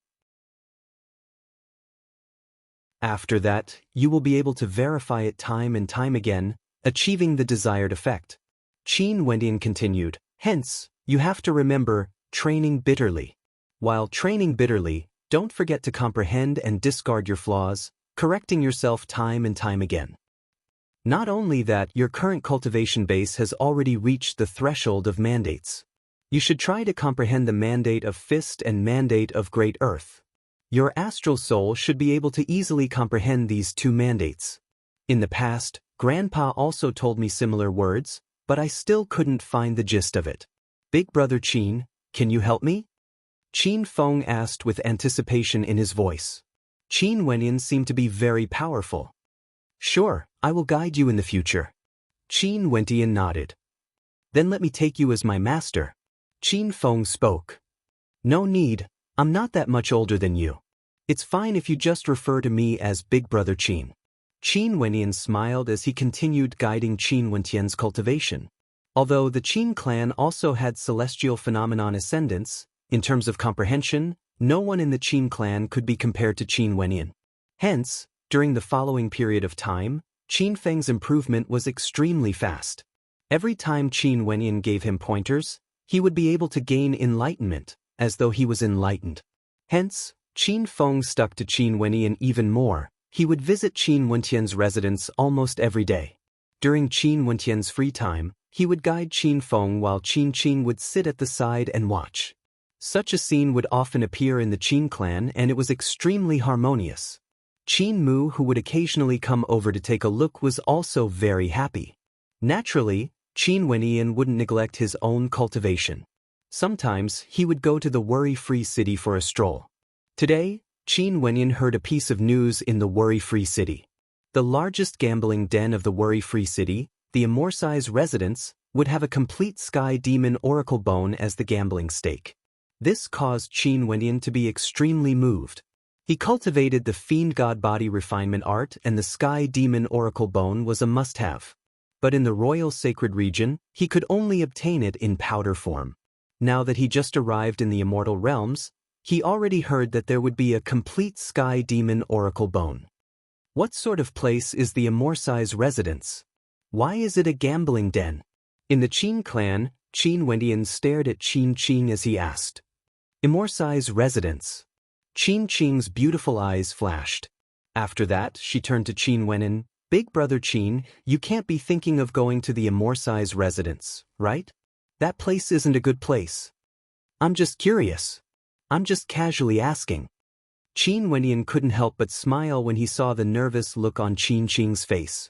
After that, you will be able to verify it time and time again, achieving the desired effect. Qin Wendian continued, hence, you have to remember, training bitterly. While training bitterly, don't forget to comprehend and discard your flaws, correcting yourself time and time again. Not only that, your current cultivation base has already reached the threshold of mandates. You should try to comprehend the mandate of Fist and mandate of Great Earth. Your astral soul should be able to easily comprehend these two mandates. In the past, Grandpa also told me similar words, but I still couldn't find the gist of it. Big brother Qin, can you help me? Qin Feng asked with anticipation in his voice. Qin Wendian seemed to be very powerful. Sure, I will guide you in the future. Qin Wendian nodded. Then let me take you as my master. Qin Feng spoke. No need, I'm not that much older than you. It's fine if you just refer to me as Big Brother Qin. Qin Wendian smiled as he continued guiding Qin Wendian's cultivation. Although the Qin clan also had celestial phenomenon ascendants, in terms of comprehension, no one in the Qin clan could be compared to Qin Wendian. Hence, During the following period of time, Qin Feng's improvement was extremely fast. Every time Qin Wenyan gave him pointers, he would be able to gain enlightenment, as though he was enlightened. Hence, Qin Feng stuck to Qin Wenyan even more. He would visit Qin Wentian's residence almost every day. During Qin Wentian's free time, he would guide Qin Feng while Qin would sit at the side and watch. Such a scene would often appear in the Qin clan, and it was extremely harmonious. Qin Mu, who would occasionally come over to take a look, was also very happy. Naturally, Qin Wenyan wouldn't neglect his own cultivation. Sometimes, he would go to the worry-free city for a stroll. Today, Qin Wenyan heard a piece of news in the worry-free city. The largest gambling den of the worry-free city, the Amorsi's residence, would have a complete Sky Demon Oracle bone as the gambling stake. This caused Qin Wenyan to be extremely moved. He cultivated the Fiend God Body Refinement art, and the Sky Demon Oracle bone was a must-have. But in the Royal Sacred Region, he could only obtain it in powder form. Now that he just arrived in the Immortal Realms, he already heard that there would be a complete Sky Demon Oracle bone. What sort of place is the Amorsi's residence? Why is it a gambling den? In the Qin clan, Qin Wenyan stared at Qin as he asked. Amorsi's residence. Qin's beautiful eyes flashed. After that, she turned to Qin Wenyan. Big brother Qin, you can't be thinking of going to the Amorsi's residence, right? That place isn't a good place. I'm just curious. I'm just casually asking. Qin Wenyan couldn't help but smile when he saw the nervous look on Qin's face.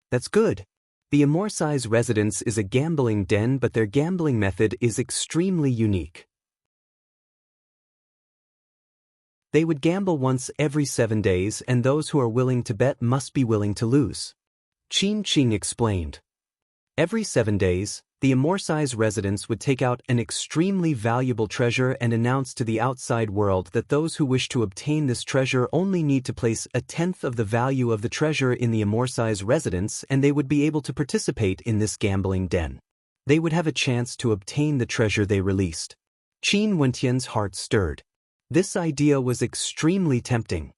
That's good. The Amorsi's residence is a gambling den, but their gambling method is extremely unique. They would gamble once every 7 days, and those who are willing to bet must be willing to lose. Qin explained. Every 7 days, the Amorsi's residents would take out an extremely valuable treasure and announce to the outside world that those who wish to obtain this treasure only need to place 1/10 of the value of the treasure in the Amorsi's residence, and they would be able to participate in this gambling den. They would have a chance to obtain the treasure they released. Qin Wentian's heart stirred. This idea was extremely tempting.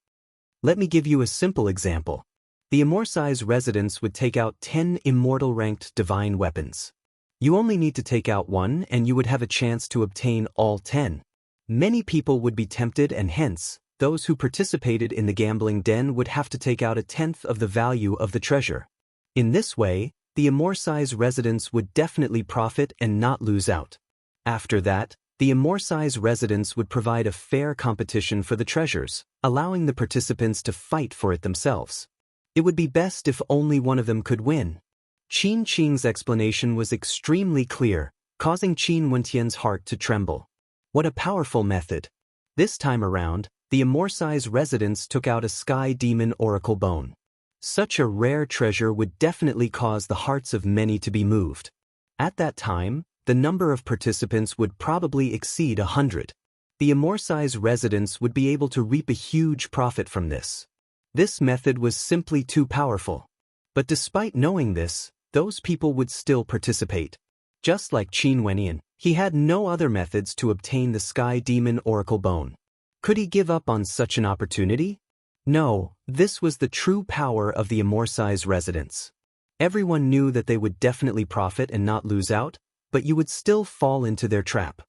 Let me give you a simple example. The Amorsi's residents would take out 10 immortal-ranked divine weapons. You only need to take out one, and you would have a chance to obtain all 10. Many people would be tempted, and hence, those who participated in the gambling den would have to take out 1/10 of the value of the treasure. In this way, the Amorsi's residents would definitely profit and not lose out. After that, the Amorsi's residents would provide a fair competition for the treasures, allowing the participants to fight for it themselves. It would be best if only one of them could win. Qin's explanation was extremely clear, causing Qin Wentian's heart to tremble. What a powerful method. This time around, the Amorsi's residents took out a Sky Demon Oracle bone. Such a rare treasure would definitely cause the hearts of many to be moved. At that time, the number of participants would probably exceed 100. The Amorsi's residents would be able to reap a huge profit from this. This method was simply too powerful. But despite knowing this, those people would still participate. Just like Qin Wenyan, he had no other methods to obtain the Sky Demon Oracle bone. Could he give up on such an opportunity? No, this was the true power of the Amorsi's residents. Everyone knew that they would definitely profit and not lose out, but you would still fall into their trap.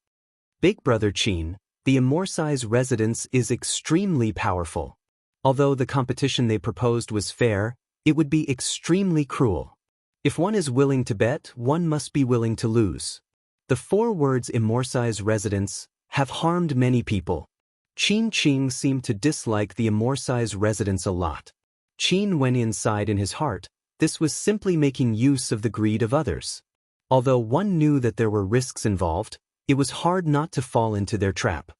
Big brother Qin, the Amorsi's residence is extremely powerful. Although the competition they proposed was fair, it would be extremely cruel. If one is willing to bet, one must be willing to lose. The 4 words Amorsi's residence have harmed many people. Qin seemed to dislike the Amorsi's residence a lot. Qin Wenyan sighed in his heart. This was simply making use of the greed of others. Although one knew that there were risks involved, it was hard not to fall into their trap.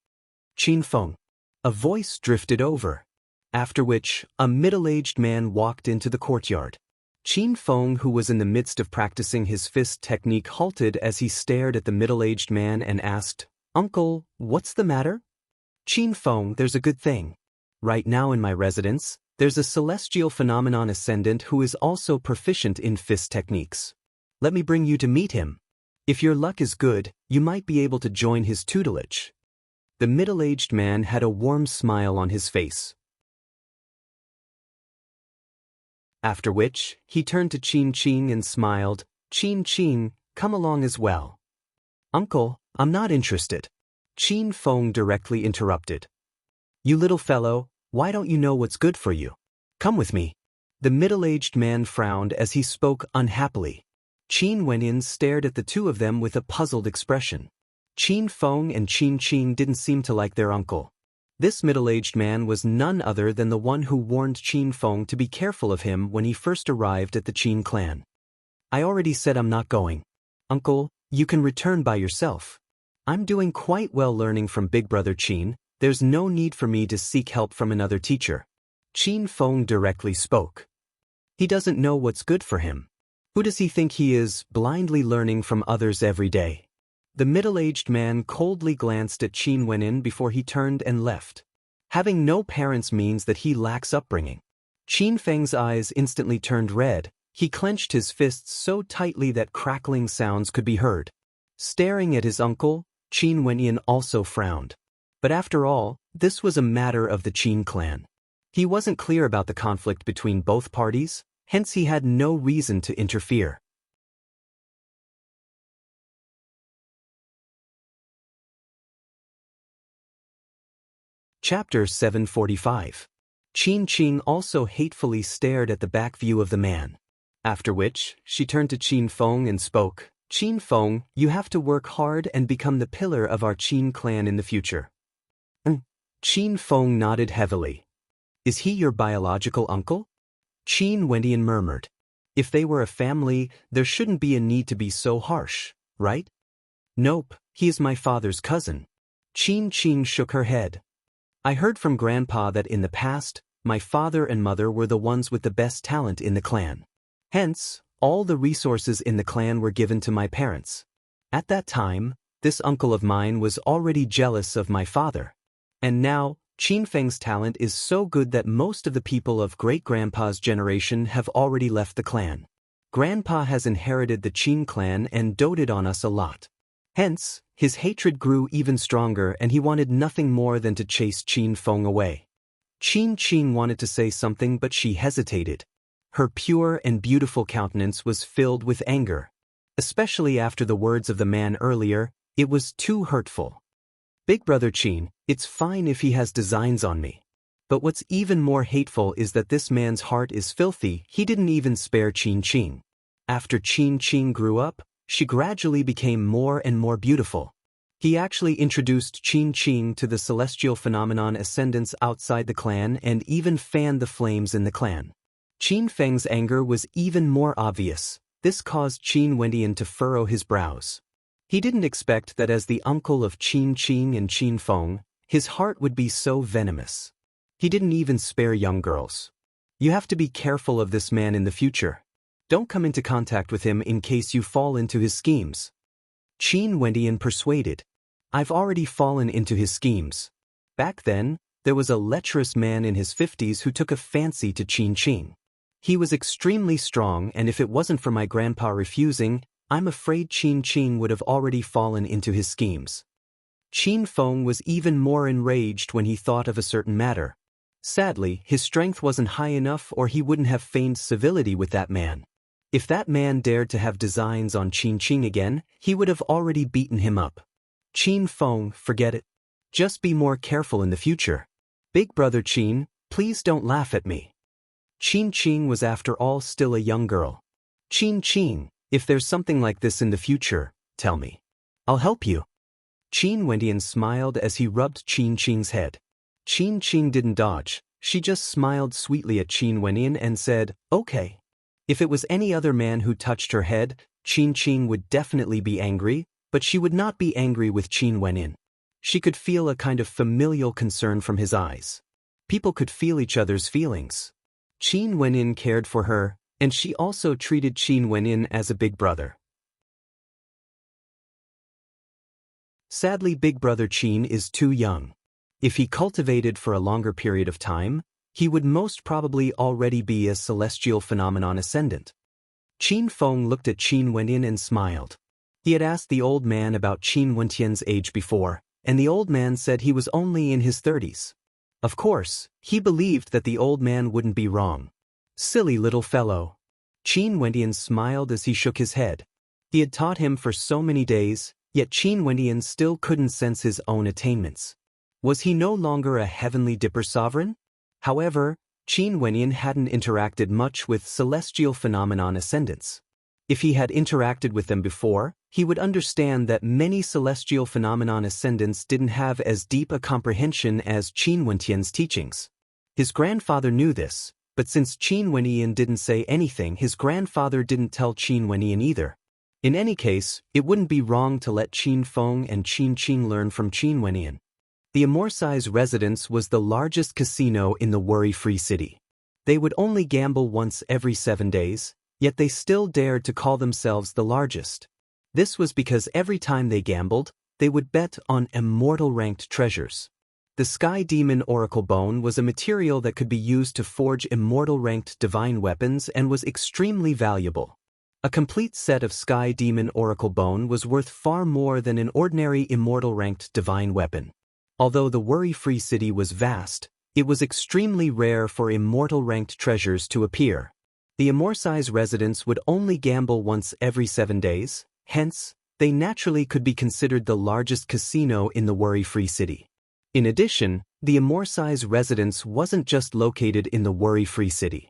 Qin Feng. A voice drifted over. After which, a middle-aged man walked into the courtyard. Qin Feng, who was in the midst of practicing his fist technique, halted as he stared at the middle-aged man and asked, "Uncle, what's the matter?" "Qin Feng, there's a good thing. Right now in my residence, there's a celestial phenomenon ascendant who is also proficient in fist techniques. Let me bring you to meet him. If your luck is good, you might be able to join his tutelage." The middle-aged man had a warm smile on his face. After which, he turned to Qin Qing and smiled. Qin Qing, come along as well. Uncle, I'm not interested. Qin Feng directly interrupted. You little fellow, why don't you know what's good for you? Come with me. The middle-aged man frowned as he spoke unhappily. Qin Wenyin stared at the two of them with a puzzled expression. Qin Feng and Qin Qing didn't seem to like their uncle. This middle-aged man was none other than the one who warned Qin Feng to be careful of him when he first arrived at the Qin clan. I already said I'm not going. Uncle, you can return by yourself. I'm doing quite well learning from Big Brother Qin. There's no need for me to seek help from another teacher. Qin Feng directly spoke. He doesn't know what's good for him. Who does he think he is, blindly learning from others every day? The middle-aged man coldly glanced at Qin Wenyin before he turned and left. Having no parents means that he lacks upbringing. Qin Feng's eyes instantly turned red. He clenched his fists so tightly that crackling sounds could be heard. Staring at his uncle, Qin Wenyin also frowned. But after all, this was a matter of the Qin clan. He wasn't clear about the conflict between both parties, hence he had no reason to interfere. Chapter 745. Qin Qing also hatefully stared at the back view of the man. After which, she turned to Qin Feng and spoke. Qin Feng, you have to work hard and become the pillar of our Qin clan in the future. Qin Feng nodded heavily. Is he your biological uncle? Qin Wendian murmured. If they were a family, there shouldn't be a need to be so harsh, right? Nope, he is my father's cousin. Qin Qing shook her head. I heard from Grandpa that in the past, my father and mother were the ones with the best talent in the clan. Hence, all the resources in the clan were given to my parents. At that time, this uncle of mine was already jealous of my father. And now, Qin Feng's talent is so good that most of the people of great-grandpa's generation have already left the clan. Grandpa has inherited the Qin clan and doted on us a lot. Hence, his hatred grew even stronger and he wanted nothing more than to chase Qin Feng away. Qin Qing wanted to say something but she hesitated. Her pure and beautiful countenance was filled with anger. Especially after the words of the man earlier, it was too hurtful. Big Brother Qin, it's fine if he has designs on me. But what's even more hateful is that this man's heart is filthy. He didn't even spare Qin Qing. After Qin Qing grew up, she gradually became more and more beautiful. He actually introduced Qin Qing to the celestial phenomenon ascendants outside the clan and even fanned the flames in the clan. Qin Feng's anger was even more obvious. This caused Qin Wendian to furrow his brows. He didn't expect that as the uncle of Qin Qing and Qin Feng, his heart would be so venomous. He didn't even spare young girls. You have to be careful of this man in the future. Don't come into contact with him in case you fall into his schemes. Qin Wendian persuaded. I've already fallen into his schemes. Back then, there was a lecherous man in his 50s who took a fancy to Qin Qing. He was extremely strong and if it wasn't for my grandpa refusing, I'm afraid Qin Qing would have already fallen into his schemes. Qin Feng was even more enraged when he thought of a certain matter. Sadly, his strength wasn't high enough or he wouldn't have feigned civility with that man. If that man dared to have designs on Qin Qing again, he would have already beaten him up. Qin Feng, forget it. Just be more careful in the future. Big Brother Qin, please don't laugh at me. Qin Qing was after all still a young girl. Qin Qing, if there's something like this in the future, tell me. I'll help you. Qin Wendian smiled as he rubbed Qin Qing's head. Qin Qing didn't dodge. She just smiled sweetly at Qin Wendian and said, okay. If it was any other man who touched her head, Qin Qing would definitely be angry, but she would not be angry with Qin Wendian. She could feel a kind of familial concern from his eyes. People could feel each other's feelings. Qin Wendian cared for her, and she also treated Qin Wendian as a big brother. Sadly, Big Brother Qin is too young. If he cultivated for a longer period of time, he would most probably already be a celestial phenomenon ascendant. Qin Feng looked at Qin Wendian and smiled. He had asked the old man about Qin Wentian's age before, and the old man said he was only in his 30s. Of course, he believed that the old man wouldn't be wrong. Silly little fellow. Qin Wendian smiled as he shook his head. He had taught him for so many days, yet Qin Wendian still couldn't sense his own attainments. Was he no longer a heavenly dipper sovereign? However, Qin Wendian hadn't interacted much with celestial phenomenon ascendants. If he had interacted with them before, he would understand that many celestial phenomenon ascendants didn't have as deep a comprehension as Qin Wendian's teachings. His grandfather knew this, but since Qin Wendian didn't say anything, his grandfather didn't tell Qin Wendian either. In any case, it wouldn't be wrong to let Qin Feng and Qin Qing learn from Qin Wendian. The Amorsi's residence was the largest casino in the worry-free city. They would only gamble once every 7 days, yet they still dared to call themselves the largest. This was because every time they gambled, they would bet on immortal-ranked treasures. The Sky Demon Oracle Bone was a material that could be used to forge immortal-ranked divine weapons and was extremely valuable. A complete set of Sky Demon Oracle Bone was worth far more than an ordinary immortal-ranked divine weapon. Although the worry-free city was vast, it was extremely rare for immortal-ranked treasures to appear. The Amorsi's residents would only gamble once every 7 days, hence, they naturally could be considered the largest casino in the worry-free city. In addition, the Amorsi's residence wasn't just located in the worry-free city.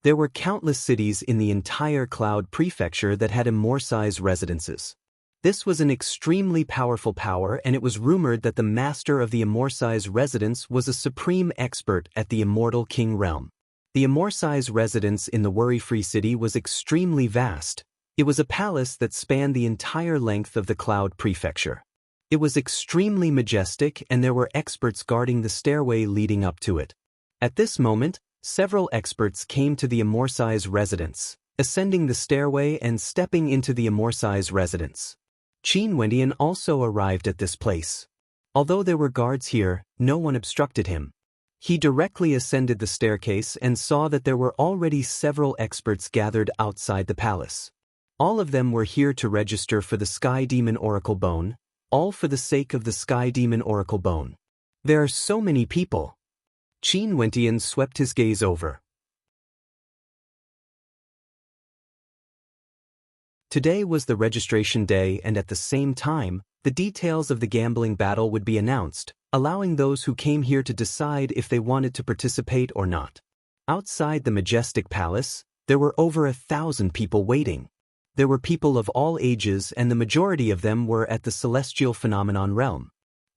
There were countless cities in the entire Cloud Prefecture that had Amorsi's residences. This was an extremely powerful power, and it was rumored that the master of the Amorsi's residence was a supreme expert at the Immortal King realm. The Amorsi's residence in the worry-free city was extremely vast. It was a palace that spanned the entire length of the Cloud Prefecture. It was extremely majestic, and there were experts guarding the stairway leading up to it. At this moment, several experts came to the Amorsi's residence, ascending the stairway and stepping into the Amorsi's residence. Qin Wendian also arrived at this place. Although there were guards here, no one obstructed him. He directly ascended the staircase and saw that there were already several experts gathered outside the palace. All of them were here to register for the Sky Demon Oracle Bone, all for the sake of the Sky Demon Oracle Bone. There are so many people. Qin Wendian swept his gaze over. Today was the registration day, and at the same time, the details of the gambling battle would be announced, allowing those who came here to decide if they wanted to participate or not. Outside the majestic palace, there were over 1,000 people waiting. There were people of all ages, and the majority of them were at the Celestial Phenomenon realm.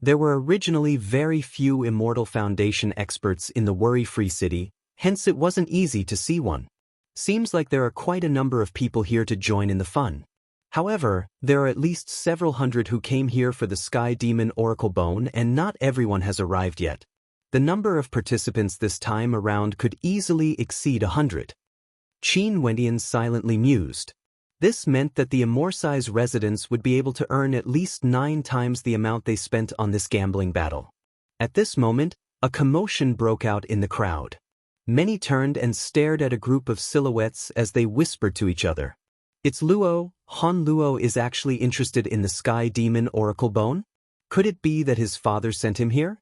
There were originally very few Immortal Foundation experts in the worry-free city, hence it wasn't easy to see one. Seems like there are quite a number of people here to join in the fun. However, there are at least several hundred who came here for the Sky Demon Oracle Bone, and not everyone has arrived yet. The number of participants this time around could easily exceed 100. Qin Wendian silently mused. This meant that the Amorsi's residents would be able to earn at least 9 times the amount they spent on this gambling battle. At this moment, a commotion broke out in the crowd. Many turned and stared at a group of silhouettes as they whispered to each other. It's Luo. Han Luo is actually interested in the Sky Demon Oracle Bone? Could it be that his father sent him here?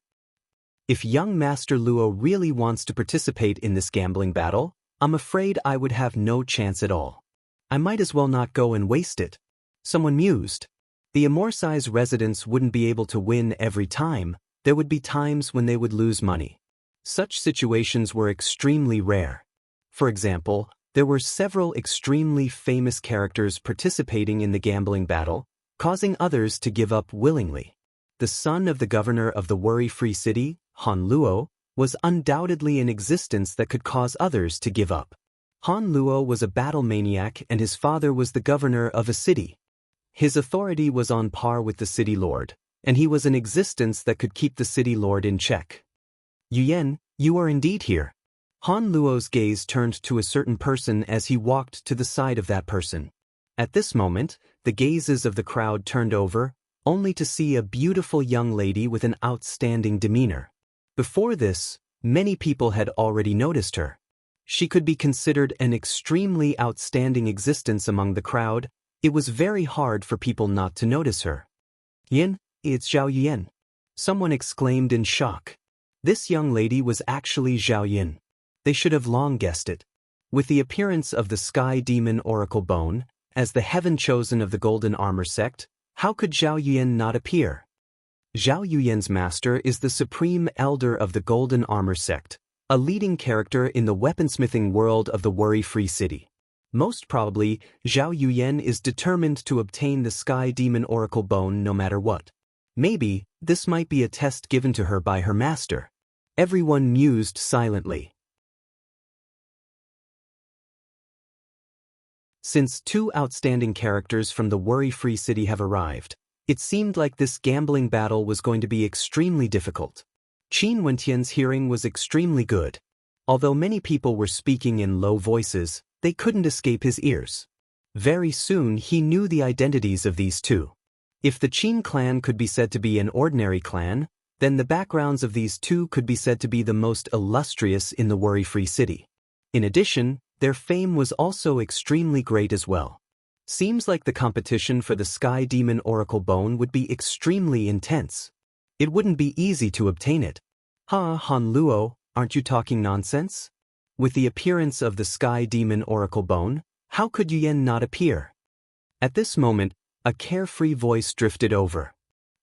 If young Master Luo really wants to participate in this gambling battle, I'm afraid I would have no chance at all. I might as well not go and waste it. Someone mused. The Amorsi's residents wouldn't be able to win every time. There would be times when they would lose money. Such situations were extremely rare. For example, there were several extremely famous characters participating in the gambling battle, causing others to give up willingly. The son of the governor of the worry-free city, Han Luo, was undoubtedly an existence that could cause others to give up. Han Luo was a battle maniac, and his father was the governor of a city. His authority was on par with the city lord, and he was an existence that could keep the city lord in check. Yuyan, you are indeed here. Han Luo's gaze turned to a certain person as he walked to the side of that person. At this moment, the gazes of the crowd turned over, only to see a beautiful young lady with an outstanding demeanor. Before this, many people had already noticed her. She could be considered an extremely outstanding existence among the crowd. It was very hard for people not to notice her. Yin, it's Zhao Yin. Someone exclaimed in shock. This young lady was actually Zhao Yin. They should have long guessed it. With the appearance of the Sky Demon Oracle Bone, as the heaven chosen of the Golden Armor sect, how could Zhao Yuyan not appear? Zhao Yuyan's master is the supreme elder of the Golden Armor sect, a leading character in the weaponsmithing world of the Worry-Free City. Most probably, Zhao Yuyan is determined to obtain the Sky Demon Oracle Bone no matter what. Maybe, this might be a test given to her by her master. Everyone mused silently. Since two outstanding characters from the Worry-Free City have arrived, it seemed like this gambling battle was going to be extremely difficult. Qin Wentian's hearing was extremely good. Although many people were speaking in low voices, they couldn't escape his ears. Very soon he knew the identities of these two. If the Qin clan could be said to be an ordinary clan, then the backgrounds of these two could be said to be the most illustrious in the Worry-Free City. In addition, their fame was also extremely great as well. Seems like the competition for the Sky Demon Oracle Bone would be extremely intense. It wouldn't be easy to obtain it. Han Luo, aren't you talking nonsense? With the appearance of the Sky Demon Oracle Bone, how could Yuyan not appear? At this moment, a carefree voice drifted over.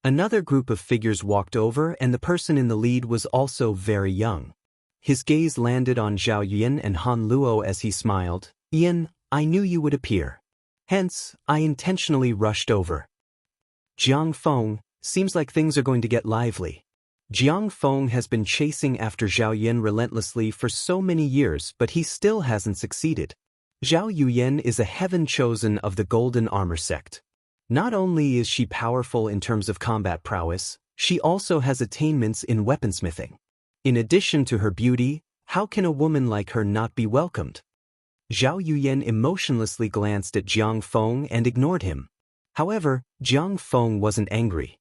Another group of figures walked over, and the person in the lead was also very young. His gaze landed on Zhao Yuyan and Han Luo as he smiled. "Yuyan, I knew you would appear. Hence, I intentionally rushed over." Jiang Feng, seems like things are going to get lively. Jiang Feng has been chasing after Zhao Yuyan relentlessly for so many years, but he still hasn't succeeded. Zhao Yuyan is a heaven chosen of the Golden Armor sect. Not only is she powerful in terms of combat prowess, she also has attainments in weaponsmithing. In addition to her beauty, how can a woman like her not be welcomed? Zhao Yuyan emotionlessly glanced at Jiang Feng and ignored him. However, Jiang Feng wasn't angry.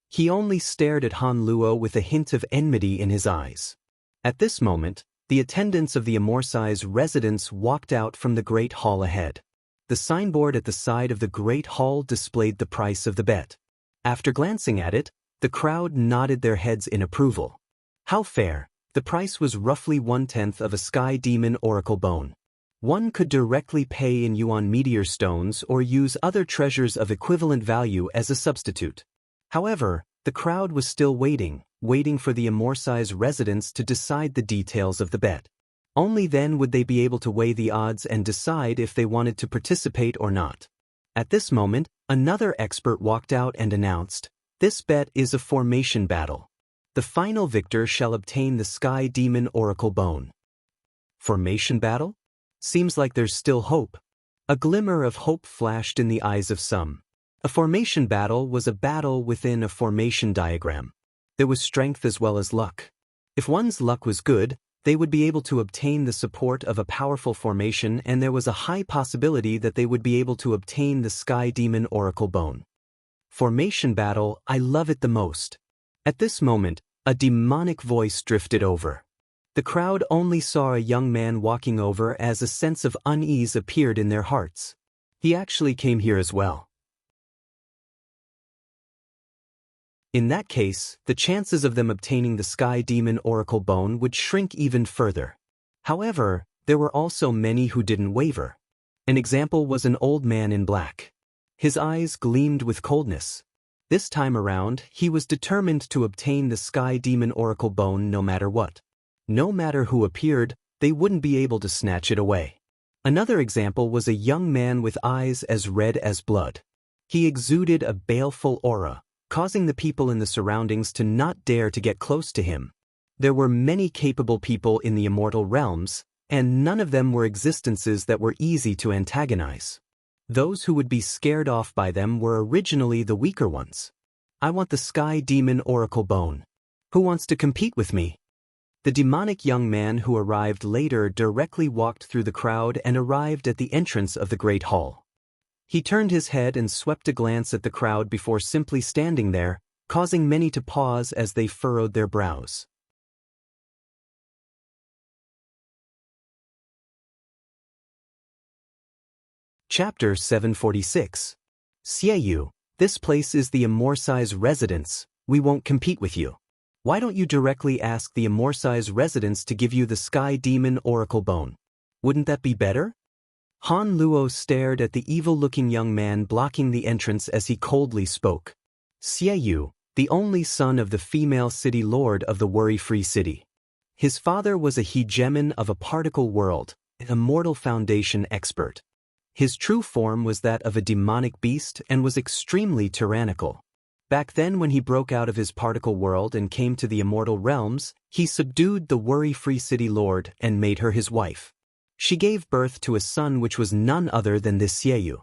He only stared at Han Luo with a hint of enmity in his eyes. At this moment, the attendants of the Amorsi's residence walked out from the Great Hall ahead. The signboard at the side of the Great Hall displayed the price of the bet. After glancing at it, the crowd nodded their heads in approval. How fair! The price was roughly 1/10 of a Sky Demon Oracle Bone. One could directly pay in Yuan meteor stones or use other treasures of equivalent value as a substitute. However, the crowd was still waiting for the Amorsi's residents to decide the details of the bet. Only then would they be able to weigh the odds and decide if they wanted to participate or not. At this moment, another expert walked out and announced, "This bet is a formation battle. The final victor shall obtain the Sky Demon Oracle Bone." Formation battle? Seems like there's still hope. A glimmer of hope flashed in the eyes of some. A formation battle was a battle within a formation diagram. There was strength as well as luck. If one's luck was good, they would be able to obtain the support of a powerful formation, and there was a high possibility that they would be able to obtain the Sky Demon Oracle Bone. Formation battle, I love it the most. At this moment, a demonic voice drifted over. The crowd only saw a young man walking over as a sense of unease appeared in their hearts. He actually came here as well. In that case, the chances of them obtaining the Sky Demon Oracle Bone would shrink even further. However, there were also many who didn't waver. An example was an old man in black. His eyes gleamed with coldness. This time around, he was determined to obtain the Sky Demon Oracle Bone no matter what. No matter who appeared, they wouldn't be able to snatch it away. Another example was a young man with eyes as red as blood. He exuded a baleful aura, causing the people in the surroundings to not dare to get close to him. There were many capable people in the immortal realms, and none of them were existences that were easy to antagonize. Those who would be scared off by them were originally the weaker ones. I want the Sky Demon Oracle Bone. Who wants to compete with me? The demonic young man who arrived later directly walked through the crowd and arrived at the entrance of the Great Hall. He turned his head and swept a glance at the crowd before simply standing there, causing many to pause as they furrowed their brows. Chapter 746. Xieyu, this place is the Amorsi's residence. We won't compete with you. Why don't you directly ask the Amorsi's residents to give you the Sky Demon Oracle Bone? Wouldn't that be better? Han Luo stared at the evil-looking young man blocking the entrance as he coldly spoke. Xie, the only son of the female city lord of the worry-free city. His father was a hegemon of a particle world, an immortal foundation expert. His true form was that of a demonic beast and was extremely tyrannical. Back then when he broke out of his particle world and came to the immortal realms, he subdued the worry-free city lord and made her his wife. She gave birth to a son which was none other than this Xie.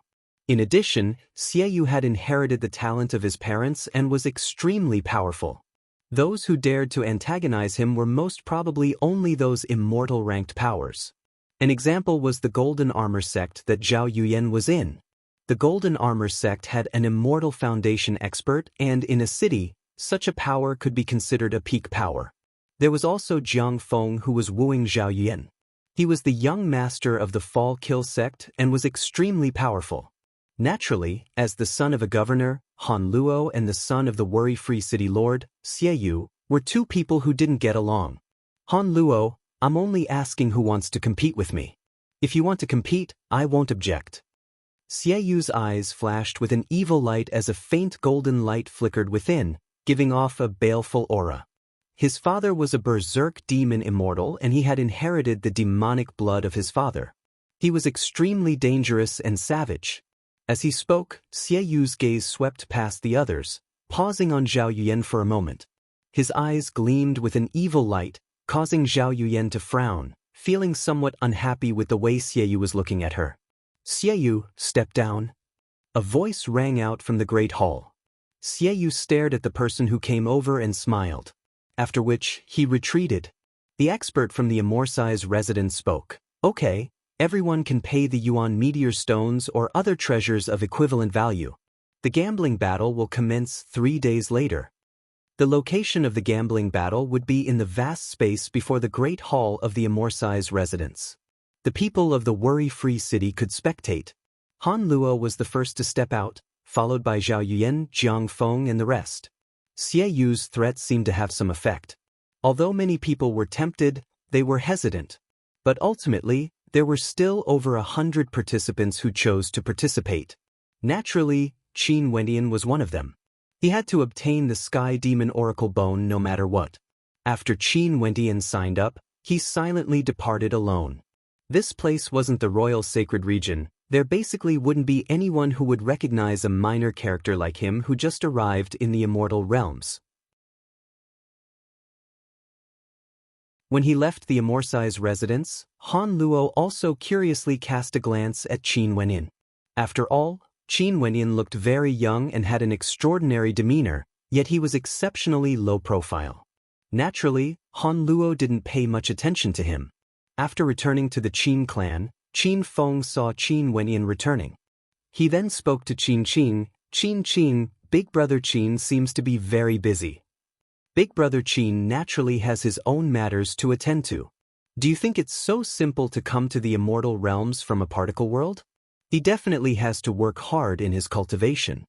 In addition, Xie had inherited the talent of his parents and was extremely powerful. Those who dared to antagonize him were most probably only those immortal ranked powers. An example was the Golden Armor sect that Zhao Yuyan was in. The Golden Armor sect had an immortal foundation expert, and in a city, such a power could be considered a peak power. There was also Jiang Feng who was wooing Zhao Yuyan. He was the young master of the Fall Kill sect and was extremely powerful. Naturally, as the son of a governor, Han Luo and the son of the worry-free city lord, Xie, were two people who didn't get along. Han Luo, I'm only asking who wants to compete with me. If you want to compete, I won't object. Xieyu's eyes flashed with an evil light as a faint golden light flickered within, giving off a baleful aura. His father was a berserk demon immortal and he had inherited the demonic blood of his father. He was extremely dangerous and savage. As he spoke, Xieyu's gaze swept past the others, pausing on Zhao Yuyan for a moment. His eyes gleamed with an evil light, causing Zhao Yuyan to frown, feeling somewhat unhappy with the way Xieyu was looking at her. Xieyu, step down. A voice rang out from the great hall. Xieyu stared at the person who came over and smiled. After which, he retreated. The expert from the Amorsi's residence spoke. Okay, everyone can pay the Yuan meteor stones or other treasures of equivalent value. The gambling battle will commence 3 days later. The location of the gambling battle would be in the vast space before the great hall of the Amorsi's residence. The people of the worry-free city could spectate. Han Luo was the first to step out, followed by Zhao Yuyan, Jiang Feng and the rest. Xieyu's threat seemed to have some effect. Although many people were tempted, they were hesitant. But ultimately, there were still over 100 participants who chose to participate. Naturally, Qin Wendian was one of them. He had to obtain the Sky Demon Oracle Bone no matter what. After Qin Wendian signed up, he silently departed alone. This place wasn't the royal sacred region. There basically wouldn't be anyone who would recognize a minor character like him who just arrived in the immortal realms. When he left the Amorsi's residence, Han Luo also curiously cast a glance at Qin Wendian. After all, Qin Wendian looked very young and had an extraordinary demeanor, yet he was exceptionally low profile. Naturally, Han Luo didn't pay much attention to him. After returning to the Qin clan, Qin Feng saw Qin Wendian returning. He then spoke to Qin, Big Brother Qin seems to be very busy. Big Brother Qin naturally has his own matters to attend to. Do you think it's so simple to come to the immortal realms from a particle world? He definitely has to work hard in his cultivation.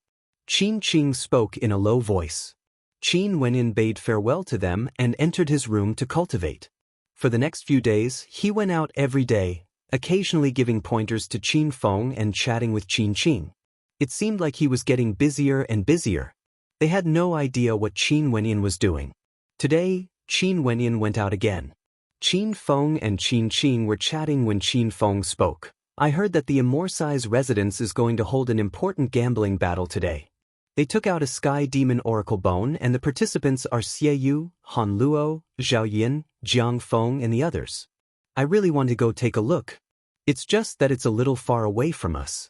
Qin spoke in a low voice. Qin Wendian bade farewell to them and entered his room to cultivate. For the next few days, he went out every day, occasionally giving pointers to Qin Feng and chatting with Qin. It seemed like he was getting busier and busier. They had no idea what Qin Wendian was doing. Today, Qin Wendian went out again. Qin Feng and Qin were chatting when Qin Feng spoke. I heard that the Amorsi's residence is going to hold an important gambling battle today. They took out a Sky Demon Oracle Bone and the participants are Xieyu, Han Luo, Zhao Yuyan, Jiang Feng and the others. I really want to go take a look. It's just that it's a little far away from us.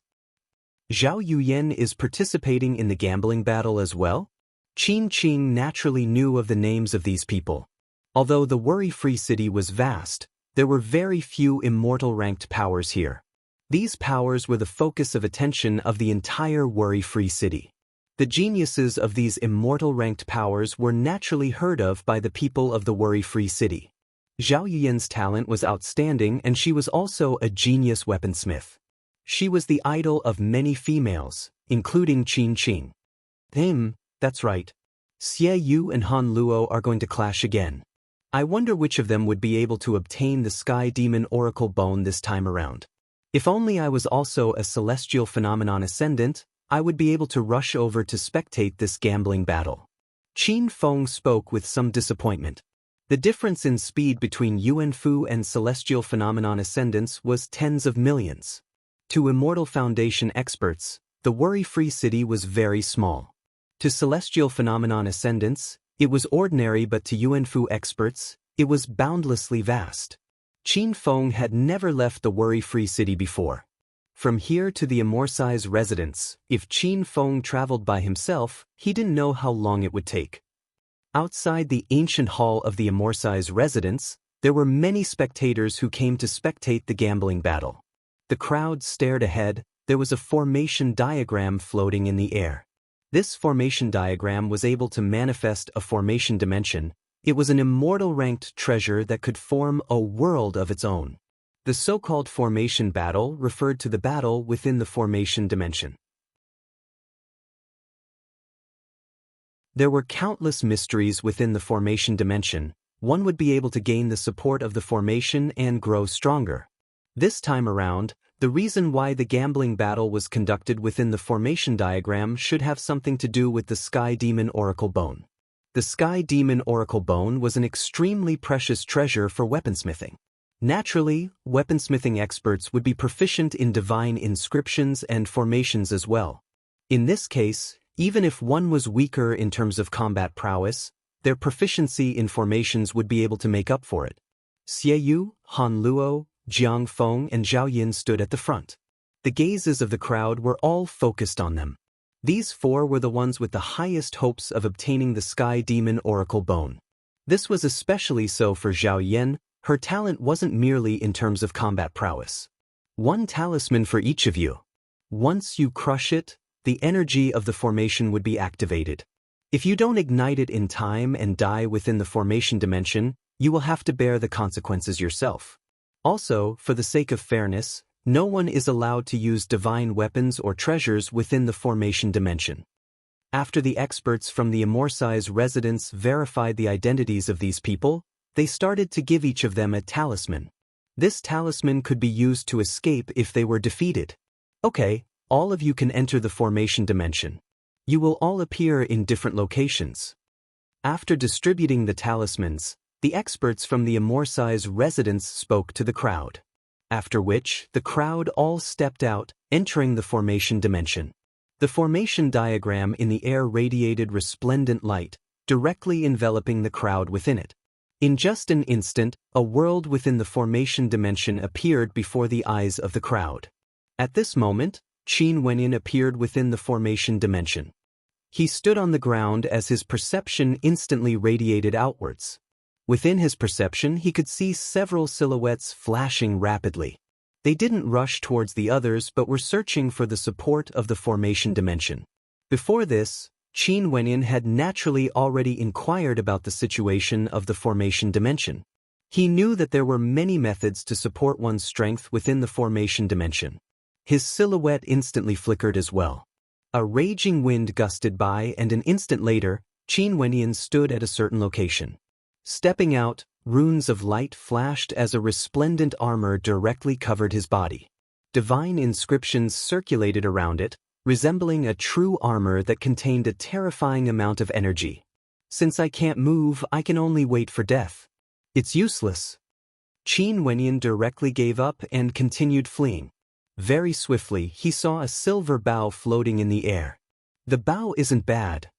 Zhao Yuyan is participating in the gambling battle as well? Qin naturally knew of the names of these people. Although the worry-free city was vast, there were very few immortal-ranked powers here. These powers were the focus of attention of the entire worry-free city. The geniuses of these immortal-ranked powers were naturally heard of by the people of the worry-free city. Zhao Yuyan's talent was outstanding and she was also a genius weaponsmith. She was the idol of many females, including Qin. That's right. Xieyu and Han Luo are going to clash again. I wonder which of them would be able to obtain the Sky Demon Oracle Bone this time around. If only I was also a celestial phenomenon ascendant, I would be able to rush over to spectate this gambling battle. Qin Feng spoke with some disappointment. The difference in speed between Yuan Fu and celestial phenomenon ascendants was tens of millions. To Immortal Foundation experts, the worry-free city was very small. To celestial phenomenon ascendants, it was ordinary, but to Yuan Fu experts, it was boundlessly vast. Qin Feng had never left the worry-free city before. From here to the Amorsi's residence, if Qin Feng traveled by himself, he didn't know how long it would take. Outside the ancient hall of the Amorsi's residence, there were many spectators who came to spectate the gambling battle. The crowd stared ahead. There was a formation diagram floating in the air. This formation diagram was able to manifest a formation dimension. It was an immortal ranked treasure that could form a world of its own. The so-called formation battle referred to the battle within the formation dimension. There were countless mysteries within the formation dimension. One would be able to gain the support of the formation and grow stronger. This time around, the reason why the gambling battle was conducted within the formation diagram should have something to do with the Sky Demon Oracle Bone. The Sky Demon Oracle Bone was an extremely precious treasure for weaponsmithing. Naturally, weaponsmithing experts would be proficient in divine inscriptions and formations as well. In this case, even if one was weaker in terms of combat prowess, their proficiency in formations would be able to make up for it. Xie Yu, Han Luo, Jiang Feng and Zhao Yin stood at the front. The gazes of the crowd were all focused on them. These four were the ones with the highest hopes of obtaining the Sky Demon Oracle Bone. This was especially so for Zhao Yin. Her talent wasn't merely in terms of combat prowess. One talisman for each of you. Once you crush it, the energy of the formation would be activated. If you don't ignite it in time and die within the formation dimension, you will have to bear the consequences yourself. Also, for the sake of fairness, no one is allowed to use divine weapons or treasures within the formation dimension. After the experts from the Amorsi's residence verified the identities of these people, they started to give each of them a talisman. This talisman could be used to escape if they were defeated. Okay, all of you can enter the formation dimension. You will all appear in different locations. After distributing the talismans, the experts from the Amorsi's residence spoke to the crowd. After which, the crowd all stepped out, entering the formation dimension. The formation diagram in the air radiated resplendent light, directly enveloping the crowd within it. In just an instant, a world within the formation dimension appeared before the eyes of the crowd. At this moment, Qin Wenyin appeared within the formation dimension. He stood on the ground as his perception instantly radiated outwards. Within his perception, he could see several silhouettes flashing rapidly. They didn't rush towards the others but were searching for the support of the formation dimension. Before this, Qin Wenyin had naturally already inquired about the situation of the formation dimension. He knew that there were many methods to support one's strength within the formation dimension. His silhouette instantly flickered as well. A raging wind gusted by and an instant later, Qin Wenyin stood at a certain location. Stepping out, runes of light flashed as a resplendent armor directly covered his body. Divine inscriptions circulated around it, resembling a true armor that contained a terrifying amount of energy. Since I can't move, I can only wait for death. It's useless. Qin Wenyin directly gave up and continued fleeing. Very swiftly, he saw a silver bow floating in the air. The bow isn't bad.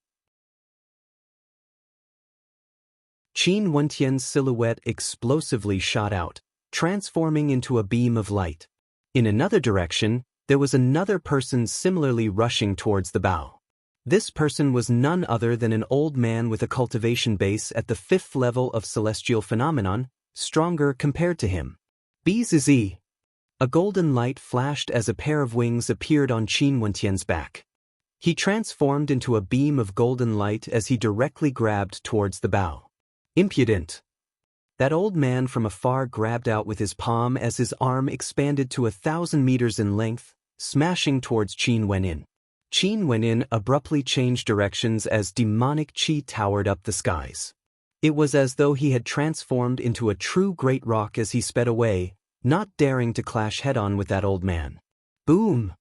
Qin Wentian's silhouette explosively shot out, transforming into a beam of light. In another direction, there was another person similarly rushing towards the bow. This person was none other than an old man with a cultivation base at the 5th level of celestial phenomenon, stronger compared to him. Bzz. A golden light flashed as a pair of wings appeared on Qin Wentian's back. He transformed into a beam of golden light as he directly grabbed towards the bow. Impudent. That old man from afar grabbed out with his palm as his arm expanded to 1,000 meters in length, smashing towards Qin Wenyin. Qin Wenyin abruptly changed directions as demonic qi towered up the skies. It was as though he had transformed into a true great rock as he sped away, not daring to clash head-on with that old man. Boom!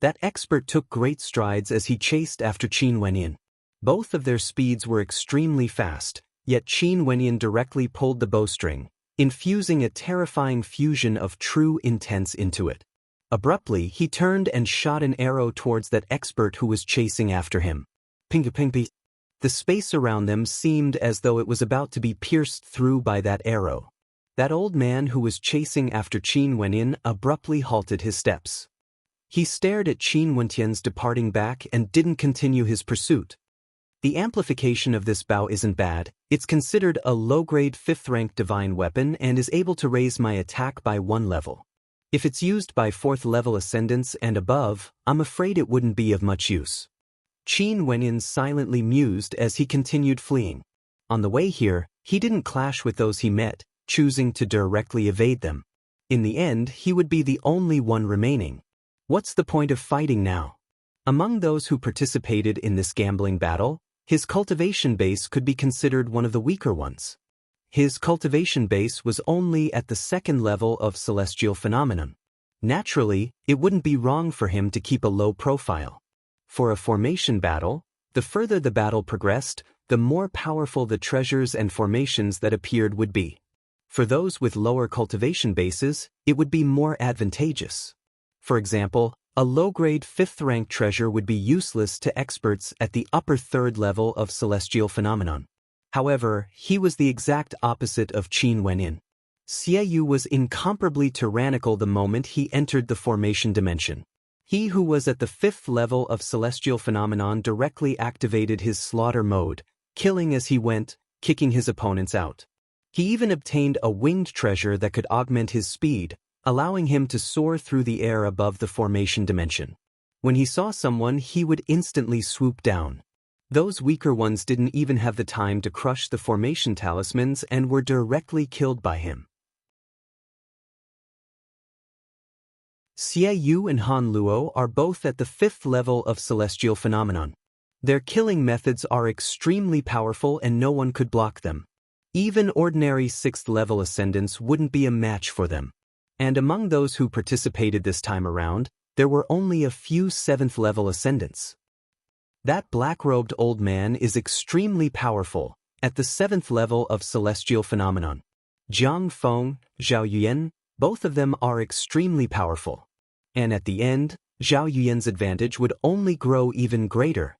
That expert took great strides as he chased after Qin Wenyin. Both of their speeds were extremely fast, yet Qin Wenyin directly pulled the bowstring, infusing a terrifying fusion of true intense into it. Abruptly, he turned and shot an arrow towards that expert who was chasing after him. Ping-a-ping-ping. The space around them seemed as though it was about to be pierced through by that arrow. That old man who was chasing after Qin Wenyin abruptly halted his steps. He stared at Qin Wentian's departing back and didn't continue his pursuit. The amplification of this bow isn't bad. It's considered a low-grade 5th-rank divine weapon and is able to raise my attack by 1 level. If it's used by 4th-level ascendants and above, I'm afraid it wouldn't be of much use. Qin Wenyin silently mused as he continued fleeing. On the way here, he didn't clash with those he met, choosing to directly evade them. In the end, he would be the only one remaining. What's the point of fighting now? Among those who participated in this gambling battle, his cultivation base could be considered one of the weaker ones. His cultivation base was only at the 2nd level of celestial phenomenon. Naturally, it wouldn't be wrong for him to keep a low profile. For a formation battle, the further the battle progressed, the more powerful the treasures and formations that appeared would be. For those with lower cultivation bases, it would be more advantageous. For example, a low-grade 5th-rank treasure would be useless to experts at the upper 3rd level of celestial phenomenon. However, he was the exact opposite of Qin Wenyin. Xie was incomparably tyrannical the moment he entered the formation dimension. He who was at the 5th level of celestial phenomenon directly activated his slaughter mode, killing as he went, kicking his opponents out. He even obtained a winged treasure that could augment his speed, allowing him to soar through the air above the formation dimension. When he saw someone, he would instantly swoop down. Those weaker ones didn't even have the time to crush the formation talismans and were directly killed by him. Xie Yu and Han Luo are both at the 5th level of celestial phenomenon. Their killing methods are extremely powerful and no one could block them. Even ordinary 6th level ascendants wouldn't be a match for them. And among those who participated this time around, there were only a few 7th level ascendants. That black-robed old man is extremely powerful, at the 7th level of celestial phenomenon. Jiang Feng, Zhao Yuan, both of them are extremely powerful. And at the end, Zhao Yuan's advantage would only grow even greater.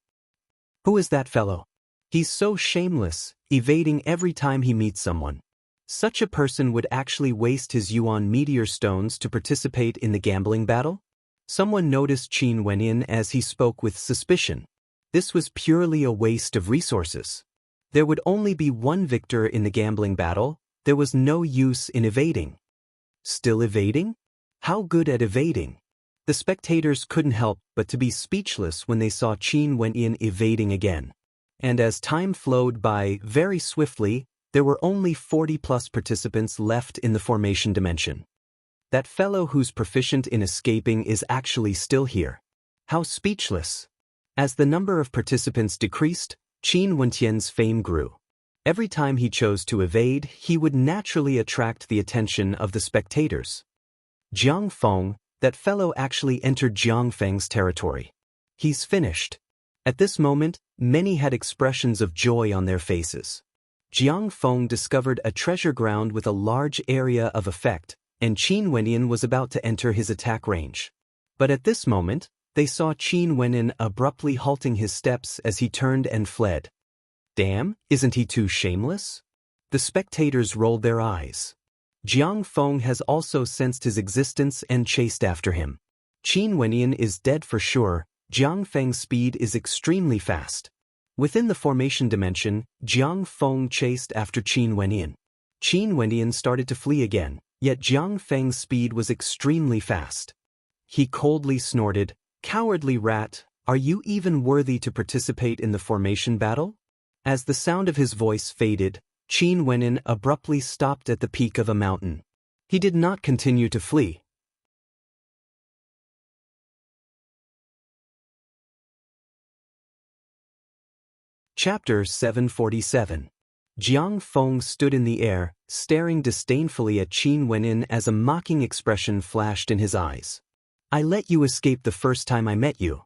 Who is that fellow? He's so shameless, evading every time he meets someone. Such a person would actually waste his Yuan meteor stones to participate in the gambling battle? Someone noticed Qin Wenyin as he spoke with suspicion. This was purely a waste of resources. There would only be one victor in the gambling battle. There was no use in evading. Still evading? How good at evading? The spectators couldn't help but to be speechless when they saw Qin Wenyin evading again. And as time flowed by very swiftly, there were only 40+ participants left in the formation dimension. That fellow who's proficient in escaping is actually still here. How speechless! As the number of participants decreased, Qin Wentian's fame grew. Every time he chose to evade, he would naturally attract the attention of the spectators. Jiang Feng, that fellow actually entered Jiang Feng's territory. He's finished. At this moment, many had expressions of joy on their faces. Jiang Feng discovered a treasure ground with a large area of effect, and Qin Wenyin was about to enter his attack range. But at this moment, they saw Qin Wenyin abruptly halting his steps as he turned and fled. Damn, isn't he too shameless? The spectators rolled their eyes. Jiang Feng has also sensed his existence and chased after him. Qin Wenyin is dead for sure. Jiang Feng's speed is extremely fast. Within the formation dimension, Jiang Feng chased after Qin Wenyin. Qin Wenyin started to flee again, yet Jiang Feng's speed was extremely fast. He coldly snorted, "Cowardly rat, are you even worthy to participate in the formation battle?" As the sound of his voice faded, Qin Wenyin abruptly stopped at the peak of a mountain. He did not continue to flee. Chapter 747. Jiang Feng stood in the air, staring disdainfully at Qin Wenyin as a mocking expression flashed in his eyes. I let you escape the first time I met you.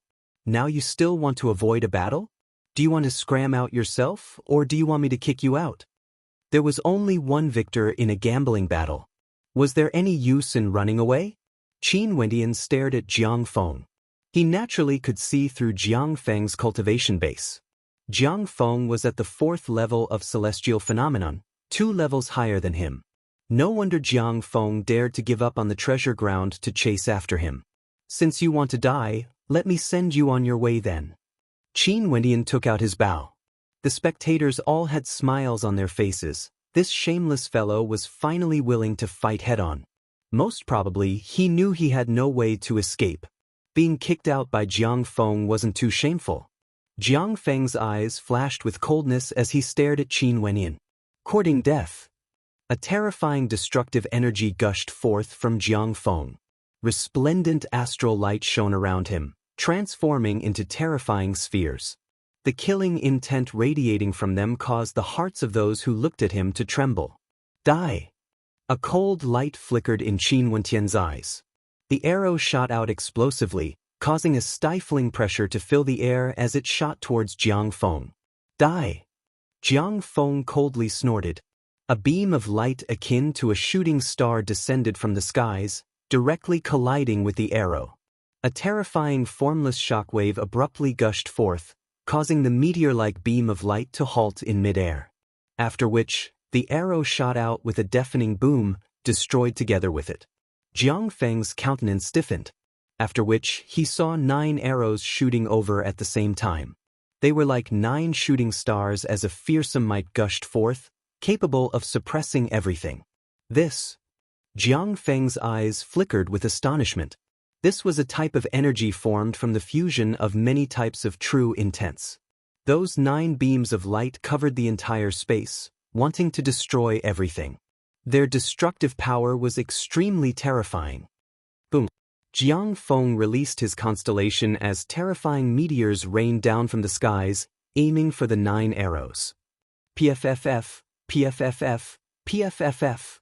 Now you still want to avoid a battle? Do you want to scram out yourself, or do you want me to kick you out? There was only one victor in a gambling battle. Was there any use in running away? Qin Wenyin stared at Jiang Feng. He naturally could see through Jiang Feng's cultivation base. Jiang Feng was at the 4th level of celestial phenomenon, 2 levels higher than him. No wonder Jiang Feng dared to give up on the treasure ground to chase after him. Since you want to die, let me send you on your way then. Qin Wenyin took out his bow. The spectators all had smiles on their faces. This shameless fellow was finally willing to fight head-on. Most probably, he knew he had no way to escape. Being kicked out by Jiang Feng wasn't too shameful. Jiang Feng's eyes flashed with coldness as he stared at Qin Wenyin. Courting death. A terrifying destructive energy gushed forth from Jiang Feng. Resplendent astral light shone around him, transforming into terrifying spheres. The killing intent radiating from them caused the hearts of those who looked at him to tremble. Die! A cold light flickered in Qin Wenyan's eyes. The arrow shot out explosively, causing a stifling pressure to fill the air as it shot towards Jiang Feng. Die! Jiang Feng coldly snorted. A beam of light akin to a shooting star descended from the skies, directly colliding with the arrow. A terrifying formless shockwave abruptly gushed forth, causing the meteor-like beam of light to halt in midair. After which, the arrow shot out with a deafening boom, destroyed together with it. Jiang Feng's countenance stiffened, after which he saw 9 arrows shooting over at the same time. They were like 9 shooting stars as a fearsome might gushed forth, capable of suppressing everything. Jiang Feng's eyes flickered with astonishment. This was a type of energy formed from the fusion of many types of true intents. Those 9 beams of light covered the entire space, wanting to destroy everything. Their destructive power was extremely terrifying. Boom! Jiang Feng released his constellation as terrifying meteors rained down from the skies, aiming for the 9 arrows. PFFF, PFFF, PFFF.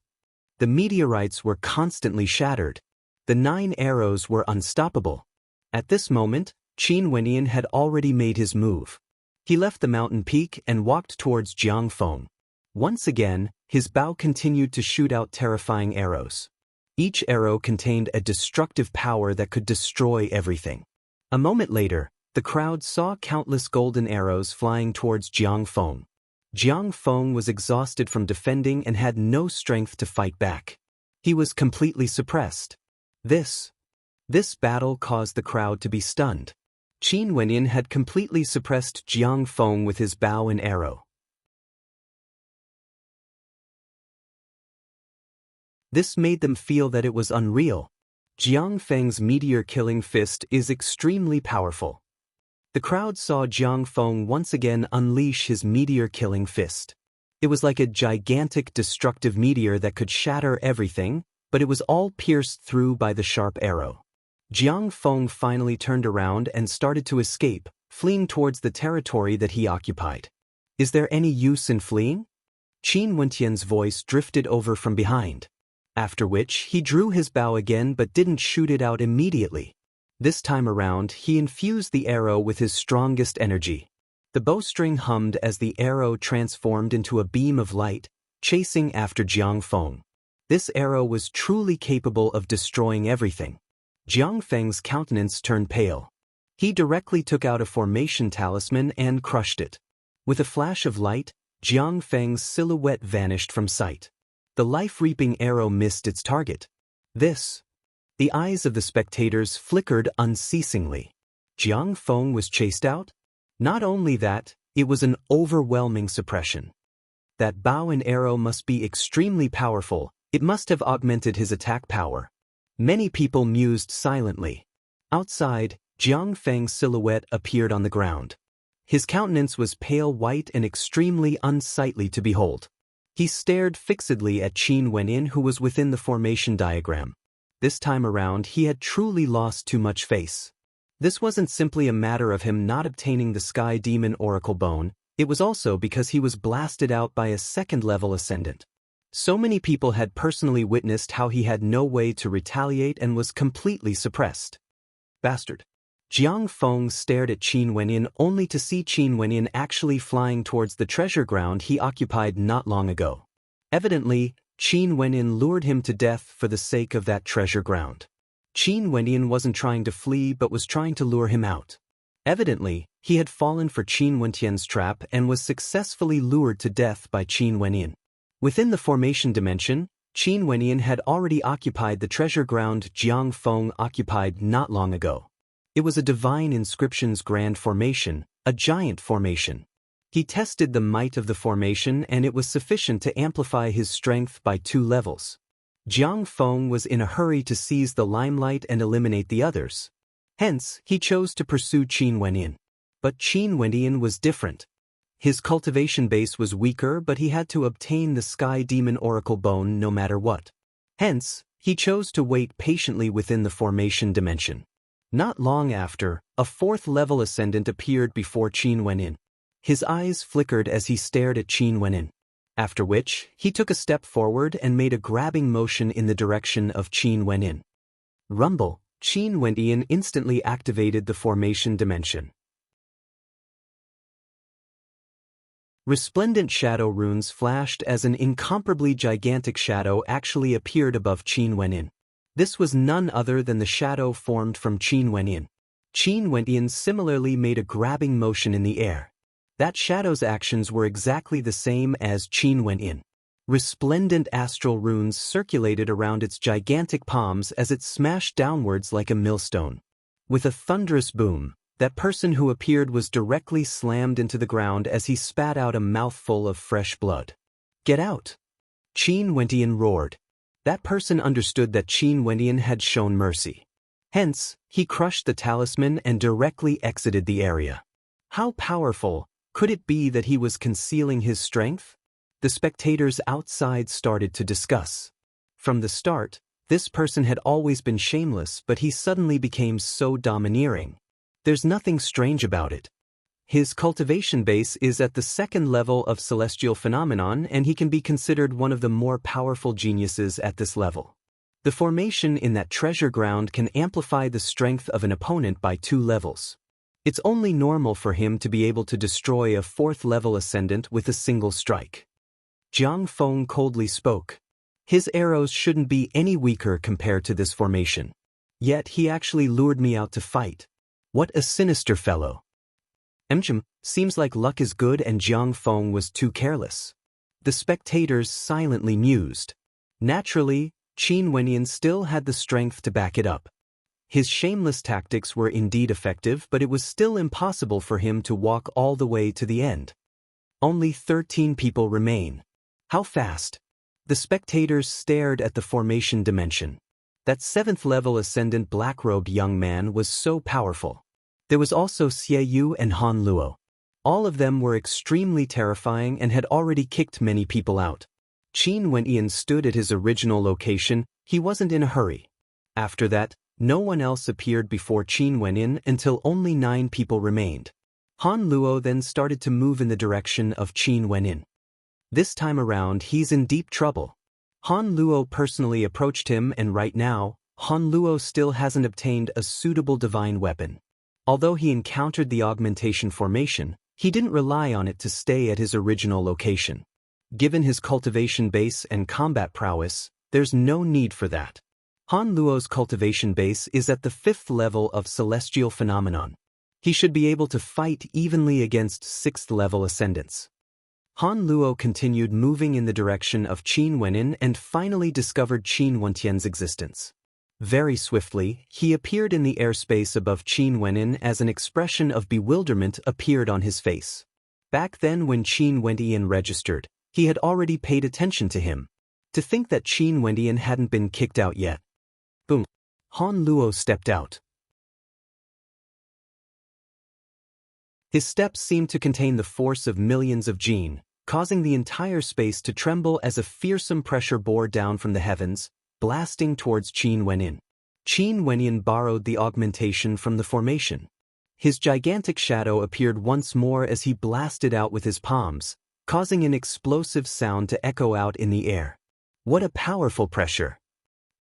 The meteorites were constantly shattered. The 9 arrows were unstoppable. At this moment, Qin Wenyin had already made his move. He left the mountain peak and walked towards Jiang Feng. Once again, his bow continued to shoot out terrifying arrows. Each arrow contained a destructive power that could destroy everything. A moment later, the crowd saw countless golden arrows flying towards Jiang Feng. Jiang Feng was exhausted from defending and had no strength to fight back. He was completely suppressed. This battle caused the crowd to be stunned. Qin Wenyin had completely suppressed Jiang Feng with his bow and arrow. This made them feel that it was unreal. Jiang Feng's meteor-killing fist is extremely powerful. The crowd saw Jiang Feng once again unleash his meteor-killing fist. It was like a gigantic destructive meteor that could shatter everything, but it was all pierced through by the sharp arrow. Jiang Feng finally turned around and started to escape, fleeing towards the territory that he occupied. Is there any use in fleeing? Qin Wenyan's voice drifted over from behind. After which, he drew his bow again but didn't shoot it out immediately. This time around, he infused the arrow with his strongest energy. The bowstring hummed as the arrow transformed into a beam of light, chasing after Jiang Feng. This arrow was truly capable of destroying everything. Jiang Feng's countenance turned pale. He directly took out a formation talisman and crushed it. With a flash of light, Jiang Feng's silhouette vanished from sight. The life-reaping arrow missed its target. The eyes of the spectators flickered unceasingly. Jiang Feng was chased out? Not only that, it was an overwhelming suppression. That bow and arrow must be extremely powerful. It must have augmented his attack power. Many people mused silently. Outside, Jiang Feng's silhouette appeared on the ground. His countenance was pale white and extremely unsightly to behold. He stared fixedly at Qin Wenyin, who was within the formation diagram. This time around, he had truly lost too much face. This wasn't simply a matter of him not obtaining the Sky Demon Oracle Bone, It was also because he was blasted out by a second-level ascendant. So many people had personally witnessed how he had no way to retaliate and was completely suppressed. Bastard. Jiang Feng stared at Qin Wenyan only to see Qin Wenyan actually flying towards the treasure ground he occupied not long ago. Evidently, Qin Wenyan lured him to death for the sake of that treasure ground. Qin Wenyan wasn't trying to flee but was trying to lure him out. Evidently, he had fallen for Qin Wentian's trap and was successfully lured to death by Qin Wenyan. Within the formation dimension, Qin Wenyan had already occupied the treasure ground Jiang Feng occupied not long ago. It was a divine inscription's grand formation, a giant formation. He tested the might of the formation and it was sufficient to amplify his strength by 2 levels. Jiang Feng was in a hurry to seize the limelight and eliminate the others. Hence, he chose to pursue Qin Wenyan. But Qin Wenyan was different. His cultivation base was weaker but he had to obtain the Sky Demon Oracle Bone no matter what. Hence, he chose to wait patiently within the formation dimension. Not long after, a 4th-level ascendant appeared before Qin Wenyan. His eyes flickered as he stared at Qin Wenyan. After which, he took a step forward and made a grabbing motion in the direction of Qin Wenyan. Rumble, Qin Wenyan instantly activated the formation dimension. Resplendent shadow runes flashed as an incomparably gigantic shadow actually appeared above Qin Wenyan. This was none other than the shadow formed from Qin Wenyan. Qin Wenyan similarly made a grabbing motion in the air. That shadow's actions were exactly the same as Qin Wenyan. Resplendent astral runes circulated around its gigantic palms as it smashed downwards like a millstone. With a thunderous boom, that person who appeared was directly slammed into the ground as he spat out a mouthful of fresh blood. "Get out!" Qin Wenyan roared. That person understood that Qin Wenyan had shown mercy. Hence, he crushed the talisman and directly exited the area. How powerful could it be that he was concealing his strength? The spectators outside started to discuss. From the start, this person had always been shameless but he suddenly became so domineering. There's nothing strange about it. His cultivation base is at the 2nd level of celestial phenomenon and he can be considered one of the more powerful geniuses at this level. The formation in that treasure ground can amplify the strength of an opponent by 2 levels. It's only normal for him to be able to destroy a 4th-level ascendant with a single strike. Jiang Feng coldly spoke. His arrows shouldn't be any weaker compared to this formation. Yet he actually lured me out to fight. What a sinister fellow. Seems like luck is good and Jiang Feng was too careless. The spectators silently mused. Naturally, Qin Wenyan still had the strength to back it up. His shameless tactics were indeed effective but it was still impossible for him to walk all the way to the end. Only 13 people remain. How fast? The spectators stared at the formation dimension. That 7th-level ascendant black-robed young man was so powerful. There was also Xie Yu and Han Luo. All of them were extremely terrifying and had already kicked many people out. Qin Wenyan stood at his original location. He wasn't in a hurry. After that, no one else appeared before Qin Wenyan until only 9 people remained. Han Luo then started to move in the direction of Qin Wenyan. This time around he's in deep trouble. Han Luo personally approached him and right now, Han Luo still hasn't obtained a suitable divine weapon. Although he encountered the augmentation formation, he didn't rely on it to stay at his original location. Given his cultivation base and combat prowess, there's no need for that. Han Luo's cultivation base is at the 5th level of celestial phenomenon. He should be able to fight evenly against 6th-level ascendants. Han Luo continued moving in the direction of Qin Wenyan and finally discovered Qin Wentian's existence. Very swiftly, he appeared in the airspace above Qin Wenyan as an expression of bewilderment appeared on his face. Back then when Qin Wentian registered, he had already paid attention to him. To think that Qin Wentian hadn't been kicked out yet. Boom. Han Luo stepped out. His steps seemed to contain the force of millions of jin, causing the entire space to tremble as a fearsome pressure bore down from the heavens, blasting towards Qin Wenyan. Qin Wenyan borrowed the augmentation from the formation. His gigantic shadow appeared once more as he blasted out with his palms, causing an explosive sound to echo out in the air. What a powerful pressure!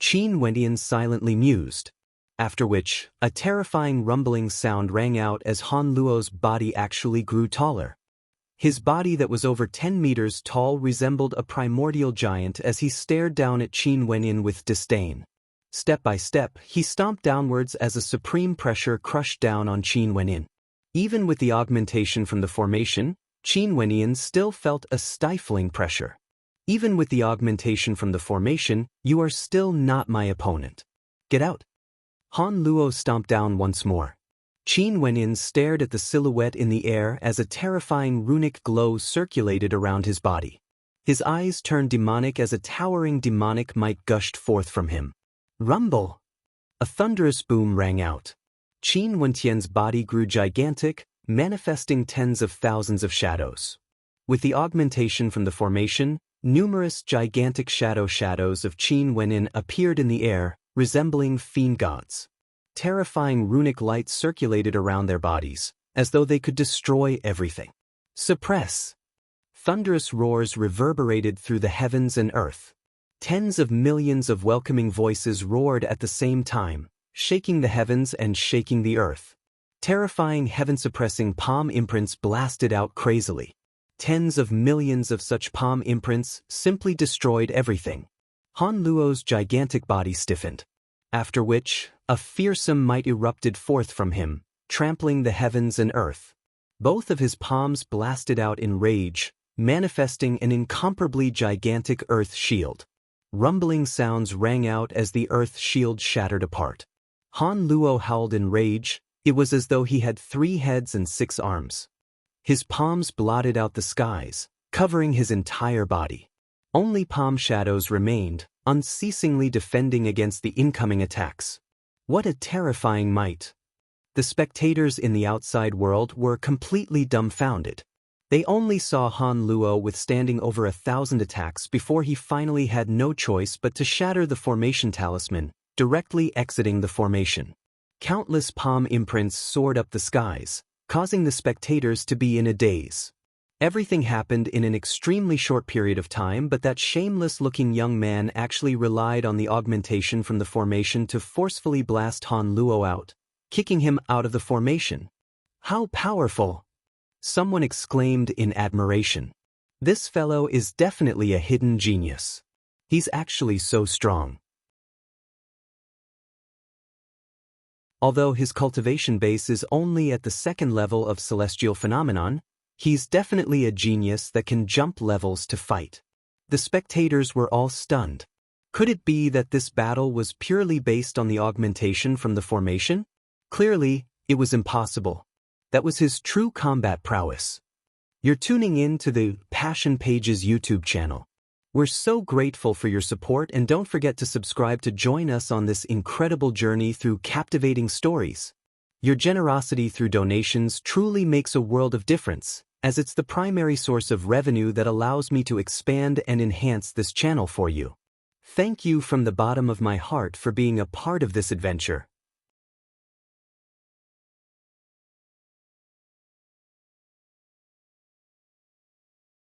Qin Wendian silently mused, after which, a terrifying rumbling sound rang out as Han Luo's body actually grew taller. His body that was over 10 meters tall resembled a primordial giant as he stared down at Qin Wendian with disdain. Step by step, he stomped downwards as a supreme pressure crushed down on Qin Wendian. Even with the augmentation from the formation, Qin Wendian still felt a stifling pressure. Even with the augmentation from the formation, you are still not my opponent. Get out. Han Luo stomped down once more. Qin Wendian stared at the silhouette in the air as a terrifying runic glow circulated around his body. His eyes turned demonic as a towering demonic might gushed forth from him. Rumble! A thunderous boom rang out. Qin Wendian's body grew gigantic, manifesting tens of thousands of shadows. With the augmentation from the formation, numerous gigantic shadows of Qin Wendian appeared in the air, resembling fiend gods. Terrifying runic light circulated around their bodies, as though they could destroy everything. Suppress! Thunderous roars reverberated through the heavens and earth. Tens of millions of welcoming voices roared at the same time, shaking the heavens and shaking the earth. Terrifying heaven-suppressing palm imprints blasted out crazily. Tens of millions of such palm imprints simply destroyed everything. Han Luo's gigantic body stiffened. After which, a fearsome might erupted forth from him, trampling the heavens and earth. Both of his palms blasted out in rage, manifesting an incomparably gigantic earth shield. Rumbling sounds rang out as the earth shield shattered apart. Han Luo howled in rage. It was as though he had 3 heads and 6 arms. His palms blotted out the skies, covering his entire body. Only palm shadows remained, unceasingly defending against the incoming attacks. What a terrifying might! The spectators in the outside world were completely dumbfounded. They only saw Han Luo withstanding over 1,000 attacks before he finally had no choice but to shatter the formation talisman, directly exiting the formation. Countless palm imprints soared up the skies, causing the spectators to be in a daze. Everything happened in an extremely short period of time, but that shameless-looking young man actually relied on the augmentation from the formation to forcefully blast Han Luo out, kicking him out of the formation. How powerful! Someone exclaimed in admiration. This fellow is definitely a hidden genius. He's actually so strong. Although his cultivation base is only at the 2nd level of celestial phenomenon, he's definitely a genius that can jump levels to fight. The spectators were all stunned. Could it be that this battle was purely based on the augmentation from the formation? Clearly, it was impossible. That was his true combat prowess. You're tuning in to the Passion Pages YouTube channel. We're so grateful for your support, and don't forget to subscribe to join us on this incredible journey through captivating stories. Your generosity through donations truly makes a world of difference, as it's the primary source of revenue that allows me to expand and enhance this channel for you. Thank you from the bottom of my heart for being a part of this adventure.